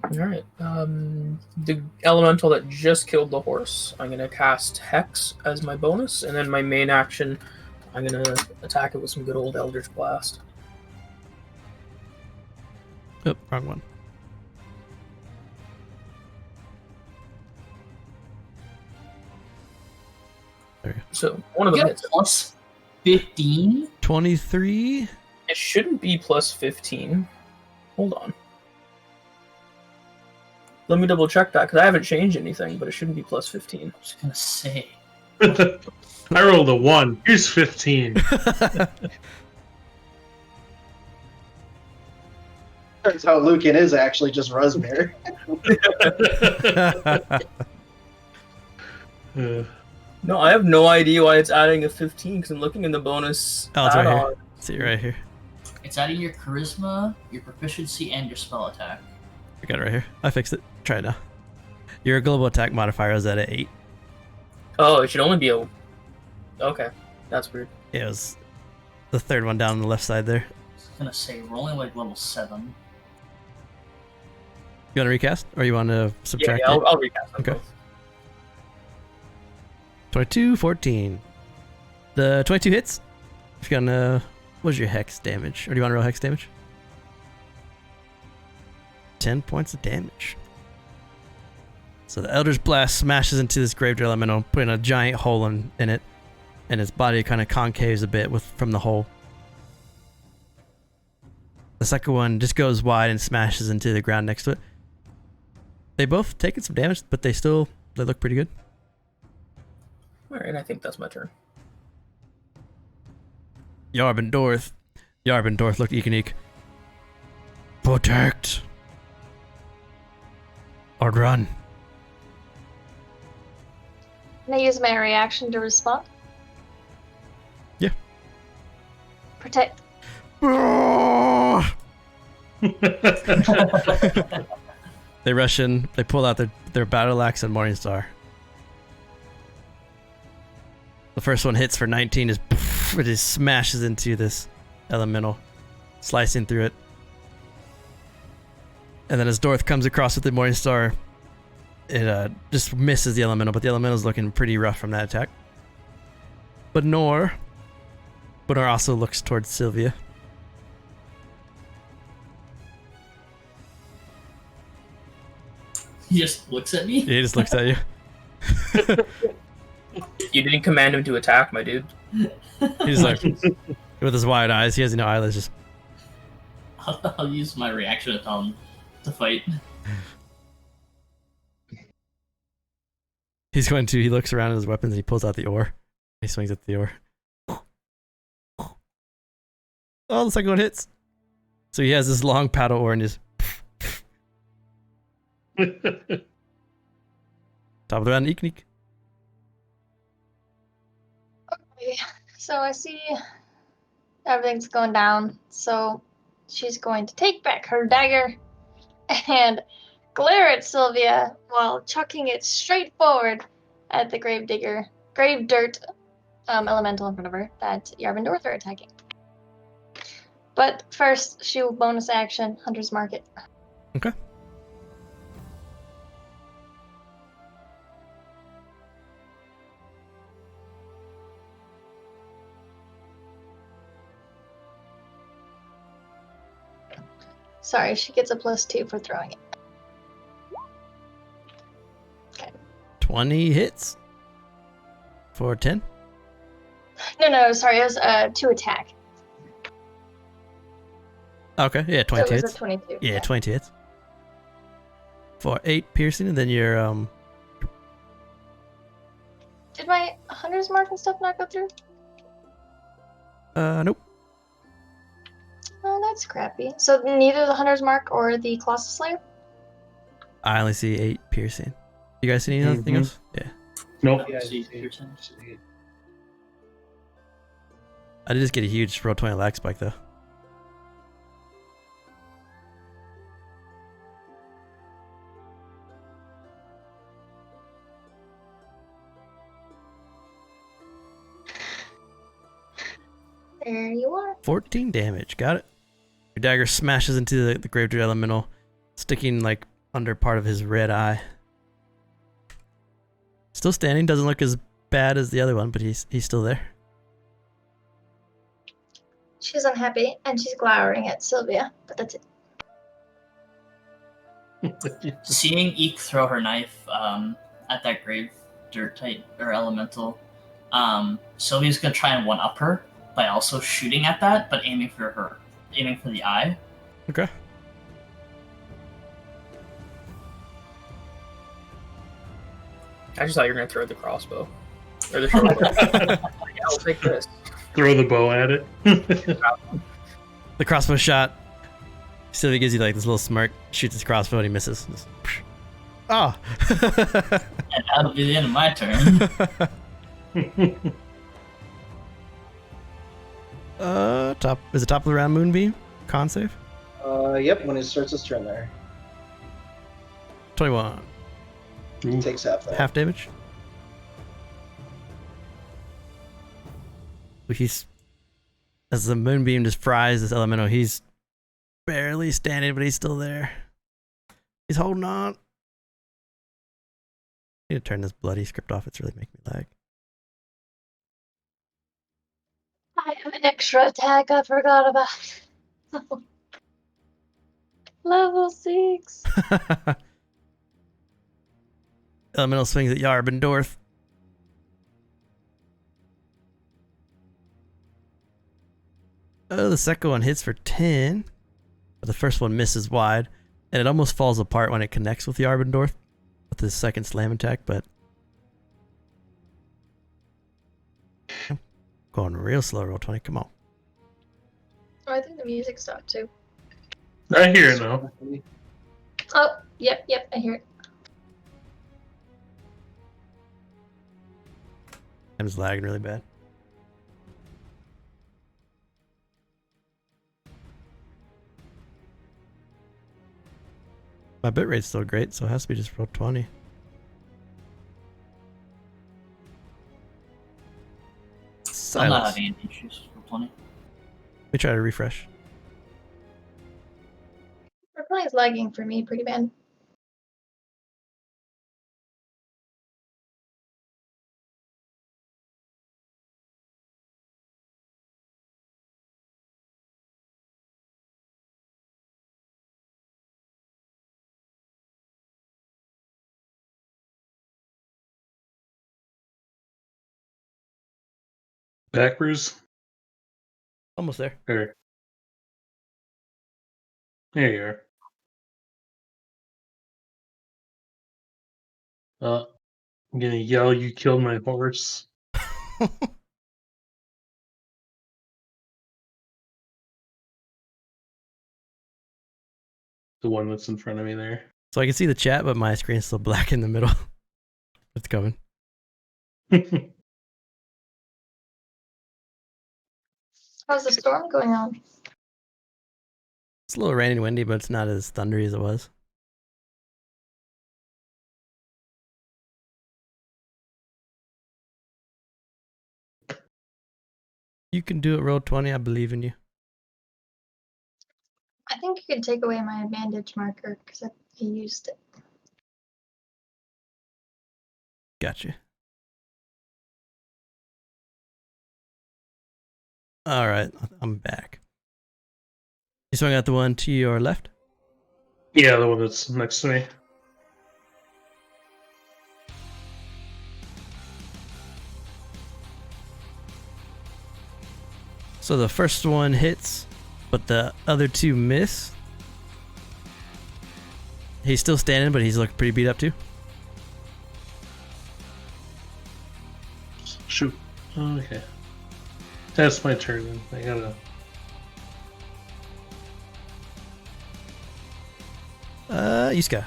Speaker 2: All right. The elemental that just killed the horse, I'm gonna cast Hex as my bonus, and then my main action, I'm gonna attack it with some good old Eldritch Blast.
Speaker 1: Oh, wrong one. There you go.
Speaker 2: So one of
Speaker 5: You
Speaker 2: them
Speaker 5: got
Speaker 2: hits.
Speaker 5: plus 15.
Speaker 1: 23.
Speaker 2: It shouldn't be plus 15. Hold on. Let me double check that because I haven't changed anything, but it shouldn't be plus 15.
Speaker 5: I was gonna say.
Speaker 3: I rolled a 1. Here's 15.
Speaker 6: Turns out Lucan is actually just Rusmere.
Speaker 2: No, I have no idea why it's adding a 15 because I'm looking in the bonus.
Speaker 1: Oh, it's right
Speaker 2: add-on.
Speaker 1: here. See it right here.
Speaker 5: It's adding your charisma, your proficiency, and your spell attack.
Speaker 1: I got it right here. I fixed it. Try it now. Your global attack modifier is at 8.
Speaker 2: Oh, it should only be a. Okay, that's weird.
Speaker 1: Yeah, it was the third one down on the left side there.
Speaker 5: I was gonna say we're only like level 7.
Speaker 1: You want to recast, or you want to subtract
Speaker 2: Yeah,
Speaker 1: it?
Speaker 2: I'll recast them
Speaker 1: Okay.
Speaker 2: both.
Speaker 1: 22, 14. The 22 hits. If you're gonna, what's your hex damage? Or do you want to roll hex damage? 10 points of damage. So the Eldritch Blast smashes into this Gravedraw elemental, putting a giant hole in it, and its body kind of concaves a bit from the hole. The second one just goes wide and smashes into the ground next to it. They both taken some damage, but they look pretty good.
Speaker 2: Alright, I think that's my turn.
Speaker 1: Yarb and Dorth looked Economic. Protect. Or run.
Speaker 4: Can I use my reaction to respond?
Speaker 1: Yeah.
Speaker 4: Protect.
Speaker 1: They rush in, they pull out their battle axe and Morningstar. The first one hits for 19, it just smashes into this elemental, slicing through it. And then as Dorth comes across with the Morningstar, it just misses the elemental, but the elemental's looking pretty rough from that attack. But Nor also looks towards Sylvia.
Speaker 5: He just looks at me.
Speaker 1: He just looks at you.
Speaker 2: You didn't command him to attack, my dude.
Speaker 1: He's like, with his wide eyes, he has no eyelids, just
Speaker 5: I'll use my reaction to tell him to fight.
Speaker 1: He looks around at his weapons and he pulls out the oar. He swings at the oar. Oh, the second one hits. So he has this long paddle oar and just top of the round, eek.
Speaker 4: Okay, so I see everything's going down. So she's going to take back her dagger and glare at Sylvia while chucking it straight forward at the grave dirt elemental in front of her that Yarb and Dorth are attacking. But first, she will bonus action Hunter's Market.
Speaker 1: Okay.
Speaker 4: Sorry, she gets a +2 for throwing it.
Speaker 1: 20 hits for 10.
Speaker 4: No, sorry, it was 2 attack.
Speaker 1: Okay, yeah, 20
Speaker 4: so it was
Speaker 1: hits.
Speaker 4: a 22.
Speaker 1: Yeah, 20 hits. For 8 piercing, and then your
Speaker 4: Did my Hunter's Mark and stuff not go through?
Speaker 1: nope.
Speaker 4: Oh, that's crappy. So neither the Hunter's Mark or the Colossus Slayer?
Speaker 1: I only see 8 piercing. You guys see anything else? Yeah.
Speaker 3: Nope.
Speaker 6: Yeah,
Speaker 5: See,
Speaker 6: see.
Speaker 5: piercing.
Speaker 1: I did just get a huge roll 20 lag spike though.
Speaker 4: There you are.
Speaker 1: 14 damage. Got it. Your dagger smashes into the Gravedigger Elemental, sticking like under part of his red eye. Still standing. Doesn't look as bad as the other one, but he's still there.
Speaker 4: She's unhappy and she's glowering at Sylvia, but that's it.
Speaker 5: Seeing Eek throw her knife at that grave dirt type or elemental, Sylvia's gonna try and one up her by also shooting at that, but aiming for the eye.
Speaker 1: Okay.
Speaker 2: I just thought you were gonna throw the crossbow. Or the short bow. Yeah, I'll take this.
Speaker 3: Throw the bow at it.
Speaker 1: The crossbow shot. Sylvia gives you like this little smirk, shoots his crossbow, and he misses. Just, oh.
Speaker 5: And that'll be the end of my turn.
Speaker 1: Top is it top of the round moonbeam? Con save?
Speaker 6: Yep, when it starts his turn there.
Speaker 1: 21.
Speaker 6: He takes half that.
Speaker 1: Half damage. He's as the moonbeam just fries this elemental, he's barely standing, but he's still there. He's holding on. I need to turn this bloody script off, it's really making me lag.
Speaker 4: I have an extra attack I forgot about. Level 6.
Speaker 1: Elemental swings at Yarb and Dorth. Oh, the second one hits for 10. But the first one misses wide. And it almost falls apart when it connects with Yarb and Dorth with the second slam attack, but going real slow, roll 20, come on.
Speaker 4: Oh, I think the music stopped too.
Speaker 3: I hear it now.
Speaker 4: Oh, yep, I hear it.
Speaker 1: I'm just lagging really bad. My bitrate's still great, so it has to be just roll 20.
Speaker 5: I'm not
Speaker 1: Silence.
Speaker 5: having any issues for 20.
Speaker 1: Let me try to refresh.
Speaker 4: Reply is lagging for me pretty bad.
Speaker 3: Back, Brews?
Speaker 1: Almost there.
Speaker 3: There. There you are. I'm gonna yell, "You killed my horse!" The one that's in front of me there.
Speaker 1: So I can see the chat, but my screen's still black in the middle. It's coming.
Speaker 4: How's the storm going on?
Speaker 1: It's a little rainy and windy, but it's not as thundery as it was. You can do it, roll 20. I believe in you.
Speaker 4: I think you could take away my bandage marker because I used it.
Speaker 1: Gotcha. Alright, I'm back. You swung at the one to your left?
Speaker 3: Yeah, the one that's next to me.
Speaker 1: So the first one hits, but the other two miss. He's still standing, but he's looking pretty beat up too.
Speaker 3: Shoot. Okay. That's my turn then. I gotta...
Speaker 1: Iska.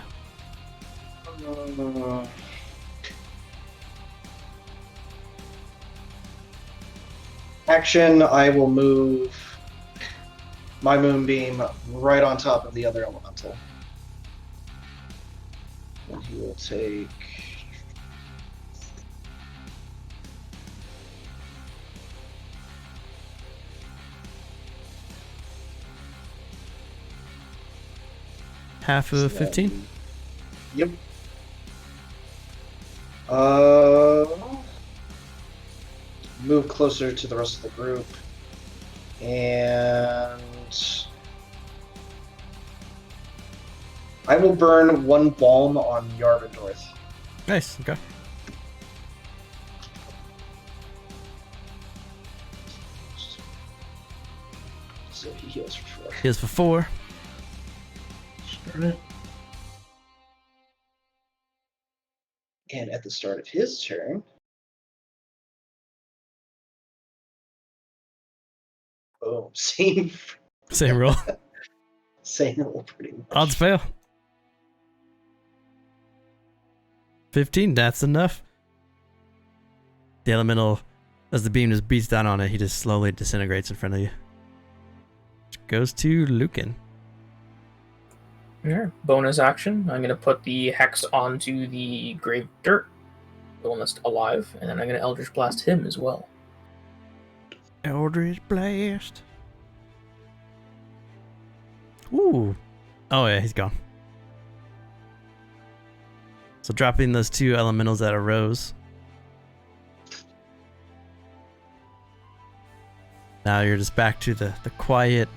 Speaker 6: Action, I will move my moonbeam right on top of the other elemental. And he will take...
Speaker 1: Half of 15?
Speaker 6: Yep. Move closer to the rest of the group. And I will burn one balm on Yarvendorth.
Speaker 1: Nice, okay.
Speaker 6: So he heals for 4.
Speaker 1: Heals for 4.
Speaker 3: Start it.
Speaker 6: And at the start of his turn, boom, same
Speaker 1: roll.
Speaker 6: same roll pretty much.
Speaker 1: Odds fail. 15, that's enough. The elemental, as the beam just beats down on it, he just slowly disintegrates in front of you. Which goes to Lucan.
Speaker 2: Yeah. Bonus action. I'm gonna put the hex onto the grave dirt, the one that's alive, and then I'm gonna Eldritch Blast him as well.
Speaker 1: Eldritch Blast. Ooh. Oh yeah, he's gone. So dropping those two elementals that arose. Now you're just back to the quiet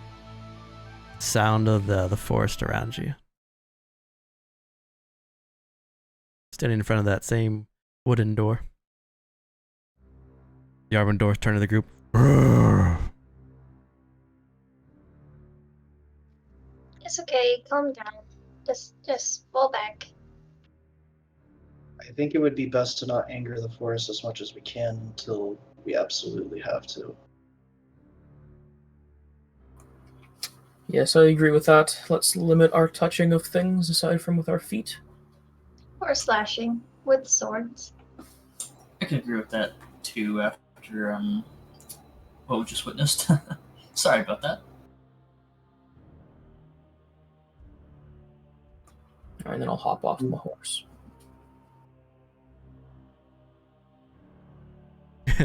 Speaker 1: sound of the forest around you. Standing in front of that same wooden door. The Yarvendorth turn to the group.
Speaker 4: It's okay. Calm down. Just fall back.
Speaker 6: I think it would be best to not anger the forest as much as we can until we absolutely have to.
Speaker 2: Yes, I agree with that. Let's limit our touching of things aside from with our feet.
Speaker 4: Or slashing with swords.
Speaker 5: I can agree with that too after what we just witnessed. Sorry about that.
Speaker 2: And then I'll hop off my horse.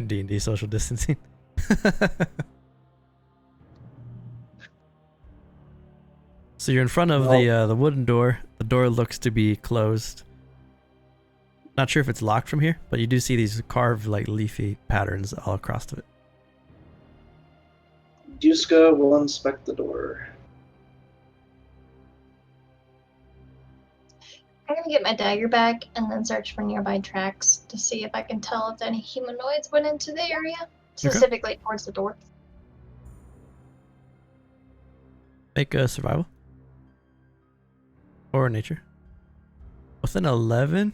Speaker 1: D&D social distancing. So you're in front of the wooden door. The door looks to be closed. Not sure if it's locked from here, but you do see these carved like leafy patterns all across of it.
Speaker 6: Duska will inspect the door.
Speaker 4: I'm gonna get my dagger back and then search for nearby tracks to see if I can tell if any humanoids went into the area, specifically towards the door.
Speaker 1: Make a survival. Or nature. With an 11?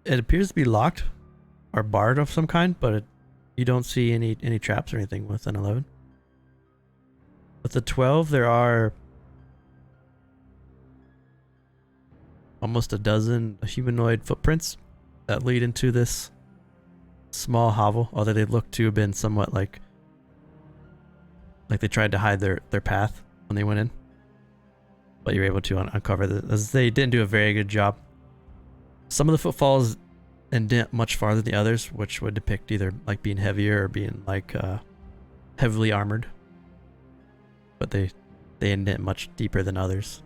Speaker 1: It appears to be locked or barred of some kind, but you don't see any traps or anything with an 11. With the 12, there are almost a dozen humanoid footprints that lead into this small hovel, although they look to have been somewhat like they tried to hide their path when they went in. But you're able to uncover this, as they didn't do a very good job. Some of the footfalls indent much farther than the others, which would depict either like being heavier or being like heavily armored. But they indent much deeper than others.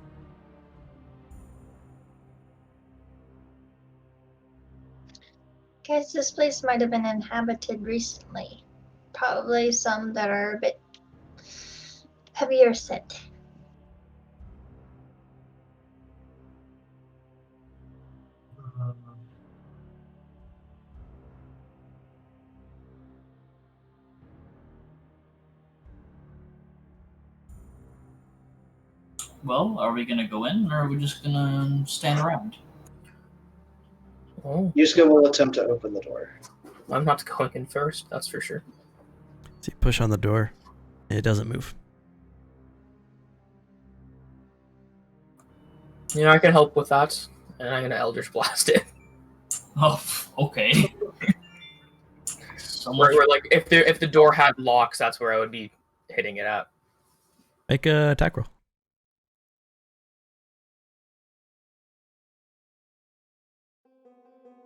Speaker 4: Guess this place might have been inhabited recently. Probably some that are a bit heavier set.
Speaker 5: Well, are we gonna go in, or are we just gonna stand around?
Speaker 2: Oh,
Speaker 6: Yusuke will attempt to open the door.
Speaker 2: I'm not going in first, that's for sure.
Speaker 1: So you push on the door, and it doesn't move.
Speaker 2: You know, I can help with that, and I'm gonna Eldritch Blast it.
Speaker 5: Oh, okay. So much.
Speaker 2: Where like if the door had locks, that's where I would be hitting it at.
Speaker 1: Make a attack roll.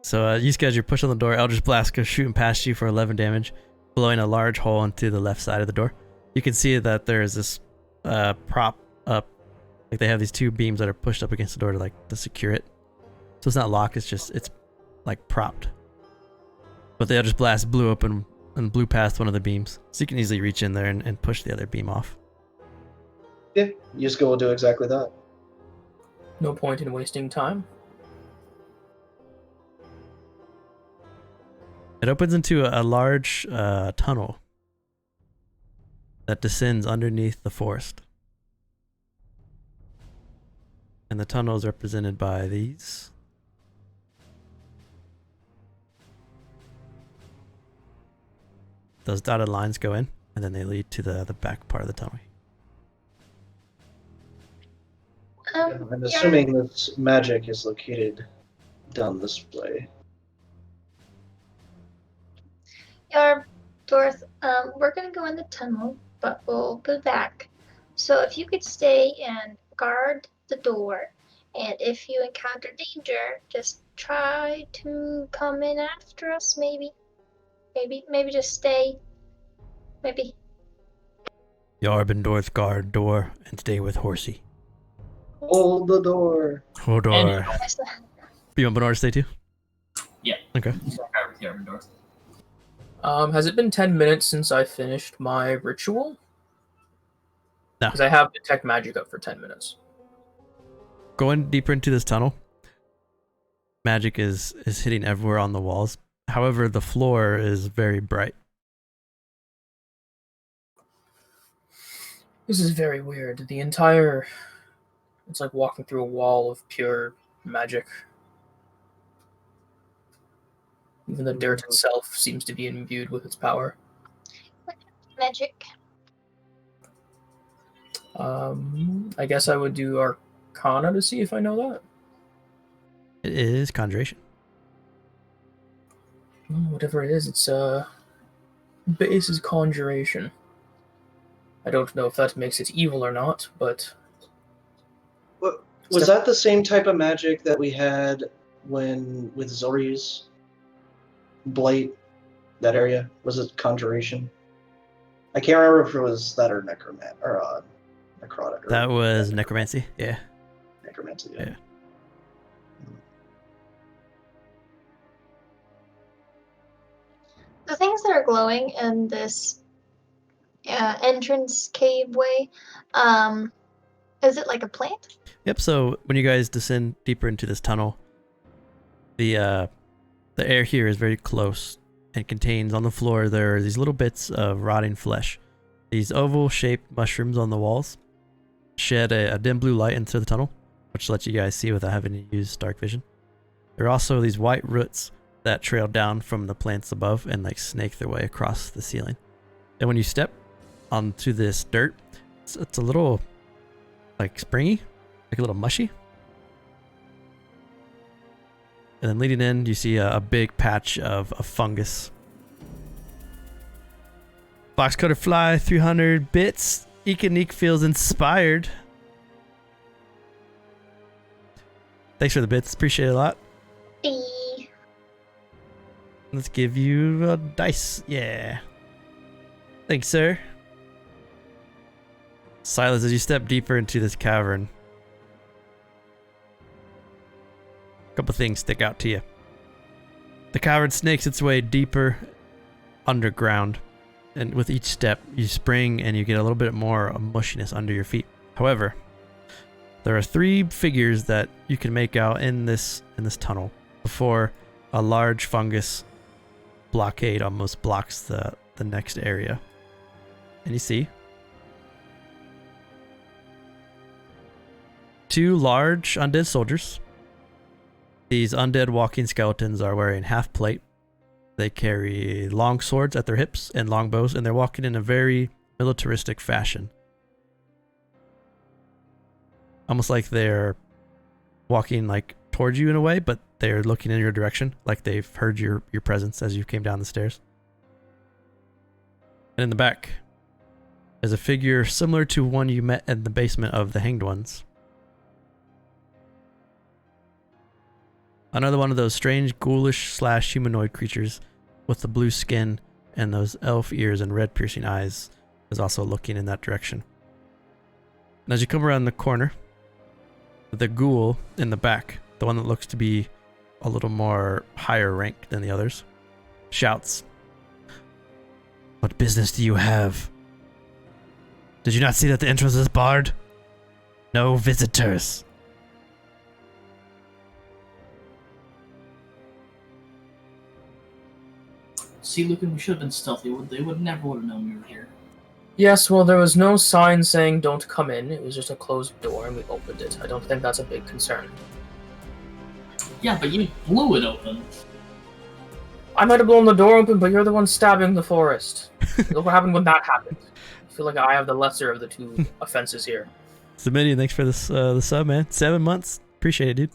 Speaker 1: So you guys, you're pushing on the door. Eldritch Blast goes shooting past you for 11 damage, blowing a large hole into the left side of the door. You can see that there is this prop up, like they have these two beams that are pushed up against the door to secure it. So it's not locked. It's like propped. But the Eldritch Blast blew open and blew past one of the beams, so you can easily reach in there and push the other beam off.
Speaker 6: Yeah, Yusuke will do exactly that.
Speaker 2: No point in wasting time.
Speaker 1: It opens into a large tunnel that descends underneath the forest. And the tunnel is represented by these. Those dotted lines go in, and then they lead to the back part of the tunnel.
Speaker 6: I'm assuming this magic is located down this way.
Speaker 4: Yeah, Dorth, we're gonna go in the tunnel, but we'll be back. So if you could stay and guard the door, and if you encounter danger, just try to come in after us, maybe. Maybe just stay. Maybe.
Speaker 1: Yarbin Dorth guard door and stay with Horsey.
Speaker 6: Hold the door.
Speaker 1: Hold door.
Speaker 5: And-
Speaker 1: You want Bernard to stay too?
Speaker 5: Yeah.
Speaker 1: Okay.
Speaker 2: Has it been 10 minutes since I finished my ritual?
Speaker 1: No.
Speaker 2: Because I have detect magic up for 10 minutes.
Speaker 1: Going deeper into this tunnel, magic is hitting everywhere on the walls. However, the floor is very bright.
Speaker 2: This is very weird. It's like walking through a wall of pure magic. Even the dirt itself seems to be imbued with its power.
Speaker 4: Magic.
Speaker 2: I guess I would do Arcana to see if I know that.
Speaker 1: It is conjuration.
Speaker 2: Whatever it is, its base is conjuration. I don't know if that makes it evil or not, but...
Speaker 6: Was that the same type of magic that we had with Zori's Blight, that area? Was it conjuration? I can't remember if it was that or necrotic.
Speaker 1: That was necromancy. Yeah.
Speaker 6: Necromancy.
Speaker 1: Yeah.
Speaker 4: The things that are glowing in this entrance cave way, is it like a plant?
Speaker 1: Yep. So when you guys descend deeper into this tunnel, the air here is very close and contains on the floor there are these little bits of rotting flesh. These oval-shaped mushrooms on the walls shed a dim blue light into the tunnel, which lets you guys see without having to use dark vision. There are also these white roots that trail down from the plants above and like snake their way across the ceiling. And when you step onto this dirt, it's a little like springy, like a little mushy. And then leading in, you see a big patch of fungus. Fox-coated fly, 300 bits. Eekanique feels inspired. Thanks for the bits. Appreciate it a lot.
Speaker 4: Hey.
Speaker 1: Let's give you a dice. Yeah. Thanks, sir. Silas, as you step deeper into this cavern, a couple things stick out to you. The cavern snakes its way deeper underground, and with each step, you spring and you get a little bit more mushiness under your feet. However, there are 3 figures that you can make out in this tunnel before a large fungus blockade almost blocks the next area. And you see 2 large undead soldiers. These undead walking skeletons are wearing half plate. They carry long swords at their hips and longbows, and they're walking in a very militaristic fashion. Almost like they're walking like towards you in a way, but they're looking in your direction, like they've heard your presence as you came down the stairs. And in the back is a figure similar to one you met in the basement of the Hanged Ones. Another one of those strange ghoulish / humanoid creatures with the blue skin and those elf ears and red piercing eyes is also looking in that direction. And as you come around the corner, the ghoul in the back, the one that looks to be a little more higher rank than the others, shouts, "What business do you have? Did you not see that the entrance is barred? No visitors."
Speaker 5: See, Lucan, we should have been stealthy. They never would have known we were here.
Speaker 2: Yes, well, there was no sign saying don't come in. It was just a closed door, and we opened it. I don't think that's a big concern.
Speaker 5: Yeah, but you blew it open.
Speaker 2: I might have blown the door open, but you're the one stabbing the forest. Look what happened when that happened. I feel like I have the lesser of the 2 offenses here.
Speaker 1: Dominion, thanks for this the sub, man. 7 months. Appreciate it, dude.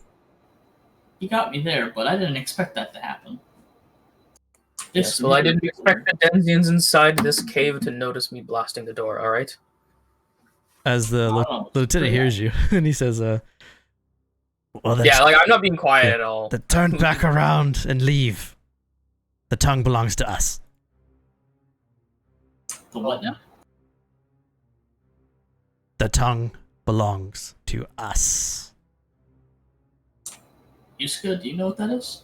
Speaker 5: You got me there, but I didn't expect that to happen.
Speaker 2: Yes, well, I didn't expect the Denzians inside this cave to notice me blasting the door, alright?
Speaker 1: As the lieutenant hears you, and he says, well,
Speaker 2: yeah, like, I'm not being quiet at all.
Speaker 1: Then turn back around and leave. The tongue belongs to us.
Speaker 5: The what now?
Speaker 1: The tongue belongs to us.
Speaker 5: Yuska, do you know what that is?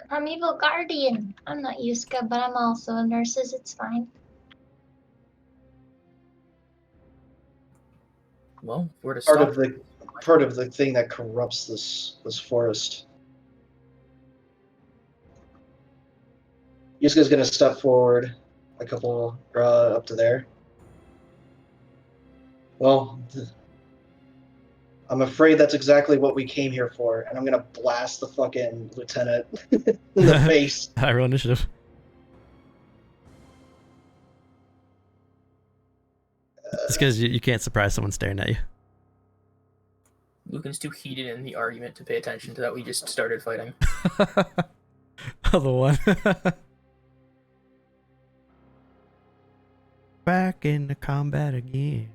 Speaker 4: Primeval Guardian. I'm not Yuska, but I'm also a nurses. It's fine.
Speaker 2: Well, where to start?
Speaker 6: Part of the thing that corrupts this forest. Yuska's gonna step forward a couple up to there. Well, I'm afraid that's exactly what we came here for, and I'm gonna blast the fucking lieutenant in the face.
Speaker 1: High roll initiative. It's because you can't surprise someone staring at you.
Speaker 2: Lucan's too heated in the argument to pay attention to that. We just started fighting.
Speaker 1: Other one. Back into combat again.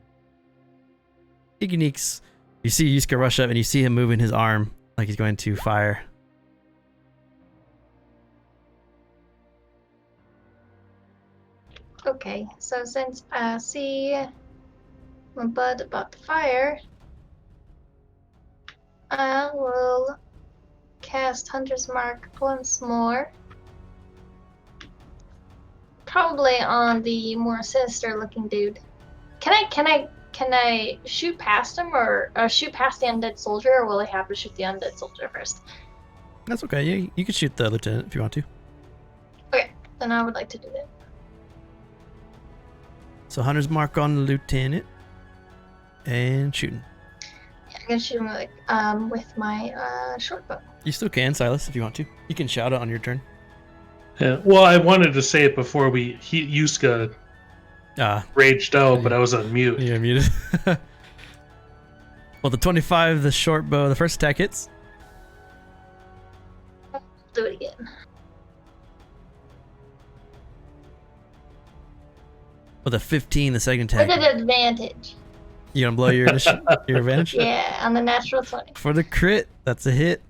Speaker 1: Eekaniques. You see Yuska rush up and you see him moving his arm like he's going to fire.
Speaker 4: Okay, so since I see my bud about to fire, I will cast Hunter's Mark once more. Probably on the more sinister looking dude. Can I shoot past him or shoot past the undead soldier, or will I have to shoot the undead soldier first?
Speaker 1: That's okay. Yeah, you can shoot the lieutenant if you want to.
Speaker 4: Okay, then I would like to do that.
Speaker 1: So Hunter's Mark on the lieutenant and shooting.
Speaker 4: Yeah, I can shoot him with my short bow.
Speaker 1: You still can, Silas, if you want to. You can shout it on your turn.
Speaker 3: Yeah. Well, I wanted to say it before Yuska raged out, but I was on mute.
Speaker 1: You're muted. Well, the 25, the short bow, the first attack hits.
Speaker 4: Do it again.
Speaker 1: With a 15, the second attack.
Speaker 4: With an advantage.
Speaker 1: You gonna blow your your advantage?
Speaker 4: Yeah, on the natural 20.
Speaker 1: For the crit, that's a hit.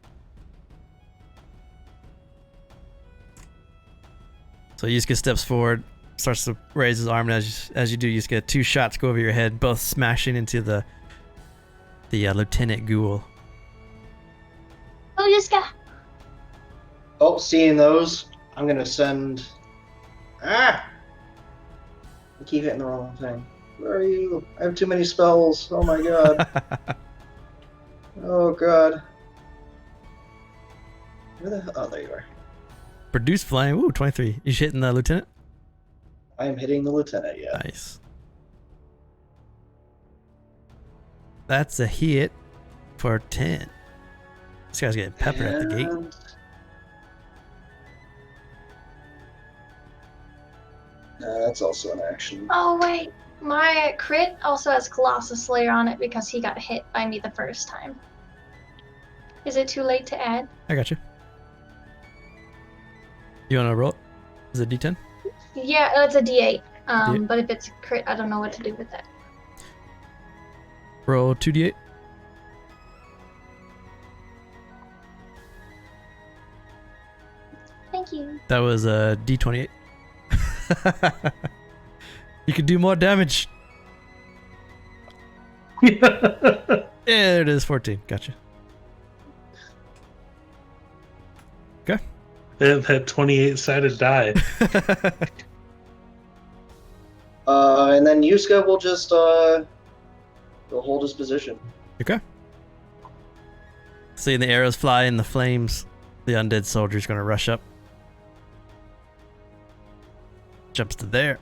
Speaker 1: So Yusuke steps forward, starts to raise his arm, and as you do, Yusuke, 2 shots go over your head, both smashing into the Lieutenant Ghoul.
Speaker 4: Oh, Yuska!
Speaker 6: Oh, seeing those, I'm gonna send. I keep hitting the wrong thing. Where are you? I have too many spells. Oh my god. Oh god. Where the hell? Oh, there you are.
Speaker 1: Produce flame. Ooh, 23. You hitting the lieutenant?
Speaker 6: I am hitting the lieutenant, yeah.
Speaker 1: Nice. That's a hit for 10. This guy's getting peppered at the gate.
Speaker 6: That's also an action.
Speaker 4: Oh, wait. My crit also has Colossus Slayer on it because he got hit by me the first time. Is it too late to add?
Speaker 1: I got you. You want to roll it? Is it D10?
Speaker 4: Yeah, it's a D8.
Speaker 1: D8.
Speaker 4: But if it's a crit, I don't know what to do with that.
Speaker 1: Roll 2d8.
Speaker 4: Thank you.
Speaker 1: That was a D28. You can do more damage. Yeah, there it is. 14. Gotcha. Okay.
Speaker 3: That 28-sided die.
Speaker 6: And then Yusuke will just go hold his position.
Speaker 1: Okay. Seeing the arrows fly and the flames, the undead soldier's gonna rush up. Jumps to there.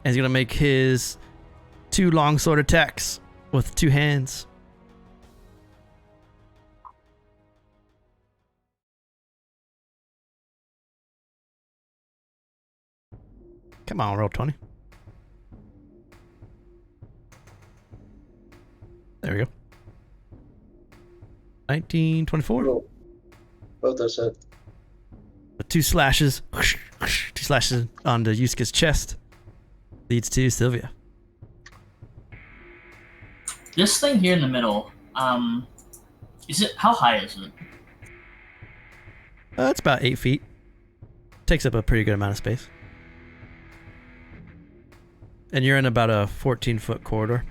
Speaker 1: And he's gonna make his 2 longsword attacks with 2 hands. Come on, roll 20. There we go. 19, 24.
Speaker 6: Cool. Both those hit.
Speaker 1: With 2 slashes. 2 slashes onto Yusuke's chest. Leads to Sylvia.
Speaker 5: This thing here in the middle, is it, how high is it?
Speaker 1: It's about 8 feet. Takes up a pretty good amount of space. And you're in about a 14-foot corridor.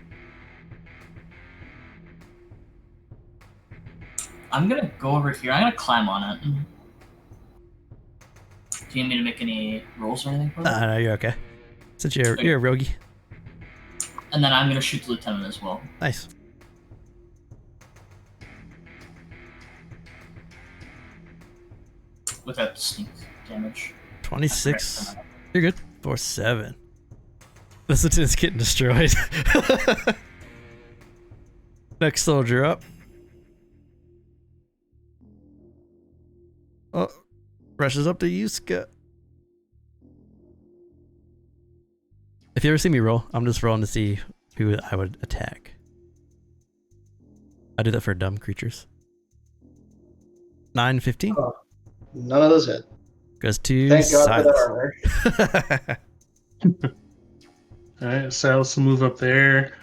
Speaker 5: I'm gonna go over here. I'm gonna climb on it. Do you need me to make any rolls or anything for that?
Speaker 1: No, you're okay. Since you're a rogie.
Speaker 5: And then I'm gonna shoot the lieutenant as well.
Speaker 1: Nice.
Speaker 5: Without sneak damage.
Speaker 1: 26. You're good. For 7. This lieutenant's getting destroyed. Next soldier up. Oh, rushes up to Yusuke. If you ever see me roll, I'm just rolling to see who I would attack. I do that for dumb creatures. 9, 15.
Speaker 6: Oh, none of those hit.
Speaker 1: Goes to
Speaker 6: Thank God for
Speaker 1: Silas.
Speaker 6: that armor.
Speaker 3: Alright, Silas will move up there.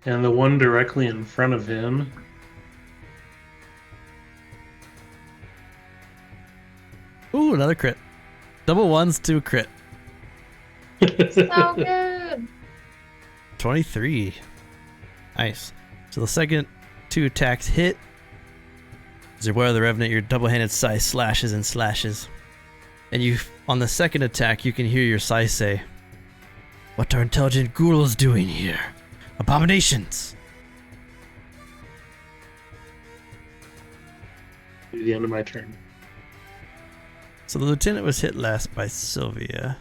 Speaker 3: And the one directly in front of him.
Speaker 1: Ooh, another crit. Double ones to a crit.
Speaker 4: So good.
Speaker 1: 23. Nice. So the second 2 attacks hit. As you're aware of the Revenant, your double-handed scythe slashes and slashes. And you, on the second attack, you can hear your scythe say, "What are intelligent ghouls doing here? Abominations!"
Speaker 3: At the end of my turn.
Speaker 1: So the lieutenant was hit last by Sylvia.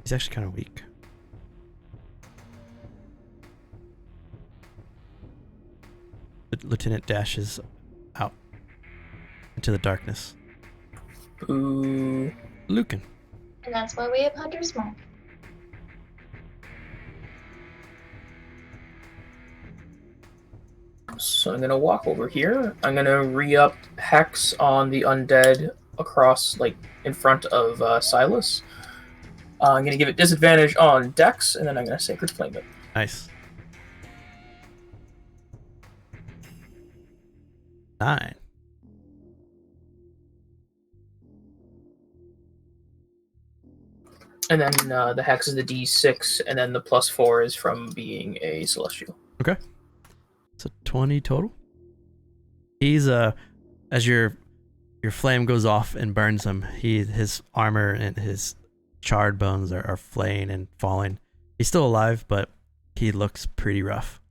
Speaker 1: He's actually kind of weak. The lieutenant dashes out into the darkness.
Speaker 2: Ooh.
Speaker 1: Lucan.
Speaker 4: And that's why we have Hunter's Mark.
Speaker 2: So I'm gonna walk over here. I'm gonna re-up Hex on the undead across, like, in front of Silas. I'm gonna give it disadvantage on Dex, and then I'm gonna Sacred Flame it.
Speaker 1: Nice. 9.
Speaker 2: And then the Hex is the D6, and then the +4 is from being a Celestial.
Speaker 1: Okay. So 20 total. He's as your flame goes off and burns him, his armor and his charred bones are flaying and falling. He's still alive, but he looks pretty rough.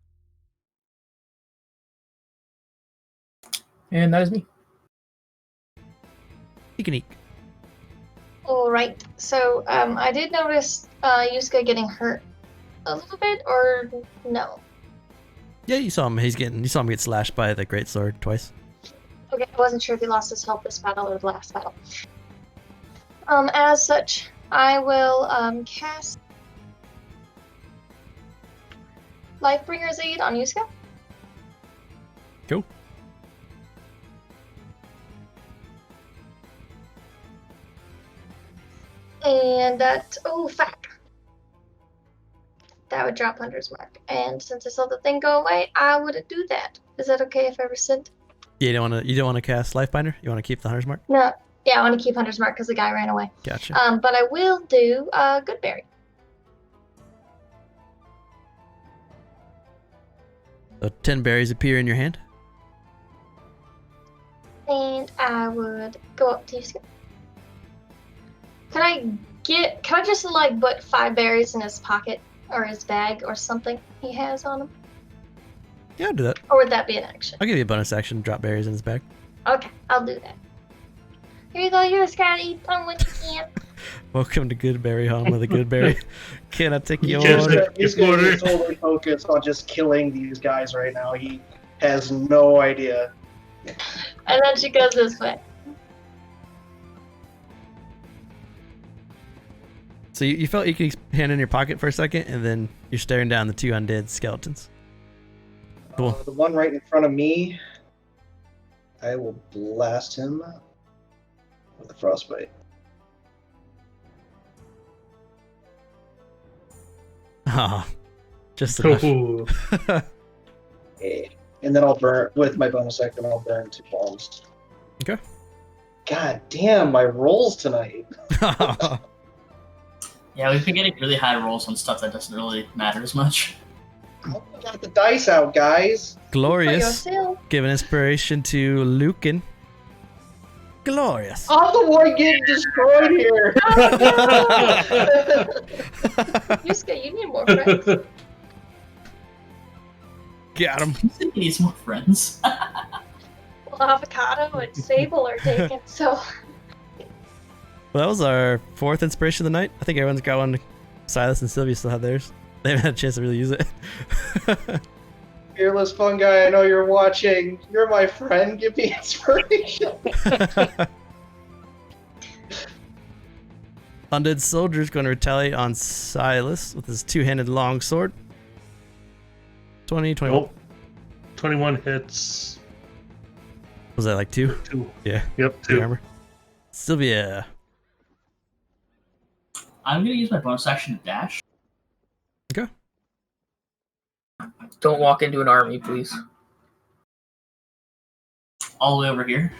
Speaker 2: And that is me.
Speaker 1: Eek.
Speaker 4: All right. So I did notice Yusuke getting hurt a little bit, or no?
Speaker 1: Yeah, you saw him. You saw him get slashed by the greatsword twice.
Speaker 4: Okay, I wasn't sure if he lost his health this battle or the last battle. As such, I will cast Lifebringer's Aid on Yusuke.
Speaker 1: Cool.
Speaker 4: And that, fuck. That would drop Hunter's Mark. And since I saw the thing go away, I wouldn't do that. Is that okay if I rescind?
Speaker 1: Yeah, you don't want to cast Lifebinder? You want to keep the Hunter's Mark?
Speaker 4: No. Yeah, I want to keep Hunter's Mark because the guy ran away.
Speaker 1: Gotcha.
Speaker 4: But I will do Goodberry.
Speaker 1: So 10 berries appear in your hand.
Speaker 4: And I would go up to Yusuke. Can I just like put 5 berries in his pocket or his bag or something he has on him?
Speaker 1: Yeah, I'll do that.
Speaker 4: Or would that be an action?
Speaker 1: I'll give you a bonus action. Drop berries in his bag.
Speaker 4: Okay, I'll do that. Here you go, you're Scotty. Come when you can.
Speaker 1: Welcome to Goodberry, home of the Goodberry. Can I take your
Speaker 3: Yes,
Speaker 1: order?
Speaker 6: He's going to be totally focused on just killing these guys right now. He has no idea.
Speaker 4: And then she goes this way.
Speaker 1: So you felt you could hand in your pocket for a second, and then you're staring down the 2 undead skeletons. Cool.
Speaker 6: The one right in front of me, I will blast him with a frostbite.
Speaker 1: Ah, just enough.
Speaker 3: Ooh.
Speaker 6: Okay. And then I'll burn, with my bonus action, I'll burn 2 bombs.
Speaker 1: Okay.
Speaker 6: God damn, my rolls tonight.
Speaker 5: Yeah, we've been getting really high rolls on stuff that doesn't really matter as much.
Speaker 6: I got the dice out, guys.
Speaker 1: Glorious.
Speaker 4: For yourself.
Speaker 1: Give an inspiration to Lucan. Glorious.
Speaker 6: I'm the one getting destroyed here.
Speaker 4: Yusuke, you need more friends.
Speaker 1: Got him.
Speaker 5: He said he needs more friends.
Speaker 4: Well, Avocado and Sable are taken, so...
Speaker 1: Well, that was our 4th inspiration of the night. I think everyone's got one. Silas and Sylvia still have theirs. They haven't had a chance to really use it.
Speaker 6: Fearless fun guy, I know you're watching. You're my friend. Give me inspiration.
Speaker 1: Undead soldier's going to retaliate on Silas with his 2-handed long sword. 20, 21.
Speaker 3: Nope. 21 hits.
Speaker 1: Was that like 2?
Speaker 3: 2.
Speaker 1: Yeah.
Speaker 3: Yep,
Speaker 1: 2
Speaker 3: 2.
Speaker 1: armor. Sylvia.
Speaker 5: I'm gonna use my bonus action to dash.
Speaker 1: Okay.
Speaker 2: Don't walk into an army, please.
Speaker 5: All the way over here.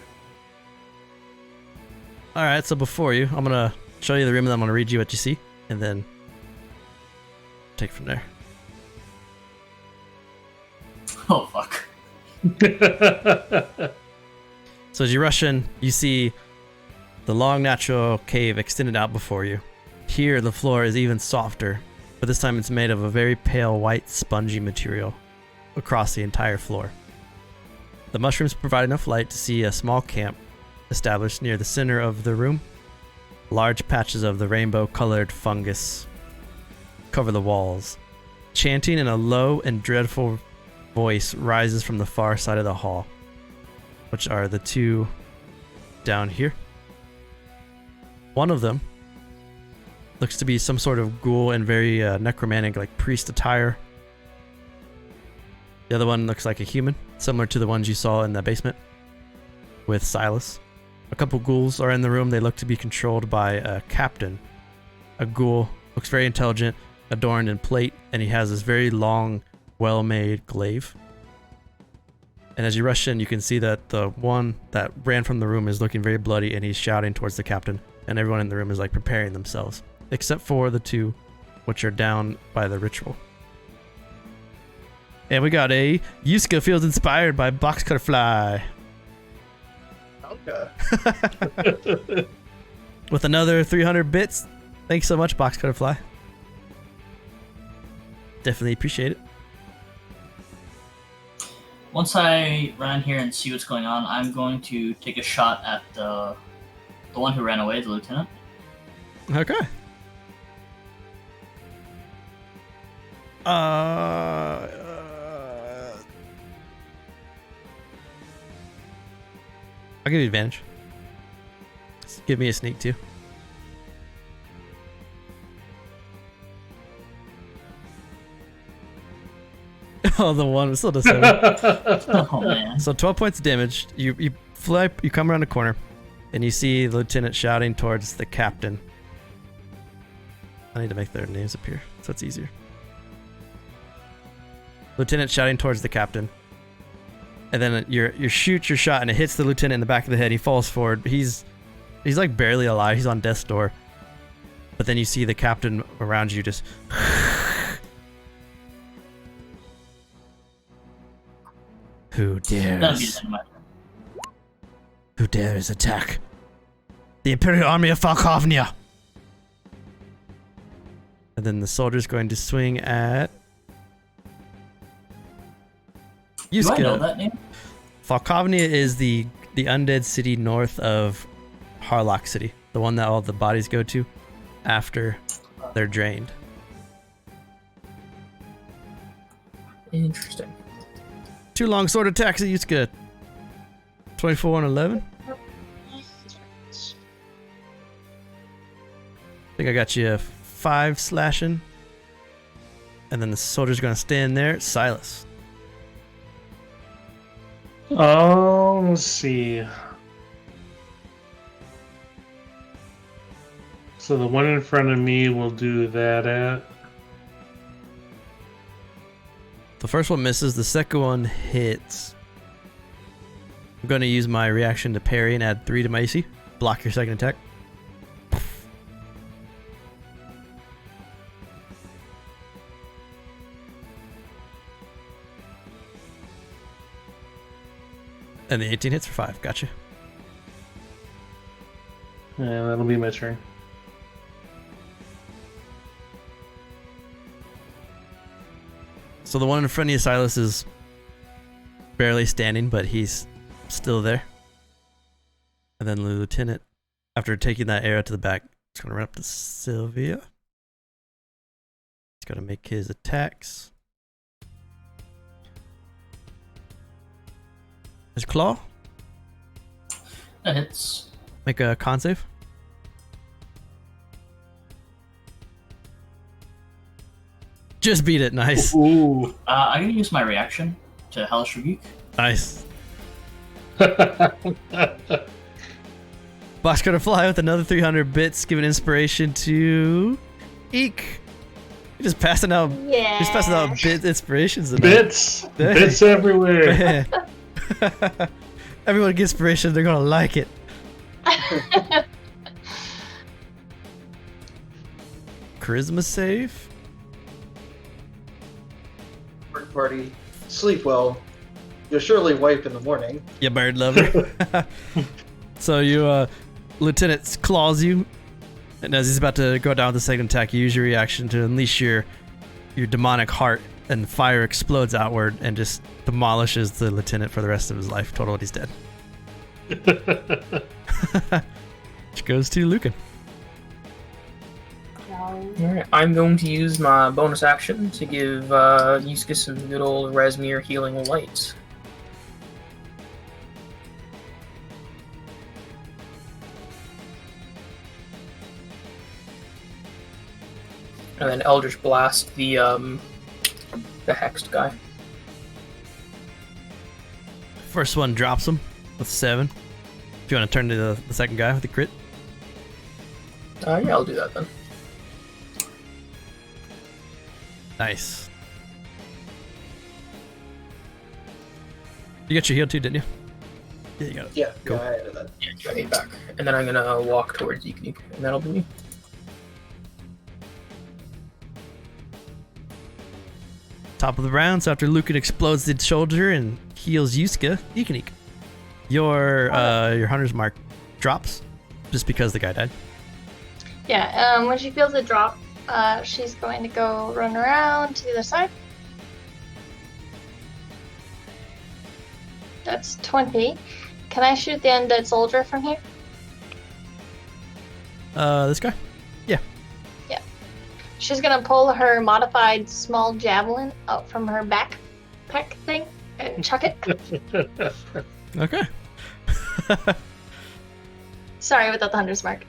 Speaker 1: Alright, so before you, I'm going to show you the room and I'm going to read you what you see. And then take it from there.
Speaker 5: Oh, fuck.
Speaker 1: So as you rush in, you see the long natural cave extended out before you. Here, the floor is even softer, but this time it's made of a very pale white spongy material across the entire floor. The mushrooms provide enough light to see a small camp established near the center of the room. Large patches of the rainbow-colored fungus cover the walls. Chanting in a low and dreadful voice rises from the far side of the hall, which are the two down here. One of them looks to be some sort of ghoul and very necromantic, like priest attire. The other one looks like a human, similar to the ones you saw in the basement with Silas. A couple ghouls are in the room. They look to be controlled by a captain. A ghoul looks very intelligent, adorned in plate, and he has this very long, well-made glaive. And as you rush in, you can see that the one that ran from the room is looking very bloody, and he's shouting towards the captain, and everyone in the room is like preparing themselves, except for the two which are down by the ritual. And we got a Yuska feels inspired by Boxcutter Fly.
Speaker 6: Okay.
Speaker 1: With another 300 bits. Thanks so much, Boxcutter Fly. Definitely appreciate it.
Speaker 5: Once I run here and see what's going on, I'm going to take a shot at the one who ran away, the lieutenant.
Speaker 1: Okay. I'll give you advantage. Just give me a sneak too. Oh, the one still does 7.
Speaker 5: Oh man.
Speaker 1: So 12 points of damage. You fly. You come around the corner, and you see the lieutenant shouting towards the captain. I need to make their names appear so it's easier. Lieutenant shouting towards the captain. And then you shoot your shot, and it hits the lieutenant in the back of the head. He falls forward. He's like barely alive. He's on death's door. But then you see the captain around you just. Who
Speaker 5: That'll be the
Speaker 1: dares?
Speaker 5: end of my turn.
Speaker 1: Who dares attack the Imperial Army of Falkovnia? And then the soldier's going to swing at Yuska.
Speaker 5: Do I know that name?
Speaker 1: Falkovnia is the undead city north of Harlock City, the one that all the bodies go to after they're drained.
Speaker 2: Interesting.
Speaker 1: 2 long sword attacks at Yuska. 24 and 11. I think I got you a 5 slashing. And then the soldier's going to stand there. Silas.
Speaker 3: Oh, let's see. So the one in front of me will do that at.
Speaker 1: The first one misses. The second one hits. I'm going to use my reaction to parry and add 3 to my AC. Block your second attack. And the 18 hits for 5. Gotcha.
Speaker 3: Yeah, that'll be my turn.
Speaker 1: So the one in front of you, Silas, is barely standing, but he's still there. And then the lieutenant, after taking that arrow to the back, is going to run up to Sylvia. He's going to make his attacks. His claw.
Speaker 5: That hits.
Speaker 1: Make a con save. Just beat it. Nice.
Speaker 3: Ooh.
Speaker 5: I'm gonna use my reaction to Hellish Rebuke.
Speaker 1: Nice. Box gonna fly with another 300 bits, giving inspiration to Eek. You're just passing out.
Speaker 4: Yeah.
Speaker 1: Just passing out bit inspirations.
Speaker 3: Bits.
Speaker 1: Dang.
Speaker 3: Bits everywhere.
Speaker 1: Man. Everyone gets inspiration. They're gonna like it. Charisma save.
Speaker 6: Work party. Sleep well. You'll surely wipe in the morning.
Speaker 1: You bird lover. So you, Lieutenant claws you, and as he's about to go down with the second attack, you use your reaction to unleash your demonic heart, and fire explodes outward and just demolishes the lieutenant for the rest of his life. Total, he's dead. Which goes to Lucan.
Speaker 2: Alright, I'm going to use my bonus action to give Yusuke some good old Resmir healing light. And then Eldritch Blast the hexed guy.
Speaker 1: First one drops him with 7. If you want to turn to the second guy with the crit.
Speaker 2: Yeah, I'll do that then.
Speaker 1: Nice. You got your heal too, didn't you? Yeah, you got it.
Speaker 6: Yeah,
Speaker 1: Cool.
Speaker 6: yeah, I added that.
Speaker 2: Yeah, got 8 back. And then I'm gonna walk towards Yuknik, and that'll be me.
Speaker 1: Top of the round, so after Lucan explodes the shoulder and heals Yusuke, Ikanik. Your hunter's mark drops just because the guy died.
Speaker 4: Yeah, when she feels it drop, she's going to go run around to the other side. That's 20. Can I shoot the undead soldier from here?
Speaker 1: This guy?
Speaker 4: She's gonna pull her modified small javelin out from her backpack thing and chuck it.
Speaker 1: Okay.
Speaker 4: Sorry, without the hunter's mark.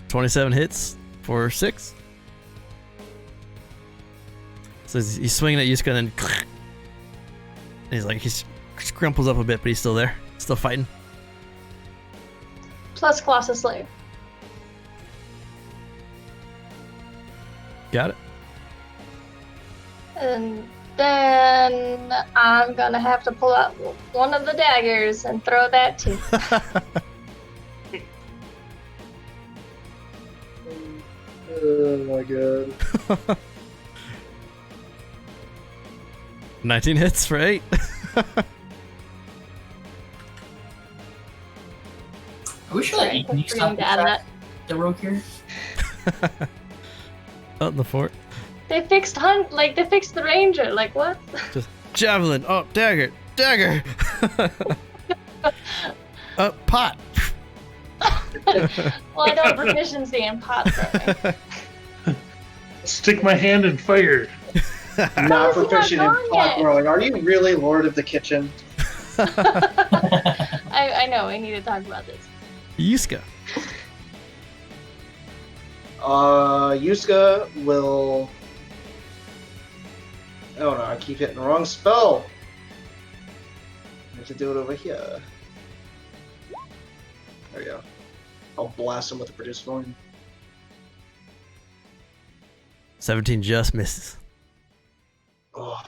Speaker 1: 27 hits for 6. So he's swinging at Yusuke and then and he scrumples up a bit, but he's still there, still fighting.
Speaker 4: Plus Colossus Slayer.
Speaker 1: Got it.
Speaker 4: And then I'm gonna have to pull out one of the daggers and throw that too.
Speaker 6: Oh my god.
Speaker 1: 19 hits for 8.
Speaker 5: Are we sure that you can
Speaker 4: Forgetting
Speaker 5: stop
Speaker 4: to add that.
Speaker 5: the rogue here?
Speaker 1: Out in the fort.
Speaker 4: They fixed they fixed the ranger. Like what?
Speaker 1: Just javelin. Oh, dagger. Dagger. Pot.
Speaker 4: Well, I don't have proficiency in pot throwing.
Speaker 3: Stick my hand in fire.
Speaker 6: Not proficient in
Speaker 4: Not wrong
Speaker 6: pot
Speaker 4: yet.
Speaker 6: throwing. Are you really Lord of the Kitchen?
Speaker 4: I know. I need to talk about this.
Speaker 1: Yusuke.
Speaker 6: Yusuke will... Oh no, I keep hitting the wrong spell. I have to do it over here. There we go. I'll blast him with the produce volume.
Speaker 1: 17 just misses.
Speaker 6: Oh,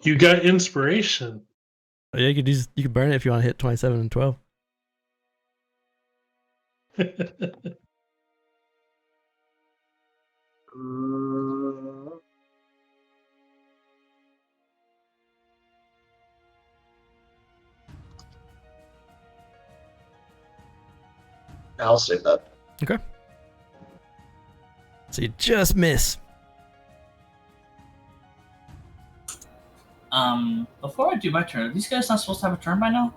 Speaker 3: You got inspiration.
Speaker 1: Oh, yeah, you could burn it if you want to hit 27 and 12.
Speaker 6: I'll save that.
Speaker 1: Okay. So you just miss.
Speaker 5: Before I do my turn, are these guys not supposed to have a turn by now?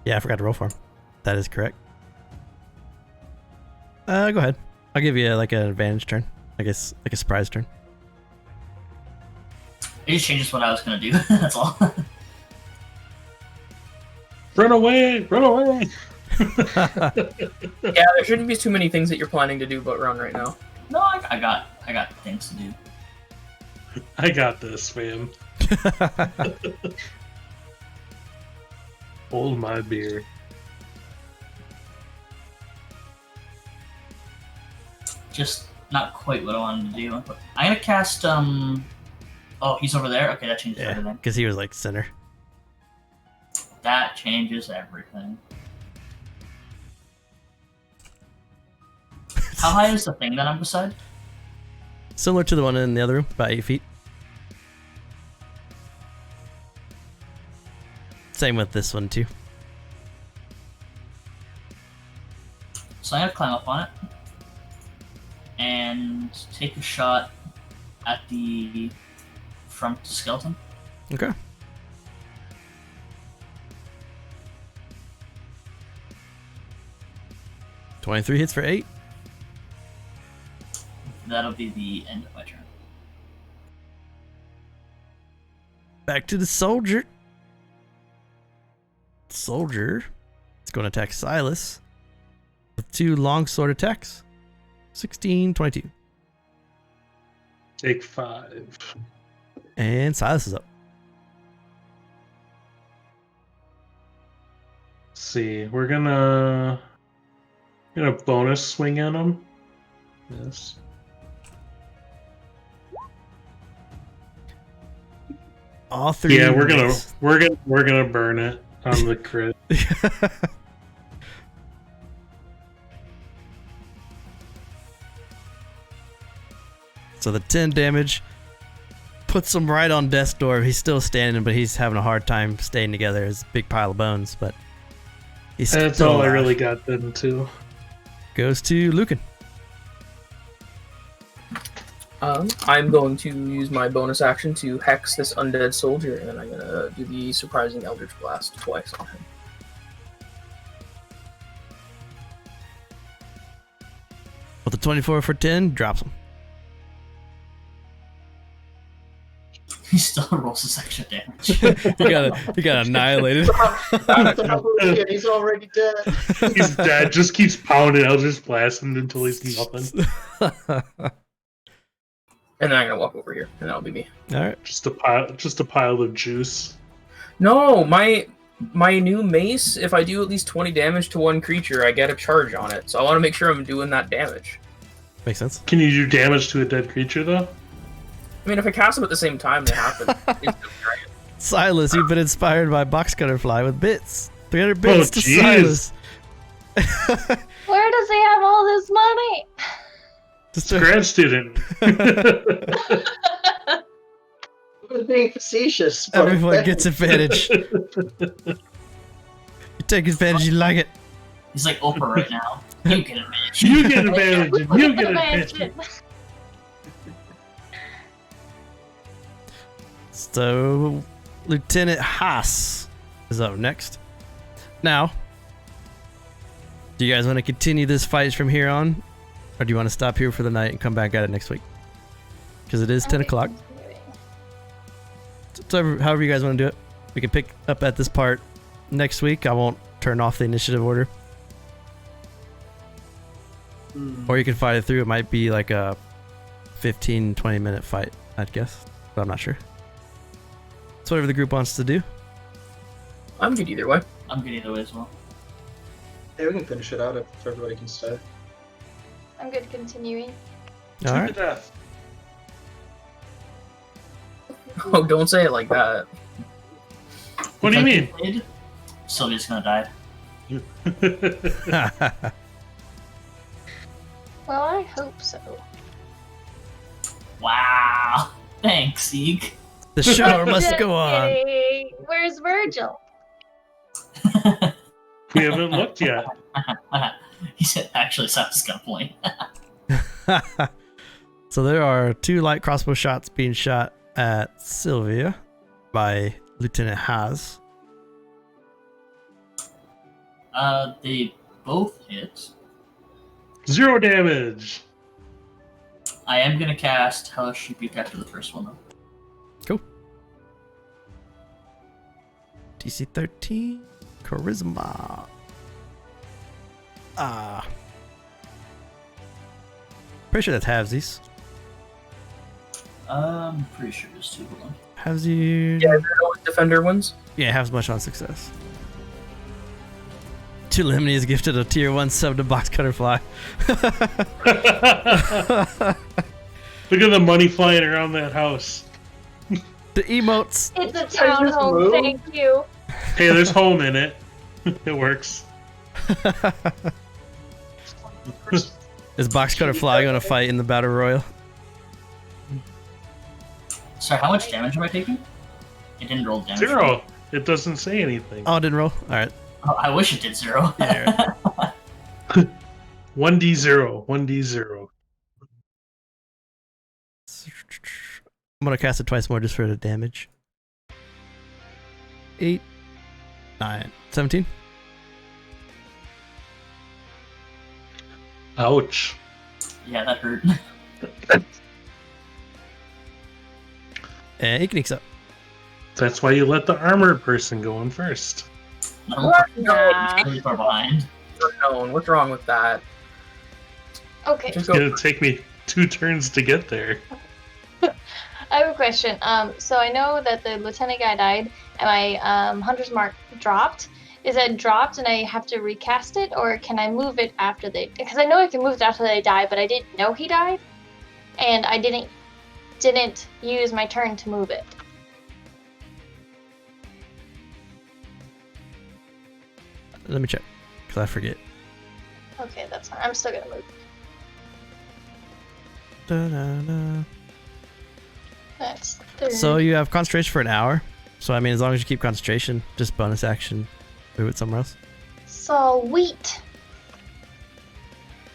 Speaker 1: Yeah, I forgot to roll for him. That is correct. Go ahead. I'll give you like an advantage turn. I guess like a surprise turn.
Speaker 5: It just changes what I was gonna do. That's all.
Speaker 3: Run away! Run away!
Speaker 2: Yeah, there shouldn't be too many things that you're planning to do but run right now.
Speaker 5: No, I got things to do.
Speaker 3: I got this, man. Hold my beer.
Speaker 5: Just not quite what I wanted to do. I'm gonna cast Oh, he's over there? Okay, that changes
Speaker 1: Yeah,
Speaker 5: everything.
Speaker 1: because he was like center.
Speaker 5: That changes everything. How high is the thing that I'm beside?
Speaker 1: Similar to the one in the other room, about 8 feet. Same with this one too.
Speaker 5: So I'm gonna climb up on it and take a shot at the front skeleton.
Speaker 1: Okay. 23 hits for 8.
Speaker 5: That'll be the end of my turn.
Speaker 1: Back to the soldier. Soldier is going to attack Silas with 2 longsword attacks. 16, 22.
Speaker 3: Take 5.
Speaker 1: And Silas is up.
Speaker 3: Let's see, we're gonna bonus swing at him. Yes.
Speaker 1: All 3.
Speaker 3: Yeah, we're gonna burn it on the crit.
Speaker 1: So the 10 damage puts him right on death's door. He's still standing, but he's having a hard time staying together. It's a big pile of bones, but he's
Speaker 3: That's
Speaker 1: still
Speaker 3: all I
Speaker 1: alive.
Speaker 3: really got then too.
Speaker 1: Goes to Lucan.
Speaker 2: I'm going to use my bonus action to hex this undead soldier, and then I'm gonna do the surprising Eldritch Blast twice on him.
Speaker 1: With the 24 for 10, drops him.
Speaker 5: He still rolls his extra damage.
Speaker 1: He got annihilated.
Speaker 6: He's already dead.
Speaker 3: He's dead. Just keeps pounding. I'll just blast him until he's nothing.
Speaker 2: And then I'm gonna walk over here, and that'll be me.
Speaker 1: All right.
Speaker 3: Just a pile of juice.
Speaker 2: No, my new mace, if I do at least 20 damage to one creature, I get a charge on it. So I want to make sure I'm doing that damage.
Speaker 1: Makes sense.
Speaker 3: Can you do damage to a dead creature though?
Speaker 2: I mean, if I cast them at the same time, they happen. Instantly.
Speaker 1: Silas, you've been inspired by Box Cutterfly with bits. 300 bits to
Speaker 3: jeez.
Speaker 1: Silas.
Speaker 4: Where does he have all this money?
Speaker 1: Just
Speaker 3: Grad student.
Speaker 6: I was being facetious. But
Speaker 1: everyone gets advantage. You take advantage, you like it.
Speaker 5: He's like Oprah right now. You get advantage.
Speaker 3: You get advantage. and You get advantage.
Speaker 1: So, Lieutenant Haas is up next. Now, do you guys want to continue this fight from here on? Or do you want to stop here for the night and come back at it next week? Because it is 10 o'clock. So, however you guys want to do it. We can pick up at this part next week. I won't turn off the initiative order. Or you can fight it through. It might be like a 15-20 minute fight, I'd guess. But I'm not sure. It's whatever the group wants to do.
Speaker 2: I'm good either way.
Speaker 5: I'm good either way as well.
Speaker 6: Yeah, we can finish it out if everybody can stay.
Speaker 4: I'm good continuing.
Speaker 1: All right.
Speaker 3: Death.
Speaker 2: Oh, don't say it like that.
Speaker 3: What do you mean?
Speaker 5: Played, Sylvia's gonna die.
Speaker 4: Well, I hope so.
Speaker 5: Wow. Thanks, Zeke.
Speaker 1: The show must
Speaker 4: Just
Speaker 1: go on.
Speaker 4: kidding. Where's Virgil?
Speaker 3: We haven't looked yet.
Speaker 5: He said, actually, Simon's got a point.
Speaker 1: So there are 2 light crossbow shots being shot at Sylvia by Lieutenant Haas.
Speaker 5: They both hit.
Speaker 3: 0 damage.
Speaker 5: I am gonna cast Hellish Rebuke after the first one, though.
Speaker 1: Cool. DC 13. Charisma. Pretty sure that's halvesies.
Speaker 5: I'm pretty sure there's 2. Hold on.
Speaker 1: Halvesy.
Speaker 2: Yeah, defender wins.
Speaker 1: Yeah, halves much on success. Too Lemony is gifted a tier 1 sub to Box Cutterfly.
Speaker 3: Look at the money flying around that house.
Speaker 1: The emotes.
Speaker 4: It's a townhome, thank you.
Speaker 3: Hey, there's home in it. It works.
Speaker 1: Is Box Cutterfly going to fight in the Battle Royal?
Speaker 5: Sorry, how much damage am I taking? It didn't roll damage.
Speaker 3: 0. It doesn't say anything.
Speaker 1: Oh, it didn't roll? Alright.
Speaker 5: Oh, I wish it did 0.
Speaker 1: Yeah, right.
Speaker 3: 1d0. 1d0.
Speaker 1: I'm going to cast it twice more just for the damage. 8, 9, 17.
Speaker 3: Ouch.
Speaker 5: Yeah, that hurt.
Speaker 1: And he sneaks up.
Speaker 3: That's why you let the armored person go in first.
Speaker 5: No,
Speaker 4: Nah.
Speaker 5: really far behind.
Speaker 2: Unknown. What's wrong with that?
Speaker 4: Okay.
Speaker 3: It's
Speaker 2: Just go.
Speaker 3: gonna take me 2 turns to get there.
Speaker 4: I have a question. So I know that the lieutenant guy died, and my hunter's mark dropped. Is it dropped, and I have to recast it, or can I move it after they? Because I know I can move it after they die, but I didn't know he died, and I didn't use my turn to move it.
Speaker 1: Let me check, because I forget.
Speaker 4: Okay, that's fine. I'm still gonna move.
Speaker 1: Da-da-da.
Speaker 4: That's 30.
Speaker 1: So you have concentration for an hour. So I mean, as long as you keep concentration, just bonus action, move it somewhere else.
Speaker 4: Sweet.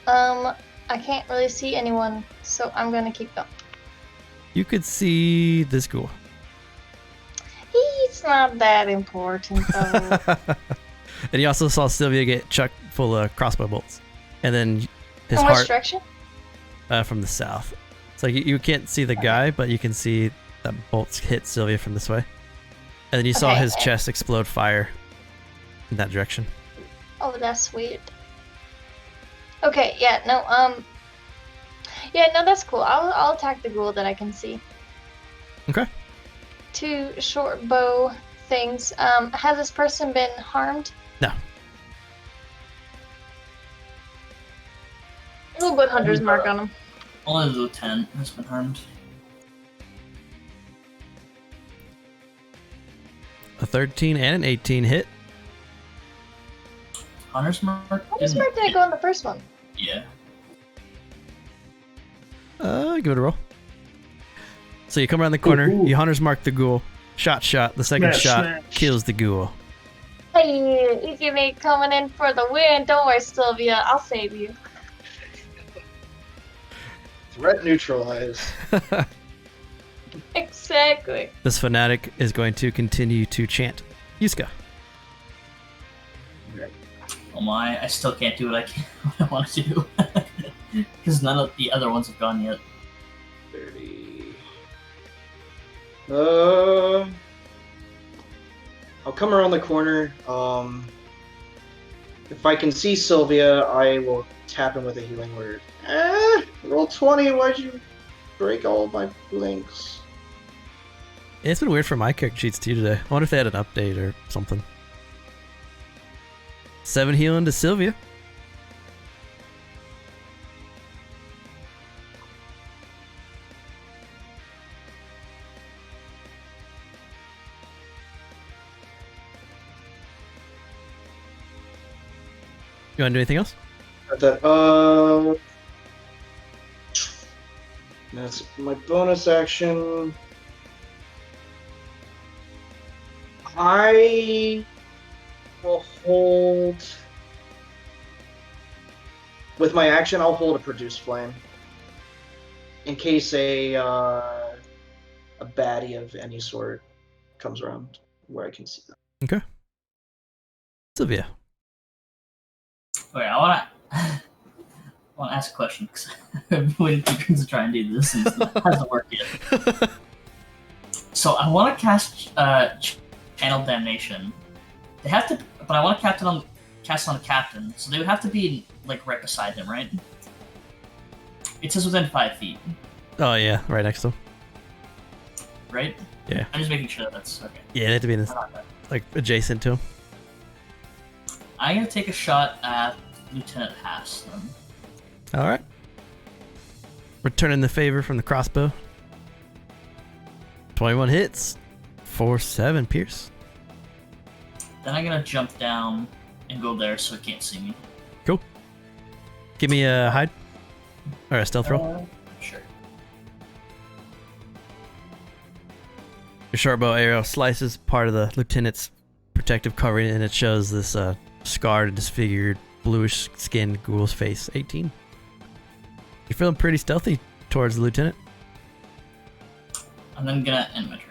Speaker 4: I can't really see anyone, so I'm gonna keep going.
Speaker 1: You could see this ghoul.
Speaker 4: He's not that important though.
Speaker 1: And you also saw Sylvia get chucked full of crossbow bolts. And then his
Speaker 4: From which
Speaker 1: heart
Speaker 4: direction?
Speaker 1: from the south. So you can't see the guy, but you can see that bolts hit Sylvia from this way. And then you saw
Speaker 4: Okay,
Speaker 1: his
Speaker 4: and-
Speaker 1: chest explode fire in that direction.
Speaker 4: Oh, that's weird. Okay, yeah, no, that's cool. I'll attack the ghoul that I can see.
Speaker 1: Okay.
Speaker 4: 2 short bow things. Has this person been harmed?
Speaker 1: No.
Speaker 4: We'll put hunter's mark on him.
Speaker 5: Only the lieutenant has been harmed.
Speaker 1: A 13 and an 18 hit.
Speaker 5: Hunter's mark?
Speaker 4: Hunter's mark didn't go in the first one.
Speaker 5: Yeah.
Speaker 1: Give it a roll. So you come around the corner,
Speaker 3: Ooh.
Speaker 1: you hunter's mark the ghoul. Shot. The second
Speaker 3: Smash,
Speaker 1: shot
Speaker 3: smash.
Speaker 1: kills the ghoul.
Speaker 4: Hey, you give me coming in for the win. Don't worry, Sylvia. I'll save you.
Speaker 6: Threat neutralized.
Speaker 4: Exactly.
Speaker 1: This fanatic is going to continue to chant. Yuska.
Speaker 5: Oh my, I still can't do what I want to do. Because none of the other ones have gone yet.
Speaker 6: 30. I'll come around the corner. If I can see Sylvia, I will tap him with a healing word. Roll 20. Why'd you break all of my links?
Speaker 1: It's been weird for my character sheets too today. I wonder if they had an update or something. 7 healing to Sylvia. You want to do anything else?
Speaker 6: That's my bonus action. I will hold. With my action, I'll hold a produce flame. In case a baddie of any sort comes around where I can see them.
Speaker 1: Okay. Sylvia.
Speaker 5: Okay, I want to ask a question because I've been waiting 2 turns to try and do this and it hasn't worked yet. So I want to cast Channel Damnation. They have to, but I want to cast it on the captain, so they would have to be like right beside him, right? It says within 5 feet,
Speaker 1: Oh yeah, right next to him.
Speaker 5: right?
Speaker 1: Yeah.
Speaker 5: I'm just making sure that's okay.
Speaker 1: Yeah, they have to be in this, like adjacent to him.
Speaker 5: I'm gonna take a shot at Lieutenant Haas then.
Speaker 1: All right. Returning the favor from the crossbow. 21 hits. 4-7 pierce.
Speaker 5: Then I'm gonna jump down and go there so it can't see me.
Speaker 1: Cool. Give me a hide or a stealth roll.
Speaker 5: Sure.
Speaker 1: Your short bow arrow slices part of the lieutenant's protective covering, and it shows this scarred, disfigured, bluish skinned ghoul's face. 18. You're feeling pretty stealthy towards the lieutenant.
Speaker 5: I'm then gonna end my turn.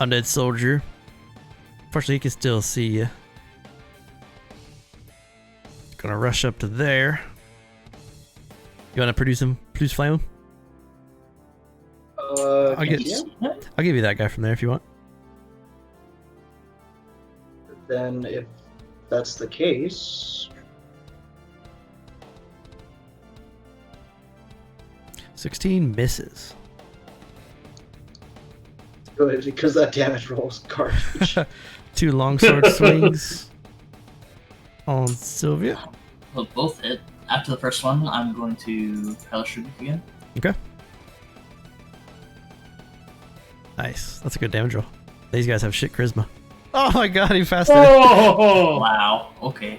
Speaker 1: Undead soldier. Fortunately, he can still see you. Gonna gonna rush up to there. You wanna produce flame? I'll
Speaker 6: Can
Speaker 1: get-
Speaker 6: you see him?
Speaker 1: I'll give you that guy from there if you want.
Speaker 6: Then if that's the case,
Speaker 1: 16 misses.
Speaker 6: good, because that damage roll is garbage.
Speaker 1: 2 longsword swings on Sylvia.
Speaker 5: Well, both hit. After the first one, I'm going to Hellish Rebuke again.
Speaker 1: Okay. Nice. That's a good damage roll. These guys have shit charisma. Oh my god, he fasted.
Speaker 3: Oh!
Speaker 5: Wow. Okay.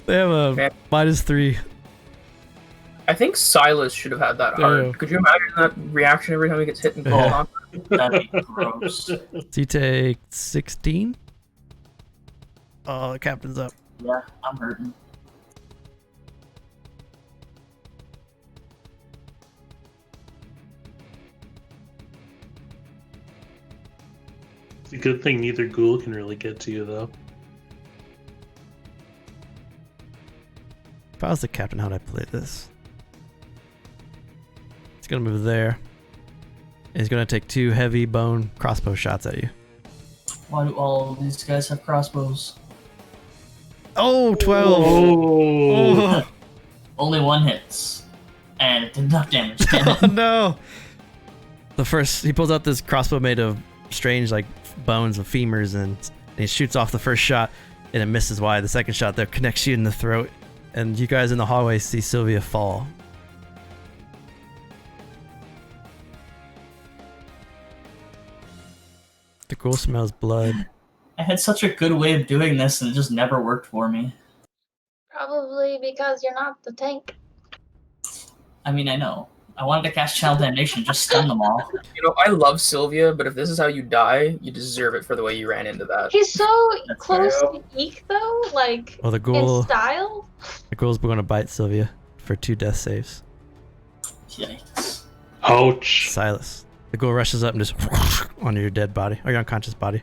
Speaker 1: They have a
Speaker 2: Man.
Speaker 1: -3.
Speaker 2: I think Silas should have had that
Speaker 1: Yeah.
Speaker 2: hard. Could you imagine that reaction every time he gets hit and called
Speaker 1: Yeah.
Speaker 2: on?
Speaker 5: That'd be gross.
Speaker 1: So you take 16. Oh, the captain's up.
Speaker 5: Yeah, I'm hurting.
Speaker 3: It's a good thing neither ghoul can really get to you, though.
Speaker 1: If I was the captain, how'd I play this? He's gonna move there. He's gonna take 2 heavy bone crossbow shots at you.
Speaker 5: Why do all of these guys have crossbows?
Speaker 1: Oh, 12!
Speaker 3: Oh!
Speaker 1: Oh,
Speaker 5: Only one hits. And it did enough damage. Damn
Speaker 1: oh
Speaker 5: it.
Speaker 1: no! The first, he pulls out this crossbow made of strange, like, bones of femurs, and he shoots off the first shot, and it misses wide. The second shot there connects you in the throat, and you guys in the hallway see Sylvia fall. The ghoul smells blood.
Speaker 5: I had such a good way of doing this, and it just never worked for me.
Speaker 4: Probably because you're not the tank.
Speaker 5: I mean, I know. I wanted to cast Channel Damnation, just stun them all.
Speaker 2: You know, I love Sylvia, but if this is how you die, you deserve it for the way you ran into that.
Speaker 4: He's so
Speaker 5: That's
Speaker 4: close
Speaker 6: fair.
Speaker 4: to Eek, though, like,
Speaker 1: Well, the
Speaker 4: in
Speaker 1: ghoul,
Speaker 4: style.
Speaker 1: the ghoul's going to bite Sylvia for 2 death saves.
Speaker 5: Yikes.
Speaker 3: Ouch.
Speaker 1: Silas. The ghoul rushes up and just onto your dead body, or your unconscious body.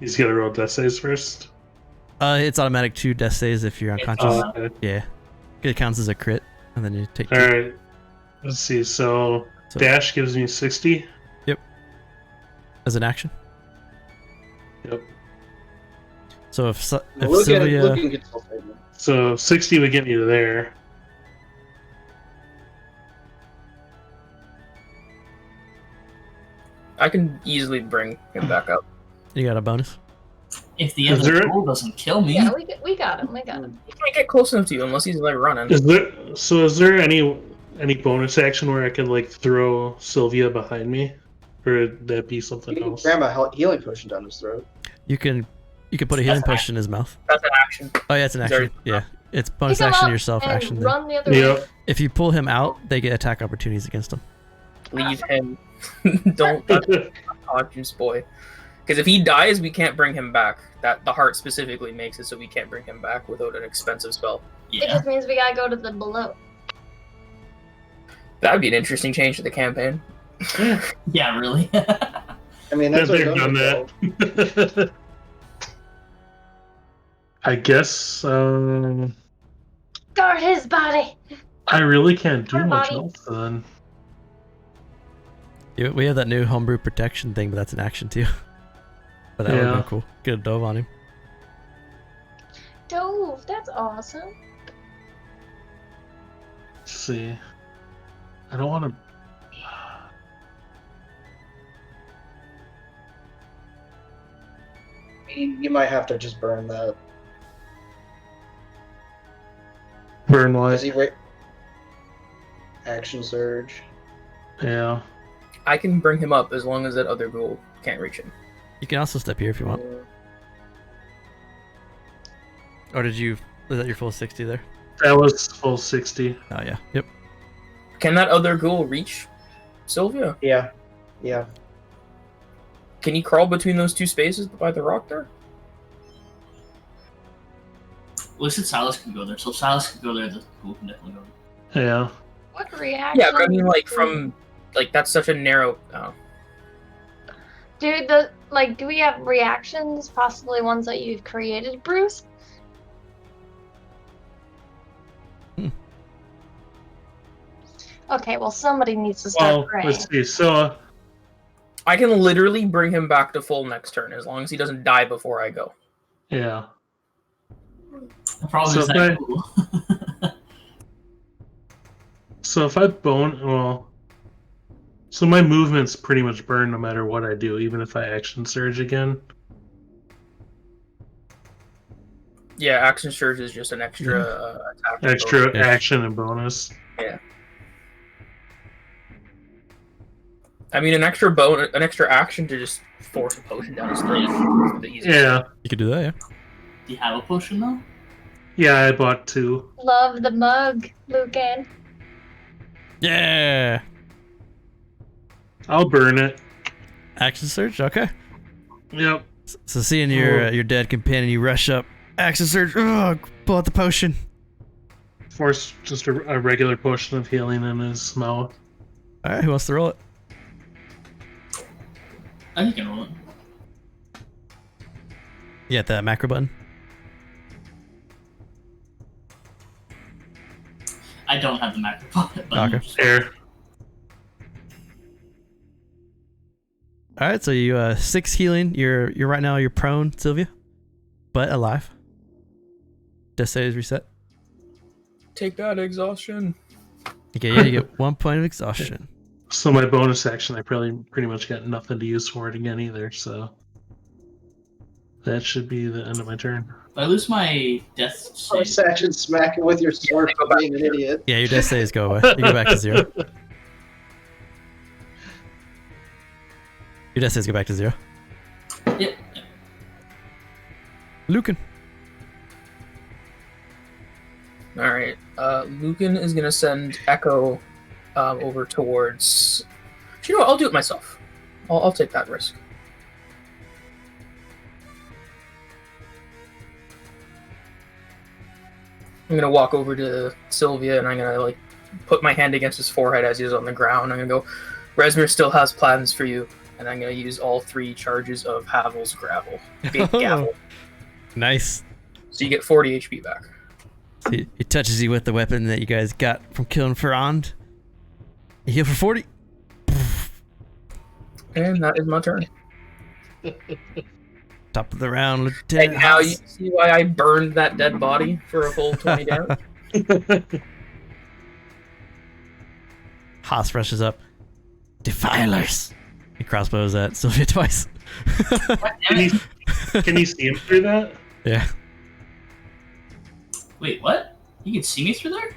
Speaker 3: He's got to roll death saves first.
Speaker 1: It's automatic 2 death saves if you're unconscious.
Speaker 5: Oh.
Speaker 3: Okay.
Speaker 1: Yeah. It counts as a crit, and then you take 2.
Speaker 3: Alright. Let's see. So,
Speaker 1: So-
Speaker 3: dash gives me 60.
Speaker 1: As an action.
Speaker 3: Yep.
Speaker 1: So if
Speaker 6: look
Speaker 1: Sylvia,
Speaker 6: at looking at Sylvia.
Speaker 3: So, 60 would get me to there.
Speaker 2: I can easily bring him back up.
Speaker 1: you got a bonus.
Speaker 5: If the
Speaker 3: Is
Speaker 5: other
Speaker 3: there-
Speaker 5: ghoul doesn't kill me,
Speaker 4: Yeah, we got him. We got him.
Speaker 2: He can't get close enough to you unless he's like running.
Speaker 3: Is there any bonus action where I can like throw Sylvia behind me? Or would that be something
Speaker 6: You can
Speaker 3: else?
Speaker 6: cram a healing potion down his throat.
Speaker 1: You can put a healing potion in his mouth.
Speaker 2: That's an action.
Speaker 1: Oh yeah, it's an
Speaker 2: Is there-
Speaker 1: action. Yeah, it's bonus
Speaker 4: Pick him
Speaker 1: action
Speaker 4: up
Speaker 1: yourself
Speaker 4: and
Speaker 1: action. Then.
Speaker 4: run the other way.
Speaker 3: Yep.
Speaker 1: If you pull him out, they get attack opportunities against him.
Speaker 2: Leave him. Don't touch unconscious boy. Because if he dies, we can't bring him back. That the heart specifically makes it so we can't bring him back without an expensive spell.
Speaker 4: It
Speaker 5: yeah.
Speaker 4: just means we gotta go to the below.
Speaker 2: That would be an interesting change to the campaign.
Speaker 5: Yeah, really?
Speaker 6: I mean, that's
Speaker 3: They've
Speaker 6: what
Speaker 3: done that. I guess
Speaker 4: Guard his body.
Speaker 3: I really can't do
Speaker 4: Our
Speaker 3: much
Speaker 4: body.
Speaker 3: else then.
Speaker 1: We have that new homebrew protection thing, but that's an action too. But that would
Speaker 3: Yeah.
Speaker 1: be cool. Get a dove on him.
Speaker 4: Dove, that's awesome.
Speaker 3: Let's see. I don't want to.
Speaker 6: You might have to just burn that.
Speaker 3: Burn
Speaker 6: Does
Speaker 3: what?
Speaker 6: he ra- Action surge.
Speaker 3: Yeah.
Speaker 2: I can bring him up as long as that other ghoul can't reach him.
Speaker 1: You can also step here if you want. Or did you? Was that your full 60 there?
Speaker 3: That was full 60.
Speaker 1: Oh yeah. Yep.
Speaker 2: Can that other ghoul reach Sylvia?
Speaker 6: Yeah. Yeah.
Speaker 2: Can he crawl between those 2 spaces by the rock there?
Speaker 5: Well, said Silas could go there, so if Silas could go there, the ghoul can definitely go there.
Speaker 3: Yeah.
Speaker 4: What reaction?
Speaker 2: Yeah, but I mean, like, that's such a narrow... Oh.
Speaker 4: Dude, do we have reactions? Possibly ones that you've created, Bruce? Okay, well, somebody needs to start
Speaker 3: Well,
Speaker 4: praying.
Speaker 3: let's see. So,
Speaker 2: I can literally bring him back to full next turn as long as he doesn't die before I go.
Speaker 3: yeah.
Speaker 5: The problem
Speaker 3: So
Speaker 5: is
Speaker 3: if
Speaker 5: that
Speaker 3: I-
Speaker 5: cool.
Speaker 3: So if I so my movement's pretty much burned no matter what I do, even if I action surge again.
Speaker 2: Yeah, action surge is just an extra attack.
Speaker 3: Extra
Speaker 2: bonus.
Speaker 3: action and bonus.
Speaker 2: I mean, an extra action to just force a potion down his throat. is the easiest.
Speaker 3: Yeah.
Speaker 1: You could do that, yeah.
Speaker 5: Do you have a potion though?
Speaker 3: Yeah, I bought 2.
Speaker 4: Love the mug, Lucan.
Speaker 1: Yeah.
Speaker 3: I'll burn it.
Speaker 1: Action surge. Okay.
Speaker 3: Yep.
Speaker 1: So seeing your dead companion, you rush up. Action surge. Ugh, pull out the potion.
Speaker 3: Force just a regular potion of healing in his mouth.
Speaker 1: All right. Who wants to roll it?
Speaker 5: I think you can roll it.
Speaker 1: You got that macro button.
Speaker 5: I don't have the macro button.
Speaker 1: Okay.
Speaker 3: There.
Speaker 1: All right. So you 6 healing. You're right now. You're prone, Sylvia, but alive. Death save is reset.
Speaker 2: Take that, exhaustion.
Speaker 1: Okay. Yeah. You get 1 point of exhaustion.
Speaker 3: So my bonus action, I probably pretty much got nothing to use for it again either, so that should be the end of my turn.
Speaker 5: If I lose my death
Speaker 6: First
Speaker 5: save,
Speaker 6: action, smack it with your sword
Speaker 2: go
Speaker 6: for
Speaker 2: back
Speaker 6: being an idiot.
Speaker 1: Yeah. Your death saves go away. You go back to 0. Your death saves go back to 0.
Speaker 5: Yep.
Speaker 1: Lucan.
Speaker 2: All right. Lucan is gonna send Echo over towards. You know what? I'll do it myself. I'll take that risk. I'm gonna walk over to Sylvia and I'm gonna like put my hand against his forehead as he's on the ground. I'm gonna go. Resmir still has plans for you, and I'm gonna use all 3 charges of Havel's gravel, big gavel.
Speaker 1: Nice.
Speaker 2: So you get 40 HP back.
Speaker 1: So he touches you with the weapon that you guys got from killing Ferrand. You heal for 40.
Speaker 2: And that is my turn.
Speaker 1: Top of the round, Lieutenant.
Speaker 2: And now
Speaker 1: Haas.
Speaker 2: you see why I burned that dead body for a full 20 damage?
Speaker 1: Haas rushes up. Defilers. He crossbows at Sylvia twice.
Speaker 5: God damn it.
Speaker 3: Can you see him through that?
Speaker 1: Yeah.
Speaker 5: Wait, what? You can see me through there?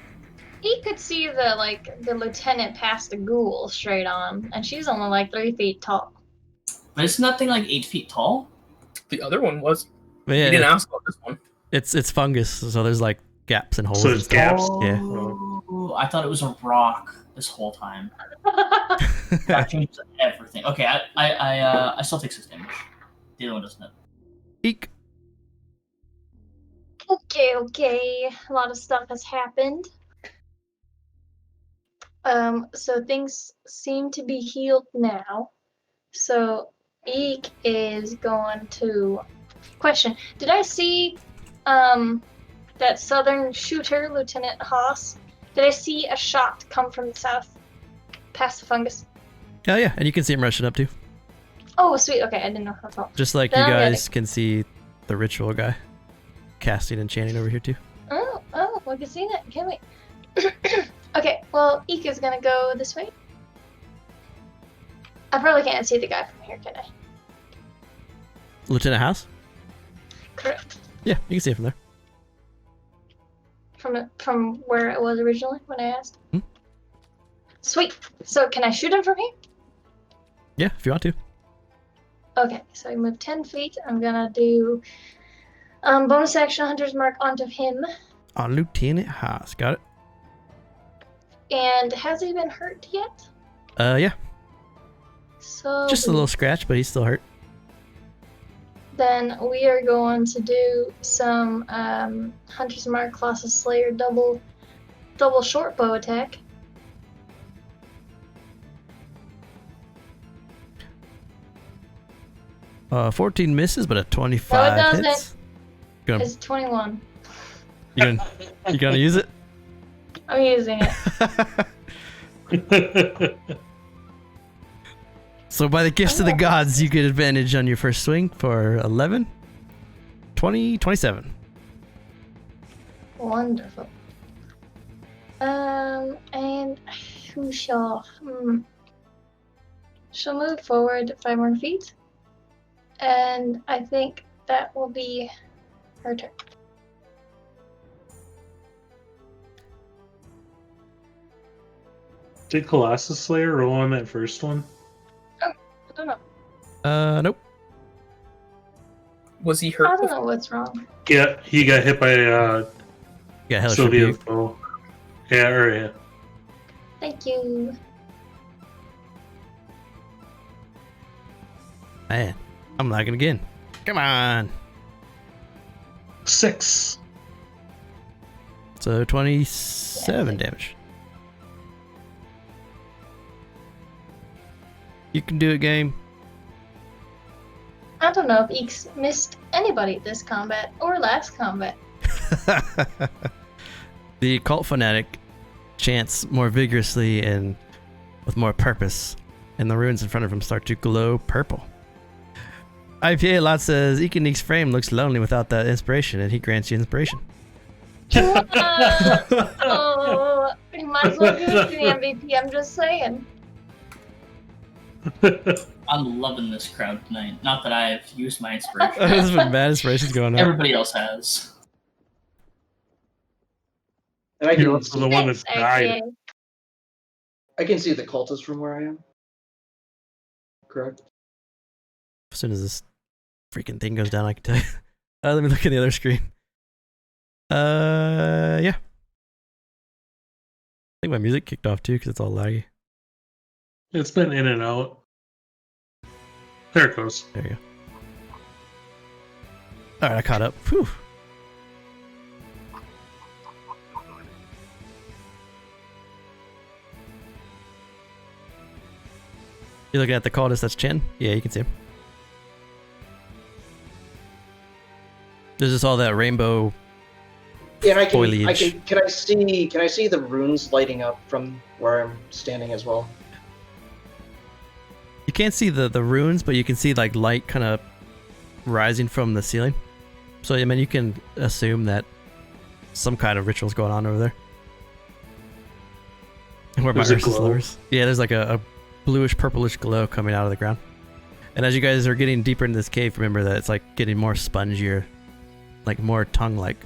Speaker 4: He could see the lieutenant past the ghoul straight on, and she's only like 3 feet tall.
Speaker 5: But it's nothing like 8 feet tall.
Speaker 2: The other one was.
Speaker 1: But
Speaker 2: You didn't
Speaker 1: yeah,
Speaker 2: ask about this one.
Speaker 1: it's fungus, so there's like gaps and holes.
Speaker 3: So
Speaker 1: and
Speaker 3: there's
Speaker 1: stuff.
Speaker 3: gaps?
Speaker 1: Yeah.
Speaker 5: Oh, I thought it was a rock this whole time. That changes everything. Okay, I still take 6 damage. The other one doesn't have.
Speaker 1: Eek.
Speaker 4: Okay. A lot of stuff has happened. So things seem to be healed now. So Eek is going to question. Did I see that southern shooter, Lieutenant Haas? Did I see a shot come from the south past the fungus?
Speaker 1: Oh yeah, and you can see him rushing up too.
Speaker 4: Oh, sweet. Okay, I didn't know how tall.
Speaker 1: Just like
Speaker 4: Then
Speaker 1: you
Speaker 4: I'm gonna-
Speaker 1: guys can see the ritual guy casting and chanting over here too.
Speaker 4: Oh, we can see that. Can't wait. Okay, well, Eek is gonna go this way. I probably can't see the guy from here, can I?
Speaker 1: Lieutenant House?
Speaker 4: Correct.
Speaker 1: Yeah, you can see it from there.
Speaker 4: From where it was originally when I asked.
Speaker 1: Hmm.
Speaker 4: Sweet. So can I shoot him from here?
Speaker 1: Yeah, if you want to.
Speaker 4: Okay, so I move 10 feet. I'm gonna do bonus action Hunter's Mark onto him.
Speaker 1: On Lieutenant Haas. Got it?
Speaker 4: And has he been hurt yet?
Speaker 1: Yeah.
Speaker 4: So
Speaker 1: Just a little scratch, but he's still hurt.
Speaker 4: Then we are going to do some Hunter's Mark Colossus Slayer double short bow attack.
Speaker 1: Uh, 14 misses, but a 25
Speaker 4: doesn't.
Speaker 1: hits. Gonna,
Speaker 4: It's 21.
Speaker 1: you gonna use it?
Speaker 4: I'm using it.
Speaker 1: So by the gifts of the gods, you get advantage on your first swing for 11, 20, 27.
Speaker 4: Wonderful. And who shall? She'll move forward 5 more feet, and I think that will be her turn.
Speaker 3: Did Colossus Slayer roll on that first one?
Speaker 4: I don't know.
Speaker 1: Nope.
Speaker 2: Was he
Speaker 4: I
Speaker 2: hurt?
Speaker 4: don't know what's wrong.
Speaker 3: Yeah, he got hit by
Speaker 1: Yeah, Hellish
Speaker 3: Sylvia's
Speaker 1: Rebuke.
Speaker 3: bow. Yeah.
Speaker 4: Thank you.
Speaker 1: Man, I'm lagging again. Come on.
Speaker 3: 6.
Speaker 1: So 27 damage. You can do it, game.
Speaker 4: I don't know if Eeks missed anybody this combat or last combat.
Speaker 1: The cult fanatic chants more vigorously and with more purpose, and the runes in front of him start to glow purple. IPA Lot says Ekenik's frame looks lonely without that inspiration, and he grants you inspiration.
Speaker 4: Oh, you might as well give it to the MVP. I'm just saying.
Speaker 5: I'm loving this crowd tonight. Not that I've used my inspiration.
Speaker 1: There's been bad inspirations going on.
Speaker 5: Everybody else has.
Speaker 6: And I
Speaker 3: You're
Speaker 6: can,
Speaker 3: also the one that
Speaker 4: Thanks,
Speaker 3: died.
Speaker 4: IPA.
Speaker 6: I can see the cultists from where I am. Correct.
Speaker 1: As soon as this freaking thing goes down, I can tell you. Let me look at the other screen. Yeah. I think my music kicked off too because it's all laggy.
Speaker 3: It's been in and out. There it goes.
Speaker 1: There you go. Alright, I caught up. Whew. You looking at the cultist that's Chin? Yeah, you can see him. There's just all that rainbow.
Speaker 6: Yeah, and I
Speaker 1: Foliage.
Speaker 6: can I see the runes lighting up from where I'm standing as well?
Speaker 1: You can't see the runes, but you can see like light kind of rising from the ceiling. So I mean, you can assume that some kind of ritual's going on over there. Where my
Speaker 3: There's a
Speaker 1: Ursus
Speaker 3: glow.
Speaker 1: lowers. Yeah, there's like a bluish purplish glow coming out of the ground. And as you guys are getting deeper into this cave, remember that it's like getting more spongier, like more tongue-like.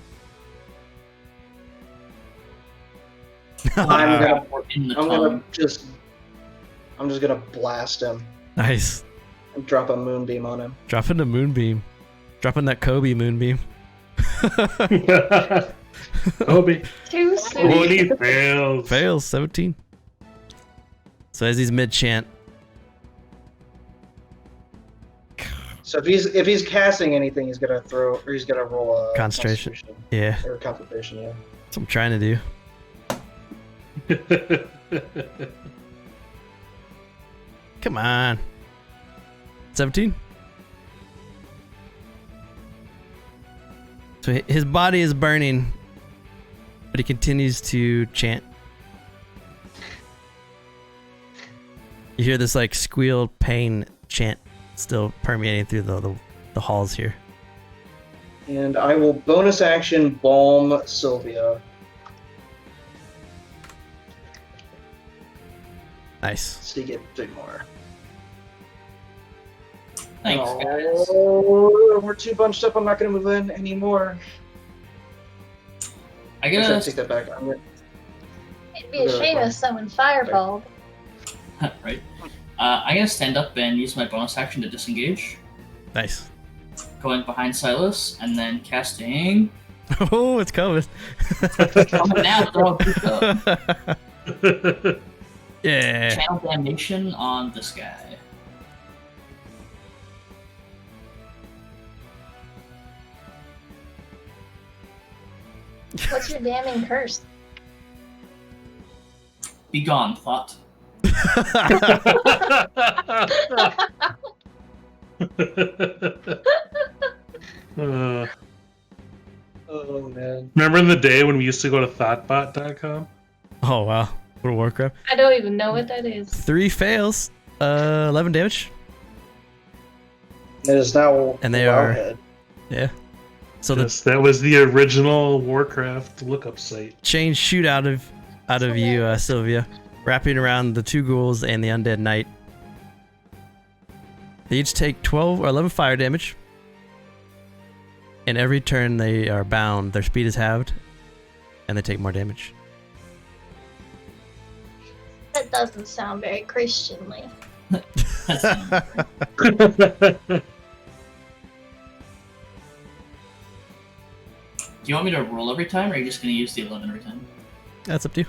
Speaker 6: I'm
Speaker 5: In the
Speaker 6: gonna
Speaker 5: tongue.
Speaker 6: I'm just gonna blast him
Speaker 1: Nice.
Speaker 6: and drop a moonbeam on him.
Speaker 1: Dropping the moonbeam. Dropping that Kobe moonbeam.
Speaker 3: Kobe.
Speaker 4: Too
Speaker 3: Oh,
Speaker 4: soon.
Speaker 3: he fails.
Speaker 1: Fails, 17. So as he's mid-chant,
Speaker 6: So if he's casting anything, he's gonna roll a
Speaker 1: Concentration. yeah,
Speaker 6: or concentration. Yeah.
Speaker 1: that's what I'm trying to do. Come on. 17? So his body is burning, but he continues to chant. You hear this like squealed pain chant still permeating through the halls here.
Speaker 6: And I will bonus action balm Sylvia.
Speaker 1: Nice.
Speaker 6: So you get 3 more.
Speaker 5: Thanks, guys.
Speaker 6: Oh, we're too bunched up. I'm not going to move in anymore.
Speaker 5: I
Speaker 6: Actually, I
Speaker 5: gotta
Speaker 6: take that back.
Speaker 4: It'd be a shame if someone fireballed.
Speaker 5: right. I'm gonna stand up and use my bonus action to disengage,
Speaker 1: Nice.
Speaker 5: going behind Silas, and then casting.
Speaker 1: Oh, it's coming.
Speaker 5: Coming now, throw a boot up.
Speaker 1: Yeah.
Speaker 5: Channel damnation on this guy.
Speaker 4: What's your damning curse?
Speaker 5: Be gone, thought.
Speaker 3: Uh,
Speaker 6: Oh man.
Speaker 3: remember in the day when we used to go to thoughtbot.com?
Speaker 1: Oh wow. World of Warcraft.
Speaker 4: I don't even know what that is.
Speaker 1: 3 fails. 11 damage.
Speaker 6: It is now
Speaker 1: And they are-
Speaker 6: Wowhead.
Speaker 1: Yeah. So the
Speaker 3: Yes, that was the original Warcraft lookup site.
Speaker 1: chains shoot out of you, Sylvia, wrapping around the 2 ghouls and the undead knight. They each take 12 or 11 fire damage. And every turn they are bound, their speed is halved, and they take more damage.
Speaker 4: That doesn't sound very Christianly.
Speaker 5: Do you want me to roll every time, or are you just going to use the 11 every time?
Speaker 1: That's up to you.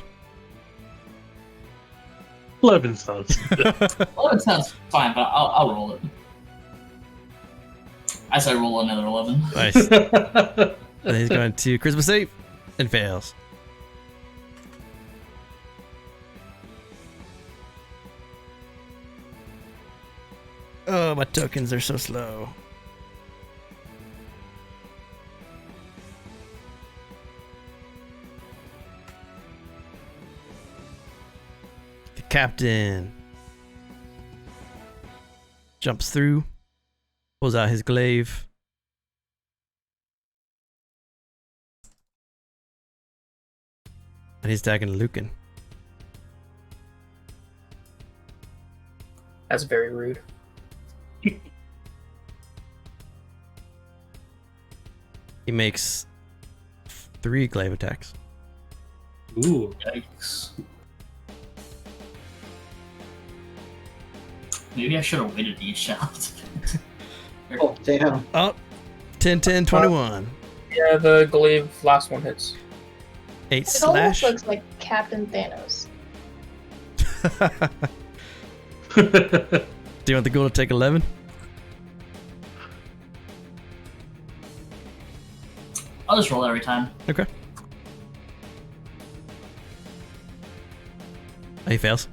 Speaker 3: 11 sounds.
Speaker 5: 11 sounds fine, but I'll roll it. As I roll another 11.
Speaker 1: Nice. And then he's going to charisma save and fails. Oh, my tokens are so slow. The captain jumps through, pulls out his glaive. And he's attacking Lucan.
Speaker 2: That's very rude.
Speaker 1: He makes 3 glaive attacks.
Speaker 3: Ooh.
Speaker 5: Yikes. Maybe I should have waited each out.
Speaker 6: Oh, damn.
Speaker 1: Oh, 10, 10, 21.
Speaker 2: Yeah, the glaive last one hits.
Speaker 1: 8
Speaker 4: It
Speaker 1: slash.
Speaker 4: almost looks like Captain Thanos.
Speaker 1: Do you want the ghoul to take 11?
Speaker 5: I'll just roll it every time.
Speaker 1: Okay. Oh, he fails.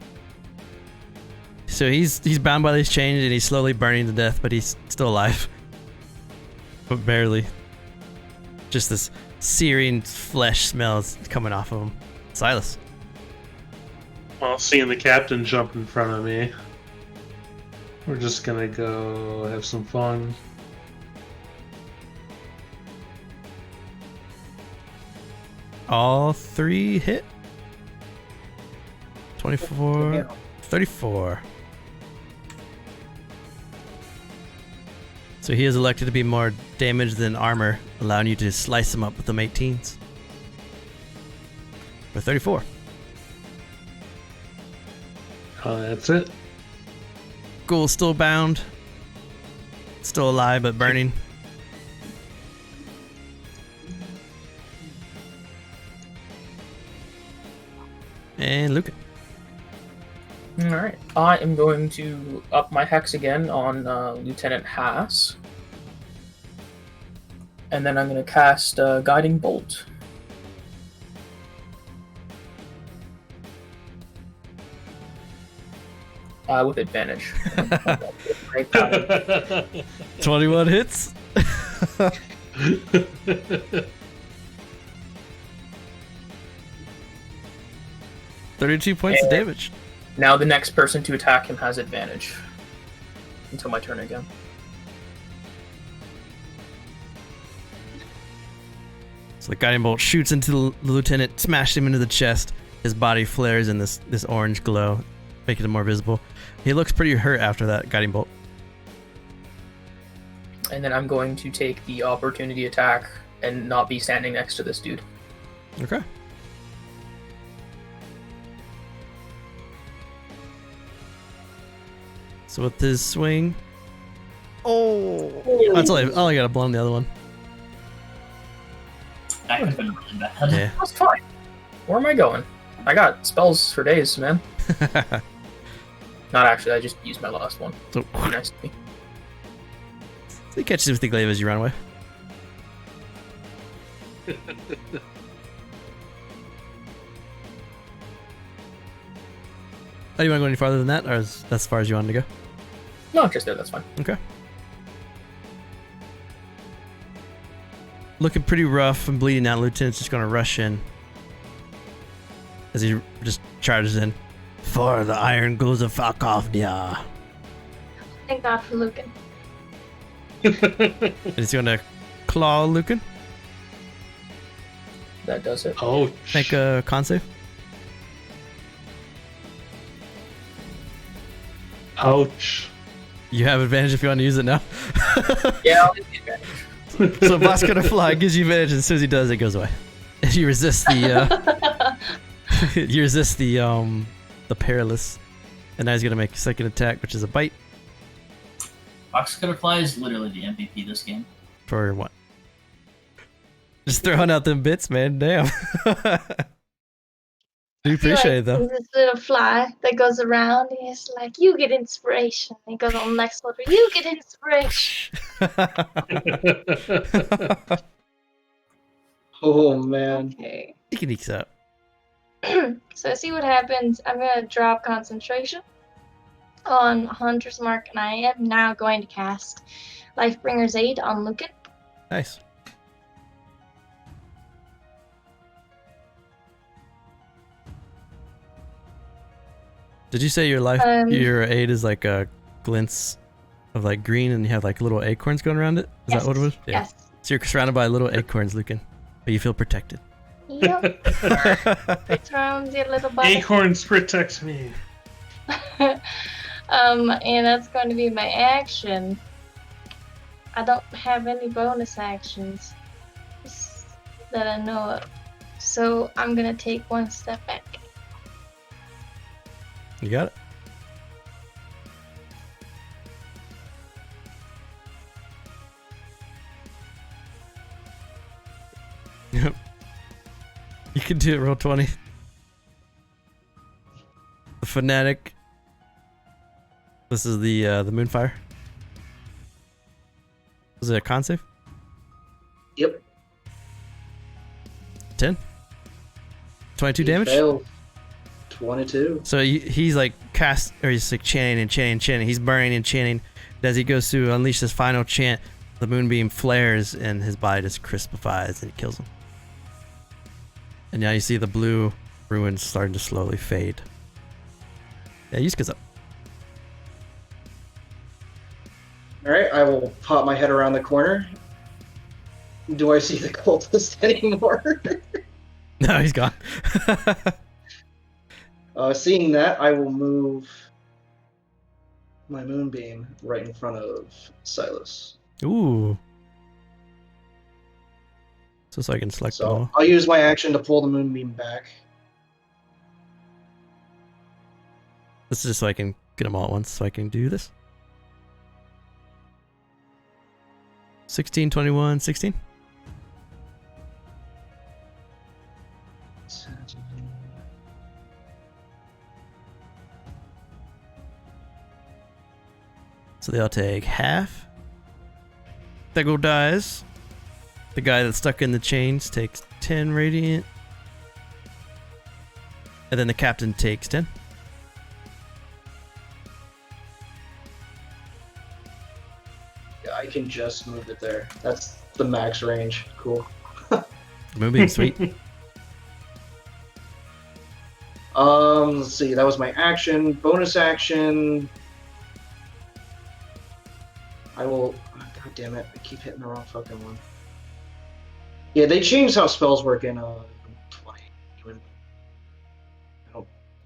Speaker 1: So he's bound by these chains and he's slowly burning to death, but he's still alive. But barely. Just this searing flesh smell is coming off of him. Silas.
Speaker 3: Well, seeing the captain jump in front of me, we're just gonna go have some fun.
Speaker 1: All 3 hit. 24,
Speaker 2: Yeah.
Speaker 1: 34. So he is elected to be more damage than armor, allowing you to slice him up with them 18s. For 34.
Speaker 3: That's it.
Speaker 1: Ghoul's still bound. Still alive, but burning. And Luca.
Speaker 2: Alright. I am going to up my hex again on Lieutenant Haas. And then I'm going to cast Guiding Bolt. With advantage. Right,
Speaker 1: 21 hits. 32 points of damage.
Speaker 2: Now the next person to attack him has advantage. Until my turn again.
Speaker 1: So the guiding bolt shoots into the lieutenant, smashes him into the chest. His body flares in this orange glow, making him more visible. He looks pretty hurt after that guiding bolt.
Speaker 2: And then I'm going to take the opportunity attack and not be standing next to this dude.
Speaker 1: Okay. So with his swing... Oh! That's all I got to blow on the other one.
Speaker 5: That could have been really bad.
Speaker 1: Yeah.
Speaker 2: That's fine. Where am I going? I got spells for days, man. Not actually, I just used my last one.
Speaker 1: So,
Speaker 2: Be nice to me.
Speaker 1: he catches you with the glaive as you run away. Oh, you want to go any farther than that, or is that as far as you wanted to go?
Speaker 2: No, just there, that's fine.
Speaker 1: Okay. Looking pretty rough and bleeding out. Lieutenant's just going to rush in. as he just charges in. For the iron goes a fuck off, yeah.
Speaker 4: Thank God for Lucan.
Speaker 1: And he's gonna claw Lucan.
Speaker 2: That does it.
Speaker 3: Ouch.
Speaker 1: Make a con save.
Speaker 3: Ouch.
Speaker 1: You have advantage if you want to use it now.
Speaker 2: Yeah, I'll use the advantage.
Speaker 1: So Boss gonna fly gives you advantage, and as soon as he does, it goes away. And you resist the you resist the perilous. And now he's gonna make a second attack, which is a bite.
Speaker 5: Box Cutter Fly is literally the MVP this game.
Speaker 1: For what? Just throwing out them bits, man. Damn. Do appreciate it though.
Speaker 4: This little fly that goes around, and he's like, "You get inspiration." He goes on the next letter. You get inspiration.
Speaker 6: Oh man.
Speaker 4: Okay.
Speaker 1: He can eke up.
Speaker 4: So see what happens. I'm gonna drop concentration on Hunter's Mark, and I am now going to cast Lifebringer's Aid on Lucan.
Speaker 1: Nice. Did you say your your aid is like a glints of like green, and you have like little acorns going around it? Is
Speaker 4: Yes.
Speaker 1: that what it was? Yeah.
Speaker 4: Yes.
Speaker 1: So you're surrounded by little acorns, Lucan, but you feel protected.
Speaker 4: Yep. It's around your little body.
Speaker 3: Acorns protect me.
Speaker 4: And that's going to be my action. I don't have any bonus actions that I know of, so I'm gonna take one step back.
Speaker 1: You got it. Yep. You can do it. Roll 20. The fanatic. This is the moonfire. Was it a con save?
Speaker 6: Yep.
Speaker 1: 10. 22 damage.
Speaker 6: Failed. 22.
Speaker 1: So he's like he's like chanting and chanting and chanting. He's burning and chanting. As he goes to unleash his final chant, the moonbeam flares and his body just crispifies and it kills him. And now you see the blue ruins starting to slowly fade. Yeah, Yuska's up.
Speaker 6: Alright, I will pop my head around the corner. Do I see the cultist anymore?
Speaker 1: No, he's gone.
Speaker 6: Seeing that, I will move my moonbeam right in front of Silas.
Speaker 1: Ooh. So I can select them
Speaker 6: So
Speaker 1: all.
Speaker 6: I'll use my action to pull the moonbeam back.
Speaker 1: This is just so I can get them all at once, so I can do this. 16, 21, 16. So they all take half. Thego dies. The guy that's stuck in the chains takes 10 radiant. And then the captain takes 10.
Speaker 6: Yeah, I can just move it there. That's the max range. Cool.
Speaker 1: Moonbeam, sweet.
Speaker 6: Let's see. That was my action. Bonus action. I will. God damn it! I keep hitting the wrong fucking one. Yeah, they changed how spells work in 20.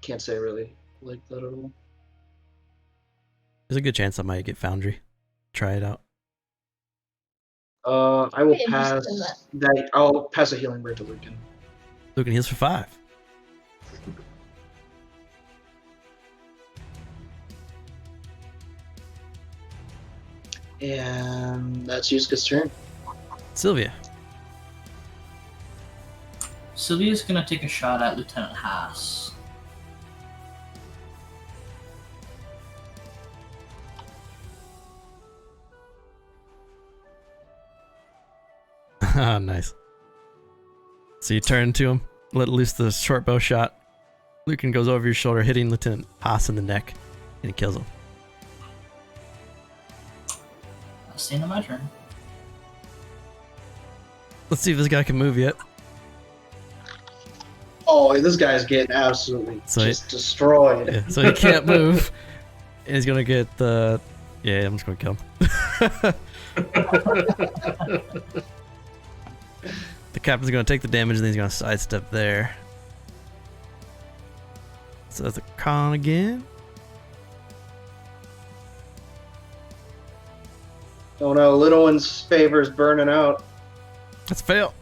Speaker 6: Can't say I really like that at all.
Speaker 1: There's a good chance I might get Foundry. Try it out.
Speaker 6: I will
Speaker 4: Interested
Speaker 6: pass
Speaker 4: in that.
Speaker 6: that. I'll pass a healing word to Lucan.
Speaker 1: Lucan heals for 5.
Speaker 6: And that's Yuska's turn.
Speaker 1: Sylvia.
Speaker 5: Sylvia's gonna take a shot at Lieutenant Haas.
Speaker 1: Ah, nice. So you turn to him, let loose the short bow shot. Lucan goes over your shoulder, hitting Lieutenant Haas in the neck, and he kills him.
Speaker 5: That's the end of my turn.
Speaker 1: Let's see if this guy can move yet.
Speaker 6: Oh, this guy's getting absolutely
Speaker 1: So
Speaker 6: just destroyed.
Speaker 1: Yeah, so he can't move. And he's gonna get the. Yeah, I'm just gonna kill him. The captain's gonna take the damage, and then he's gonna sidestep there. So that's a con again.
Speaker 6: Oh no, little one's favor's burning out.
Speaker 1: That's a fail.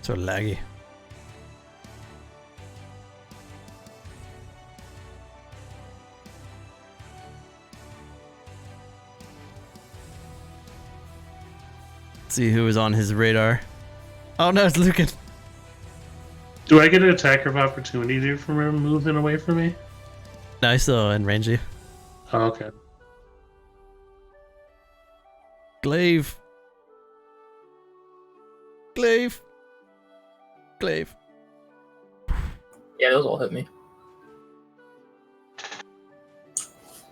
Speaker 1: So laggy. Let's see who is on his radar. Oh no, it's Lucan.
Speaker 3: Do I get an attack of opportunity dude from him moving away from me?
Speaker 1: No, he's still in range of you.
Speaker 3: Oh, okay.
Speaker 1: Glaive. Glaive. Glaive.
Speaker 2: Yeah, those all hit me.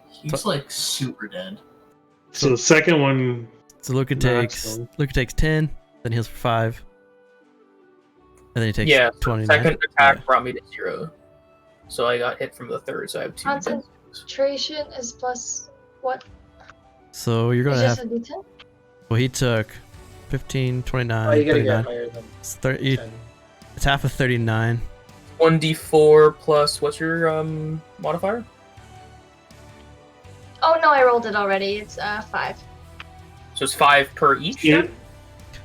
Speaker 5: He's like super dead.
Speaker 3: So the second one.
Speaker 1: So Lucan
Speaker 3: Knocks
Speaker 1: takes 10, then heals for 5. And then he takes
Speaker 2: Yeah,
Speaker 1: 29.
Speaker 2: second attack
Speaker 1: Yeah.
Speaker 2: brought me to 0. So I got hit from the third, so I have 2.
Speaker 4: Concentration is plus what?
Speaker 1: So you're
Speaker 4: It's
Speaker 1: gonna
Speaker 4: just
Speaker 1: have.
Speaker 4: a D10?
Speaker 1: Well, he took 15, 29,
Speaker 6: Oh, you gotta
Speaker 1: 39.
Speaker 6: get higher than
Speaker 1: It's, 30,
Speaker 6: 10.
Speaker 1: it's half of 39.
Speaker 2: 1d4 plus, what's your modifier?
Speaker 4: Oh no, I rolled it already. It's 5.
Speaker 2: So it's 5 per each?
Speaker 3: Yeah.
Speaker 2: then?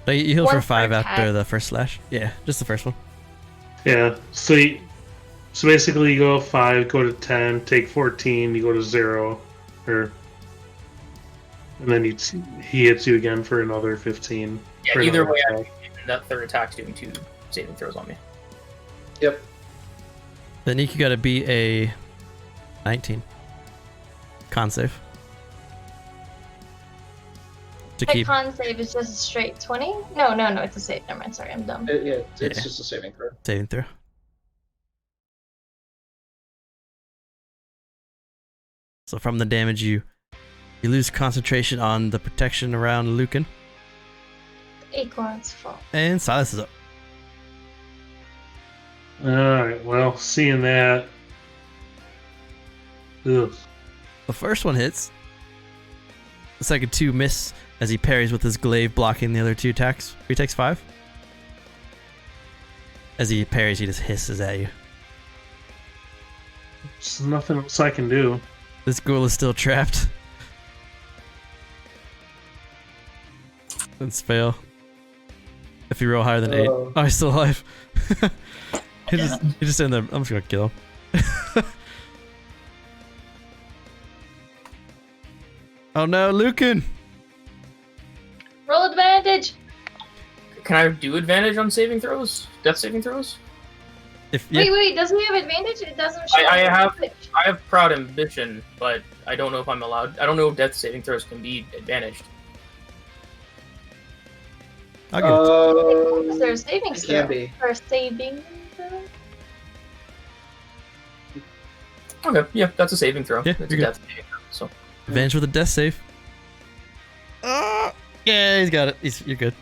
Speaker 1: No, you heal for
Speaker 4: One
Speaker 1: 5
Speaker 4: per
Speaker 1: after
Speaker 4: attack.
Speaker 1: the first slash. Yeah, just the first one.
Speaker 3: Yeah. So basically, you go 5, go to 10, take 14, you go to 0, and then he hits you again for another 15.
Speaker 2: Yeah,
Speaker 3: for
Speaker 2: either
Speaker 3: another
Speaker 2: way,
Speaker 3: attack.
Speaker 2: that third attack's doing 2 saving throws on me.
Speaker 6: Yep.
Speaker 1: Then you gotta be a 19. Con save. To
Speaker 4: My
Speaker 1: keep.
Speaker 4: con save is just a straight 20? No, it's a save. Never mind, sorry, I'm dumb.
Speaker 6: It's
Speaker 1: Yeah.
Speaker 6: just a saving throw.
Speaker 1: Saving throw. So from the damage, you lose concentration on the protection around Lucan,
Speaker 4: Acorn's fault.
Speaker 1: and Silas is up.
Speaker 3: Alright, well, seeing that. Ugh.
Speaker 1: The first one hits. The second 2 miss as he parries with his glaive, blocking the other 2 attacks. He takes 5. As he parries, he just hisses at you.
Speaker 3: There's nothing else I can do.
Speaker 1: This ghoul is still trapped. Let's fail. If you roll higher than 8.
Speaker 6: Oh.
Speaker 1: Oh, he's still alive. he just in there. I'm just gonna kill him. Oh no, Lucan!
Speaker 4: Roll advantage!
Speaker 2: Can I do advantage on saving throws? Death saving throws?
Speaker 1: If yeah,
Speaker 4: Wait, doesn't he have advantage? It doesn't show.
Speaker 2: I have-
Speaker 4: advantage.
Speaker 2: I have Proud Ambition, but I don't know if I'm allowed. I don't know if death saving throws can be advantaged.
Speaker 1: I'll give it.
Speaker 4: Is there a saving
Speaker 6: It
Speaker 4: throw?
Speaker 6: can be.
Speaker 4: Or a saving throw?
Speaker 2: Okay, yeah, that's a saving throw.
Speaker 1: Yeah,
Speaker 2: It's a
Speaker 1: you're good.
Speaker 2: death saving throw, so.
Speaker 1: Advantage with a death save. Yeah, he's got it. You're good.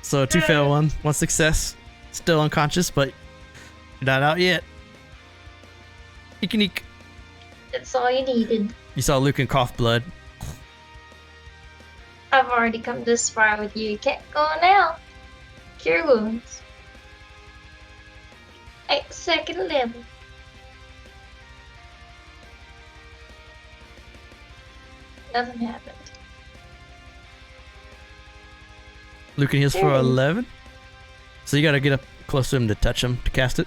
Speaker 1: So 2 fail, 1 success. Still unconscious, but you're not out yet. Eek and eek.
Speaker 4: That's all you needed.
Speaker 1: You saw Lucan cough blood.
Speaker 4: I've already come this far with you. You can't go now. Cure wounds. At 2nd level. Nothing happened.
Speaker 1: Lucan heals for 11. So you gotta get up close to him to touch him to cast it.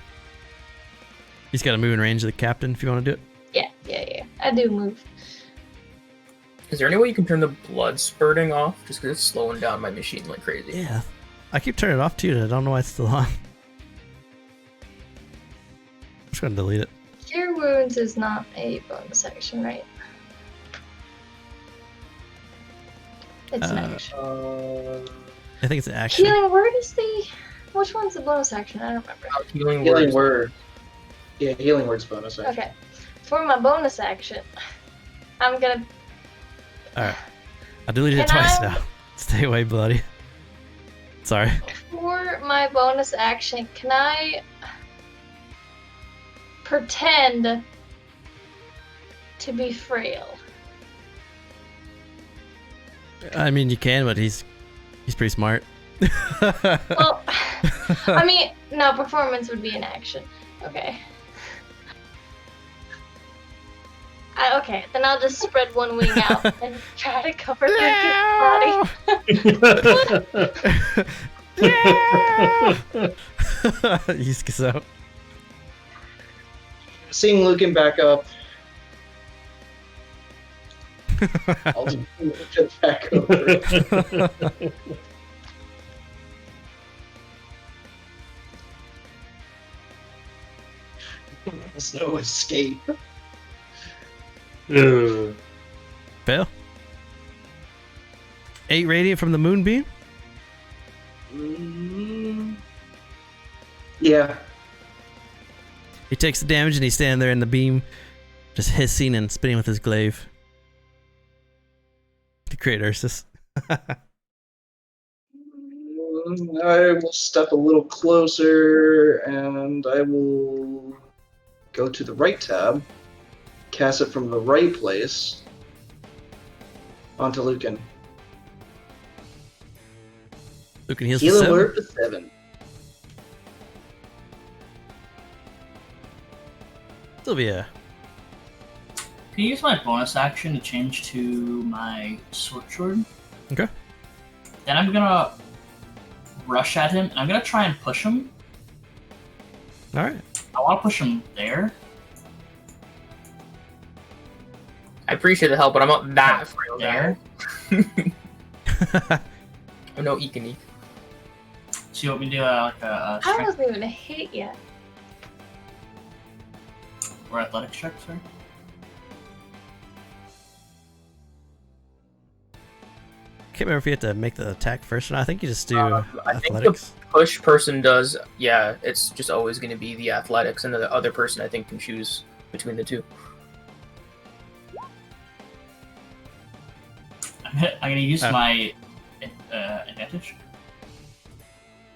Speaker 1: He's gotta move in range of the captain if you want to do it.
Speaker 4: Yeah. I do move.
Speaker 2: Is there any way you can turn the blood spurting off? Just because it's slowing down my machine like crazy.
Speaker 1: Yeah. I keep turning it off too, and I don't know why it's still on. I'm just gonna delete it.
Speaker 4: Cure wounds is not a bonus action, right? It's an action.
Speaker 1: I think it's an action.
Speaker 4: Healing word is the. Which one's the bonus action? I don't remember.
Speaker 2: Healing
Speaker 6: Healing
Speaker 2: words.
Speaker 6: word. Yeah, healing word's bonus action.
Speaker 4: Okay. For my bonus action, I'm gonna
Speaker 1: Alright. I deleted it
Speaker 4: Can
Speaker 1: twice
Speaker 4: I-
Speaker 1: now. Stay away, bloody. Sorry.
Speaker 4: For my bonus action, can I pretend to be frail?
Speaker 1: I mean, you can, but he's pretty smart.
Speaker 4: Well, I mean, no, performance would be an action. Okay. Okay, then I'll just spread one wing out and try to cover Lucas' body.
Speaker 1: He's so.
Speaker 6: Seeing Lucan back up, I'll just move it back over. There's no escape.
Speaker 3: Ugh.
Speaker 1: Fail. 8 radiant from the moonbeam?
Speaker 6: Yeah.
Speaker 1: He takes the damage and he's standing there in the beam, just hissing and spinning with his glaive. To create Ursus.
Speaker 6: I will step a little closer and I will go to the right tab, cast it from the right place onto Lucan.
Speaker 1: Lucan heals
Speaker 6: Heal
Speaker 1: for 7.
Speaker 6: alert to 7.
Speaker 1: Sylvia.
Speaker 5: Can you use my bonus action to change to my sword?
Speaker 1: Okay.
Speaker 5: Then I'm gonna rush at him, and I'm gonna try and push him.
Speaker 1: Alright.
Speaker 5: I want to push him there.
Speaker 2: I appreciate the help, but I'm not that frail
Speaker 5: There.
Speaker 2: I'm no Eekany.
Speaker 5: So you want me to do like a
Speaker 4: I
Speaker 5: strength
Speaker 4: wasn't even hit yet.
Speaker 5: or athletics check, sorry?
Speaker 1: Can't remember if you have to make the attack first or not. I think you just do
Speaker 2: I think
Speaker 1: athletics.
Speaker 2: the push person does, yeah, it's just always going to be the athletics, and the other person I think can choose between the two.
Speaker 5: I'm gonna use
Speaker 1: Oh.
Speaker 5: my advantage.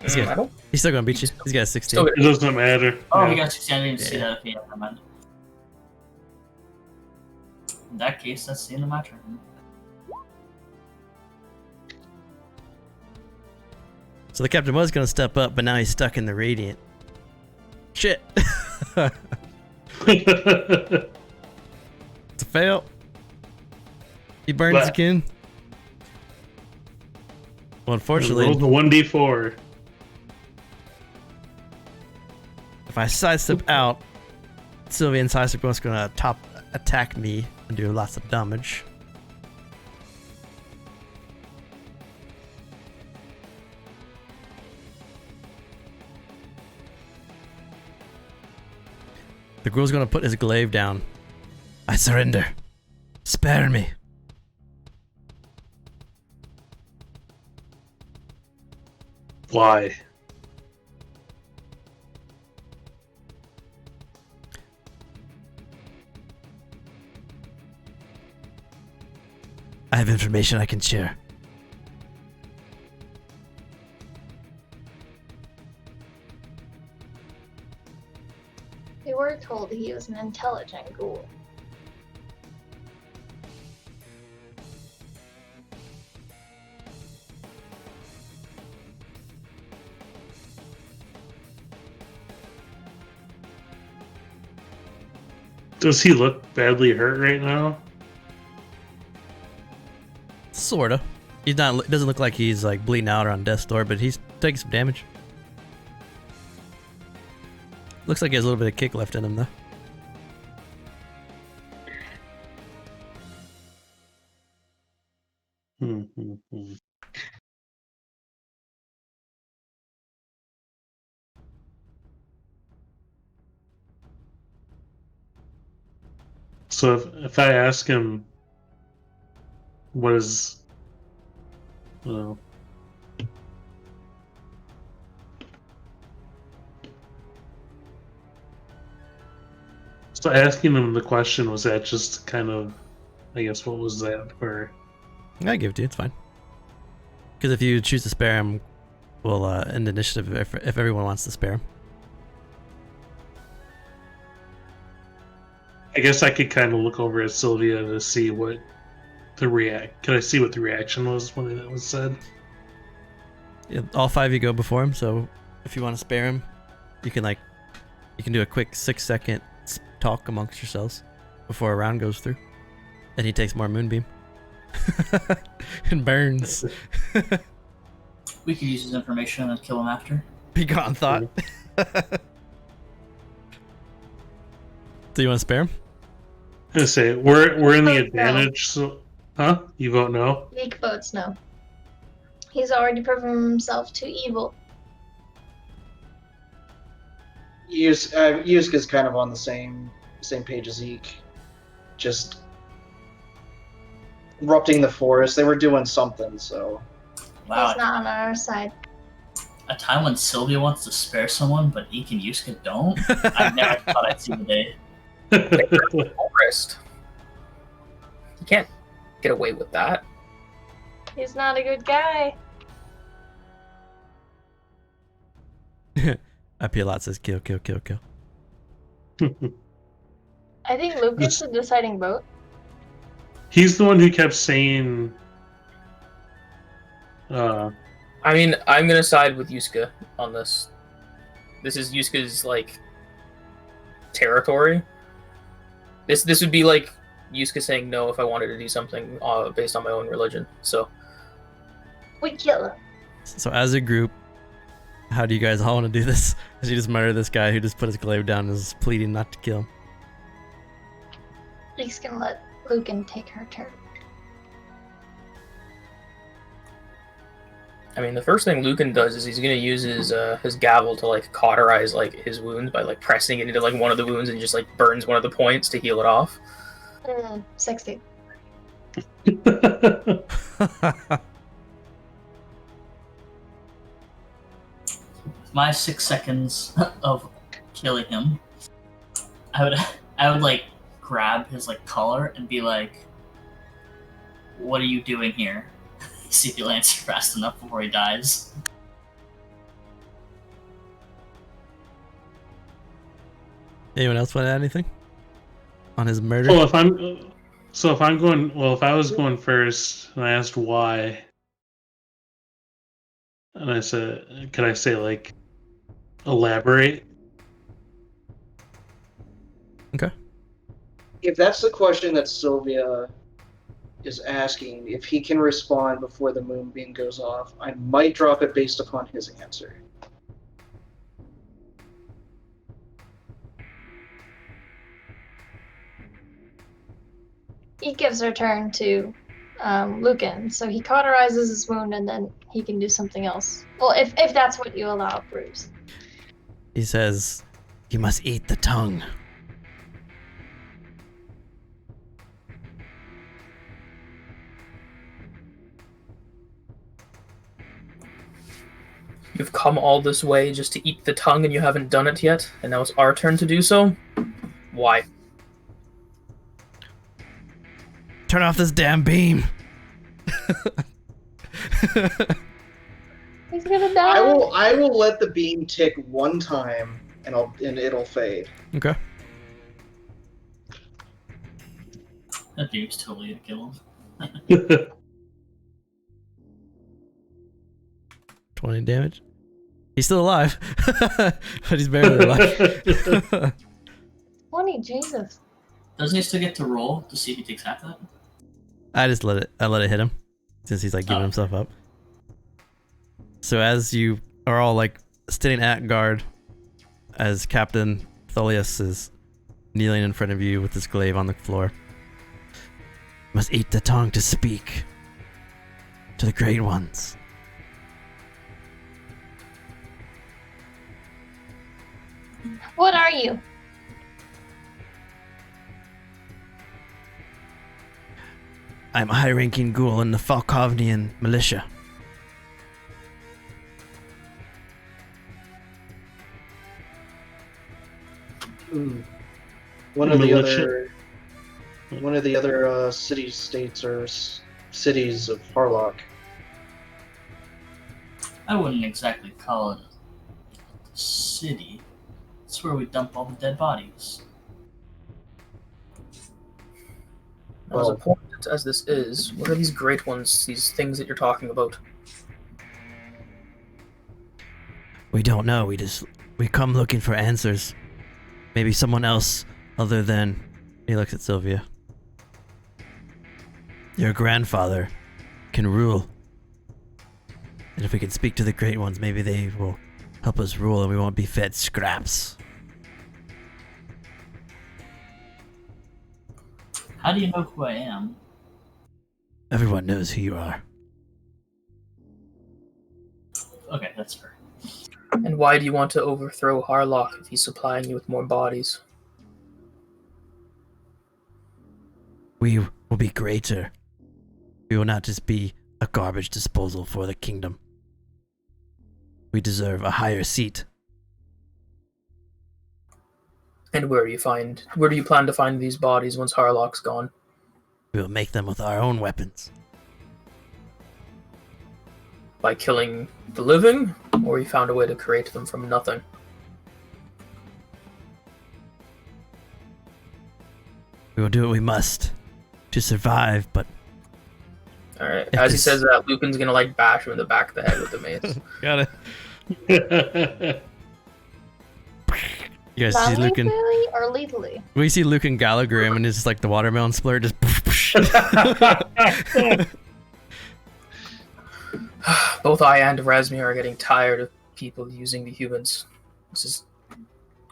Speaker 1: He's good.
Speaker 2: I don't
Speaker 1: He's still gonna beat you. He's got a 16.
Speaker 2: still
Speaker 3: It doesn't matter.
Speaker 5: Oh,
Speaker 3: Yeah.
Speaker 5: he got 16. I didn't see
Speaker 1: Yeah.
Speaker 5: that. Okay, never mind. In that case, that's the end of my turn.
Speaker 1: So the captain was gonna step up, but now he's stuck in the radiant. Shit. It's a fail. He burns
Speaker 3: But-
Speaker 1: again. Well, unfortunately,
Speaker 3: Roll the 1d4.
Speaker 1: if I sidestep out, Sylvia and Sidestep both gonna top attack me and do lots of damage. The Gruul's gonna put his glaive down. I surrender. Spare me.
Speaker 3: Why?
Speaker 1: I have information I can share.
Speaker 4: We were told he was an intelligent ghoul.
Speaker 3: Does he look badly hurt right now?
Speaker 1: Sorta. He's not. Doesn't look like he's like bleeding out or on death's door, but he's taking some damage. Looks like he has a little bit of kick left in him though.
Speaker 3: So if I ask him, what is, well, so asking him the question, was that just kind of, I guess, what was that for?
Speaker 1: I give it to you. It's fine. Because if you choose to spare him, we'll end initiative if everyone wants to spare him.
Speaker 3: I guess I could kind of look over at Sylvia to see what Can I see what the reaction was when that was said?
Speaker 1: Yeah, all 5 of you go before him, so if you want to spare him, you can do a quick 6-second talk amongst yourselves before a round goes through. And he takes more moonbeam. And burns.
Speaker 5: We could use his information and kill him after.
Speaker 1: Be gone, thought. Do you want to spare him?
Speaker 3: I'm gonna say we're in the
Speaker 4: No.
Speaker 3: advantage, so huh? You vote no?
Speaker 4: Meek votes no. He's already proven himself too evil.
Speaker 6: Yuska's kind of on the same page as Zeke. Just erupting the forest. They were doing something, so.
Speaker 5: Wow.
Speaker 4: He's not on our side.
Speaker 5: A time when Sylvia wants to spare someone, but Eek and Yuska don't? I never thought I'd see the day.
Speaker 2: Forest. You can't get away with that.
Speaker 4: He's not a good guy.
Speaker 1: Apilot says kill.
Speaker 4: I think Luke is the deciding vote.
Speaker 3: He's the one who kept saying.
Speaker 2: I mean, I'm gonna side with Yuska on this. This is Yuska's territory. This would be like Yuska saying no if I wanted to do something based on my own religion. So
Speaker 4: We kill him.
Speaker 1: So as a group, how do you guys all want to do this? As you just murder this guy who just put his glaive down and is pleading not to kill him.
Speaker 4: Leek's gonna let Lucan take her turn.
Speaker 2: I mean, the first thing Lucan does is he's gonna use his gavel to cauterize his wounds by pressing it into one of the wounds and just burns one of the points to heal it off.
Speaker 4: 60.
Speaker 5: My 6 seconds of killing him, I would grab his collar and be like, "What are you doing here?" See if he'll answer fast enough before he dies.
Speaker 1: Anyone else want to add anything on his murder?
Speaker 3: Well, if I was going first and I asked why, and I said, could I say elaborate?
Speaker 1: Okay.
Speaker 6: If that's the question that Sylvia is asking, if he can respond before the moonbeam goes off, I might drop it based upon his answer.
Speaker 4: He gives her turn to Lucan, so he cauterizes his wound and then he can do something else. Well, if that's what you allow, Brews.
Speaker 1: He says, "You must eat the tongue."
Speaker 2: You've come all this way just to eat the tongue and you haven't done it yet, and now it's our turn to do so? Why?
Speaker 1: Turn off this damn beam.
Speaker 4: He's gonna die.
Speaker 6: I will let the beam tick one time and it'll fade.
Speaker 1: Okay.
Speaker 5: That dude's totally gonna kill him.
Speaker 1: 20 damage. He's still alive, but he's barely alive.
Speaker 4: 20, Jesus.
Speaker 5: Doesn't he still get to roll to see if he takes half that?
Speaker 1: I let it hit him since he's giving himself up. So as you are all standing at guard, as Captain Tholius is kneeling in front of you with his glaive on the floor, you must eat the tongue to speak to the great ones.
Speaker 4: What are you?
Speaker 1: I'm a high-ranking ghoul in the Falkovnian militia.
Speaker 6: One of the other city states are cities of Harlock.
Speaker 5: I wouldn't exactly call it a city. It's where we dump all the dead bodies.
Speaker 2: As important as this is, what are these great ones, these things that you're talking about?
Speaker 1: We don't know. We come looking for answers. Maybe someone else other than. He looks at Sylvia. Your grandfather can rule. And if we can speak to the great ones, maybe they will help us rule and we won't be fed scraps.
Speaker 5: How do you know who I am?
Speaker 1: Everyone knows who you are.
Speaker 5: Okay, that's fair.
Speaker 2: And why do you want to overthrow Harlock if he's supplying you with more bodies?
Speaker 1: We will be greater. We will not just be a garbage disposal for the kingdom. We deserve a higher seat.
Speaker 2: And where do you plan to find these bodies once Harlock's gone?
Speaker 1: We will make them with our own weapons.
Speaker 2: By killing the living, or you found a way to create them from nothing?
Speaker 1: We will do what we must to survive, but...
Speaker 2: Alright, as he says that, Lucan's gonna like bash him in the back of the head with the mace.
Speaker 1: Got it. You guys see Lucan...
Speaker 4: Non-lethally or lethally?
Speaker 1: We see Lucan Gallagher and it's just like the watermelon splurt just...
Speaker 2: Both I and Razmir are getting tired of people using the humans. This is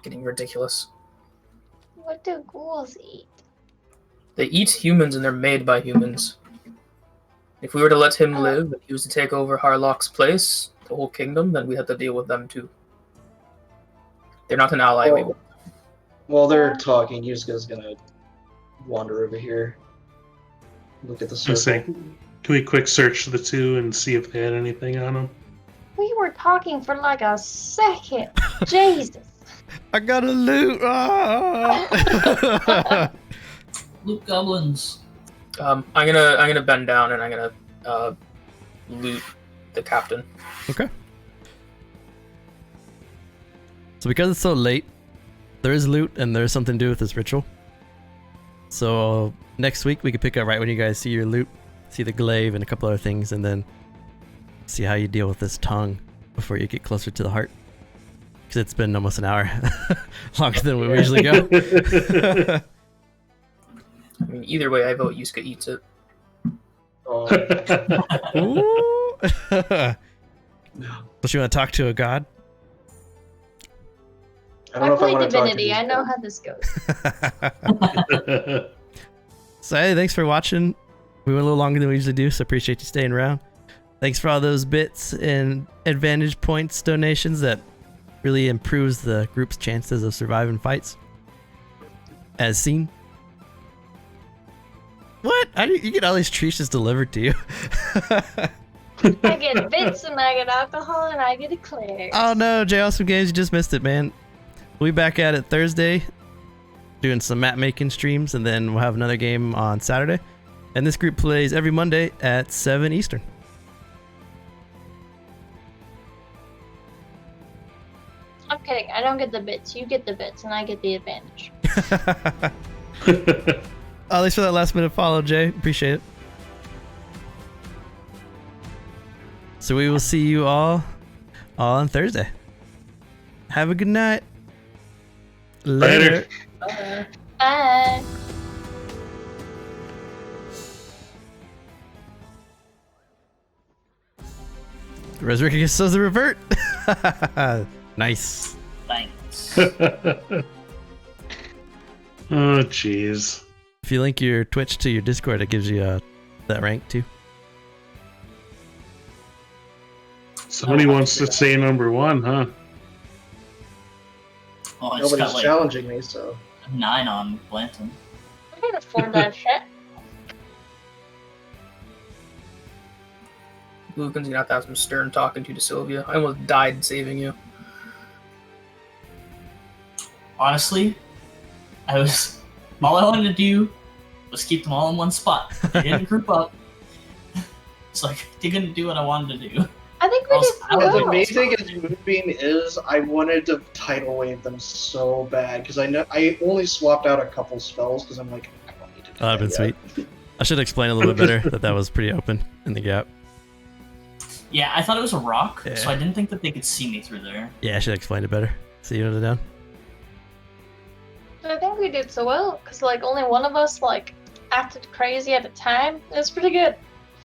Speaker 2: getting ridiculous.
Speaker 4: What do ghouls eat?
Speaker 2: They eat humans and they're made by humans. If we were to let him live and he was to take over Harlock's place, the whole kingdom, then we have to deal with them too. They're not an ally.
Speaker 6: While they're talking, Yusuke's gonna wander over here. Look at the circle.
Speaker 3: Can we quick search the two and see if they had anything on them?
Speaker 4: We were talking for like a second. Jesus.
Speaker 1: I got a loot! Ah!
Speaker 5: Loot goblins.
Speaker 2: I'm gonna bend down and I'm gonna loot the captain.
Speaker 1: Okay. So because it's so late, there is loot and there's something to do with this ritual. So next week we could pick up right when you guys see your loot, see the glaive and a couple other things, and then see how you deal with this tongue before you get closer to the heart. Because it's been almost an hour, longer than we usually go.
Speaker 2: I mean, either way, I vote Yusuke eats it.
Speaker 6: Oh.
Speaker 1: Ooh. Don't you want to talk to a god?
Speaker 6: I don't know if I
Speaker 4: play
Speaker 6: want to talk to
Speaker 4: Divinity.
Speaker 6: these
Speaker 4: I know
Speaker 6: guys.
Speaker 4: how this goes.
Speaker 1: So hey, thanks for watching. We went a little longer than we usually do, so appreciate you staying around. Thanks for all those bits and advantage points donations that really improves the group's chances of surviving fights. As seen. What? You get all these treats just delivered to you?
Speaker 4: I get bits and I get alcohol and I get eclairs.
Speaker 1: Oh no, J Awesome Games, you just missed it, man. We'll be back at it Thursday, doing some map making streams, and then we'll have another game on Saturday. And this group plays every Monday at 7 Eastern.
Speaker 4: I'm kidding. I don't get the bits. You get the bits and I get the advantage.
Speaker 1: Oh, thanks for that last minute follow, Jay. Appreciate it. So we will see you all on Thursday. Have a good night. Later.
Speaker 4: Bye.
Speaker 1: Resurrection says the revert. Nice.
Speaker 5: Thanks.
Speaker 3: Oh, jeez.
Speaker 1: If you link your Twitch to your Discord, it gives you that rank too.
Speaker 3: Somebody wants to say number one, huh?
Speaker 5: Oh, I just
Speaker 6: Nobody's
Speaker 5: got like
Speaker 6: challenging me, so.
Speaker 5: a 9 on Blanton.
Speaker 4: I can afford that shit.
Speaker 2: Lucan's gonna have to have some stern talking to Sylvia. I almost died saving you.
Speaker 5: Honestly, all I wanted to do was keep them all in one spot. They didn't group up. It's like they couldn't do what I wanted to do.
Speaker 4: I think we
Speaker 5: Also,
Speaker 4: did
Speaker 5: I
Speaker 4: so
Speaker 5: was
Speaker 6: Yeah, the
Speaker 4: well.
Speaker 6: main thing is Moonbeam is I wanted to tidal wave them so bad because I know I only swapped out a couple spells because I'm like I don't need to do
Speaker 1: That'd
Speaker 6: that
Speaker 1: been
Speaker 6: yet.
Speaker 1: sweet. I should explain a little bit better that was pretty open in the gap.
Speaker 5: Yeah, I thought it was a rock,
Speaker 1: Yeah.
Speaker 5: so I didn't think that they could see me through there.
Speaker 1: Yeah, I should explain it better. See you down.
Speaker 4: I think we did so well because like only one of us like acted crazy at the time. It was pretty good.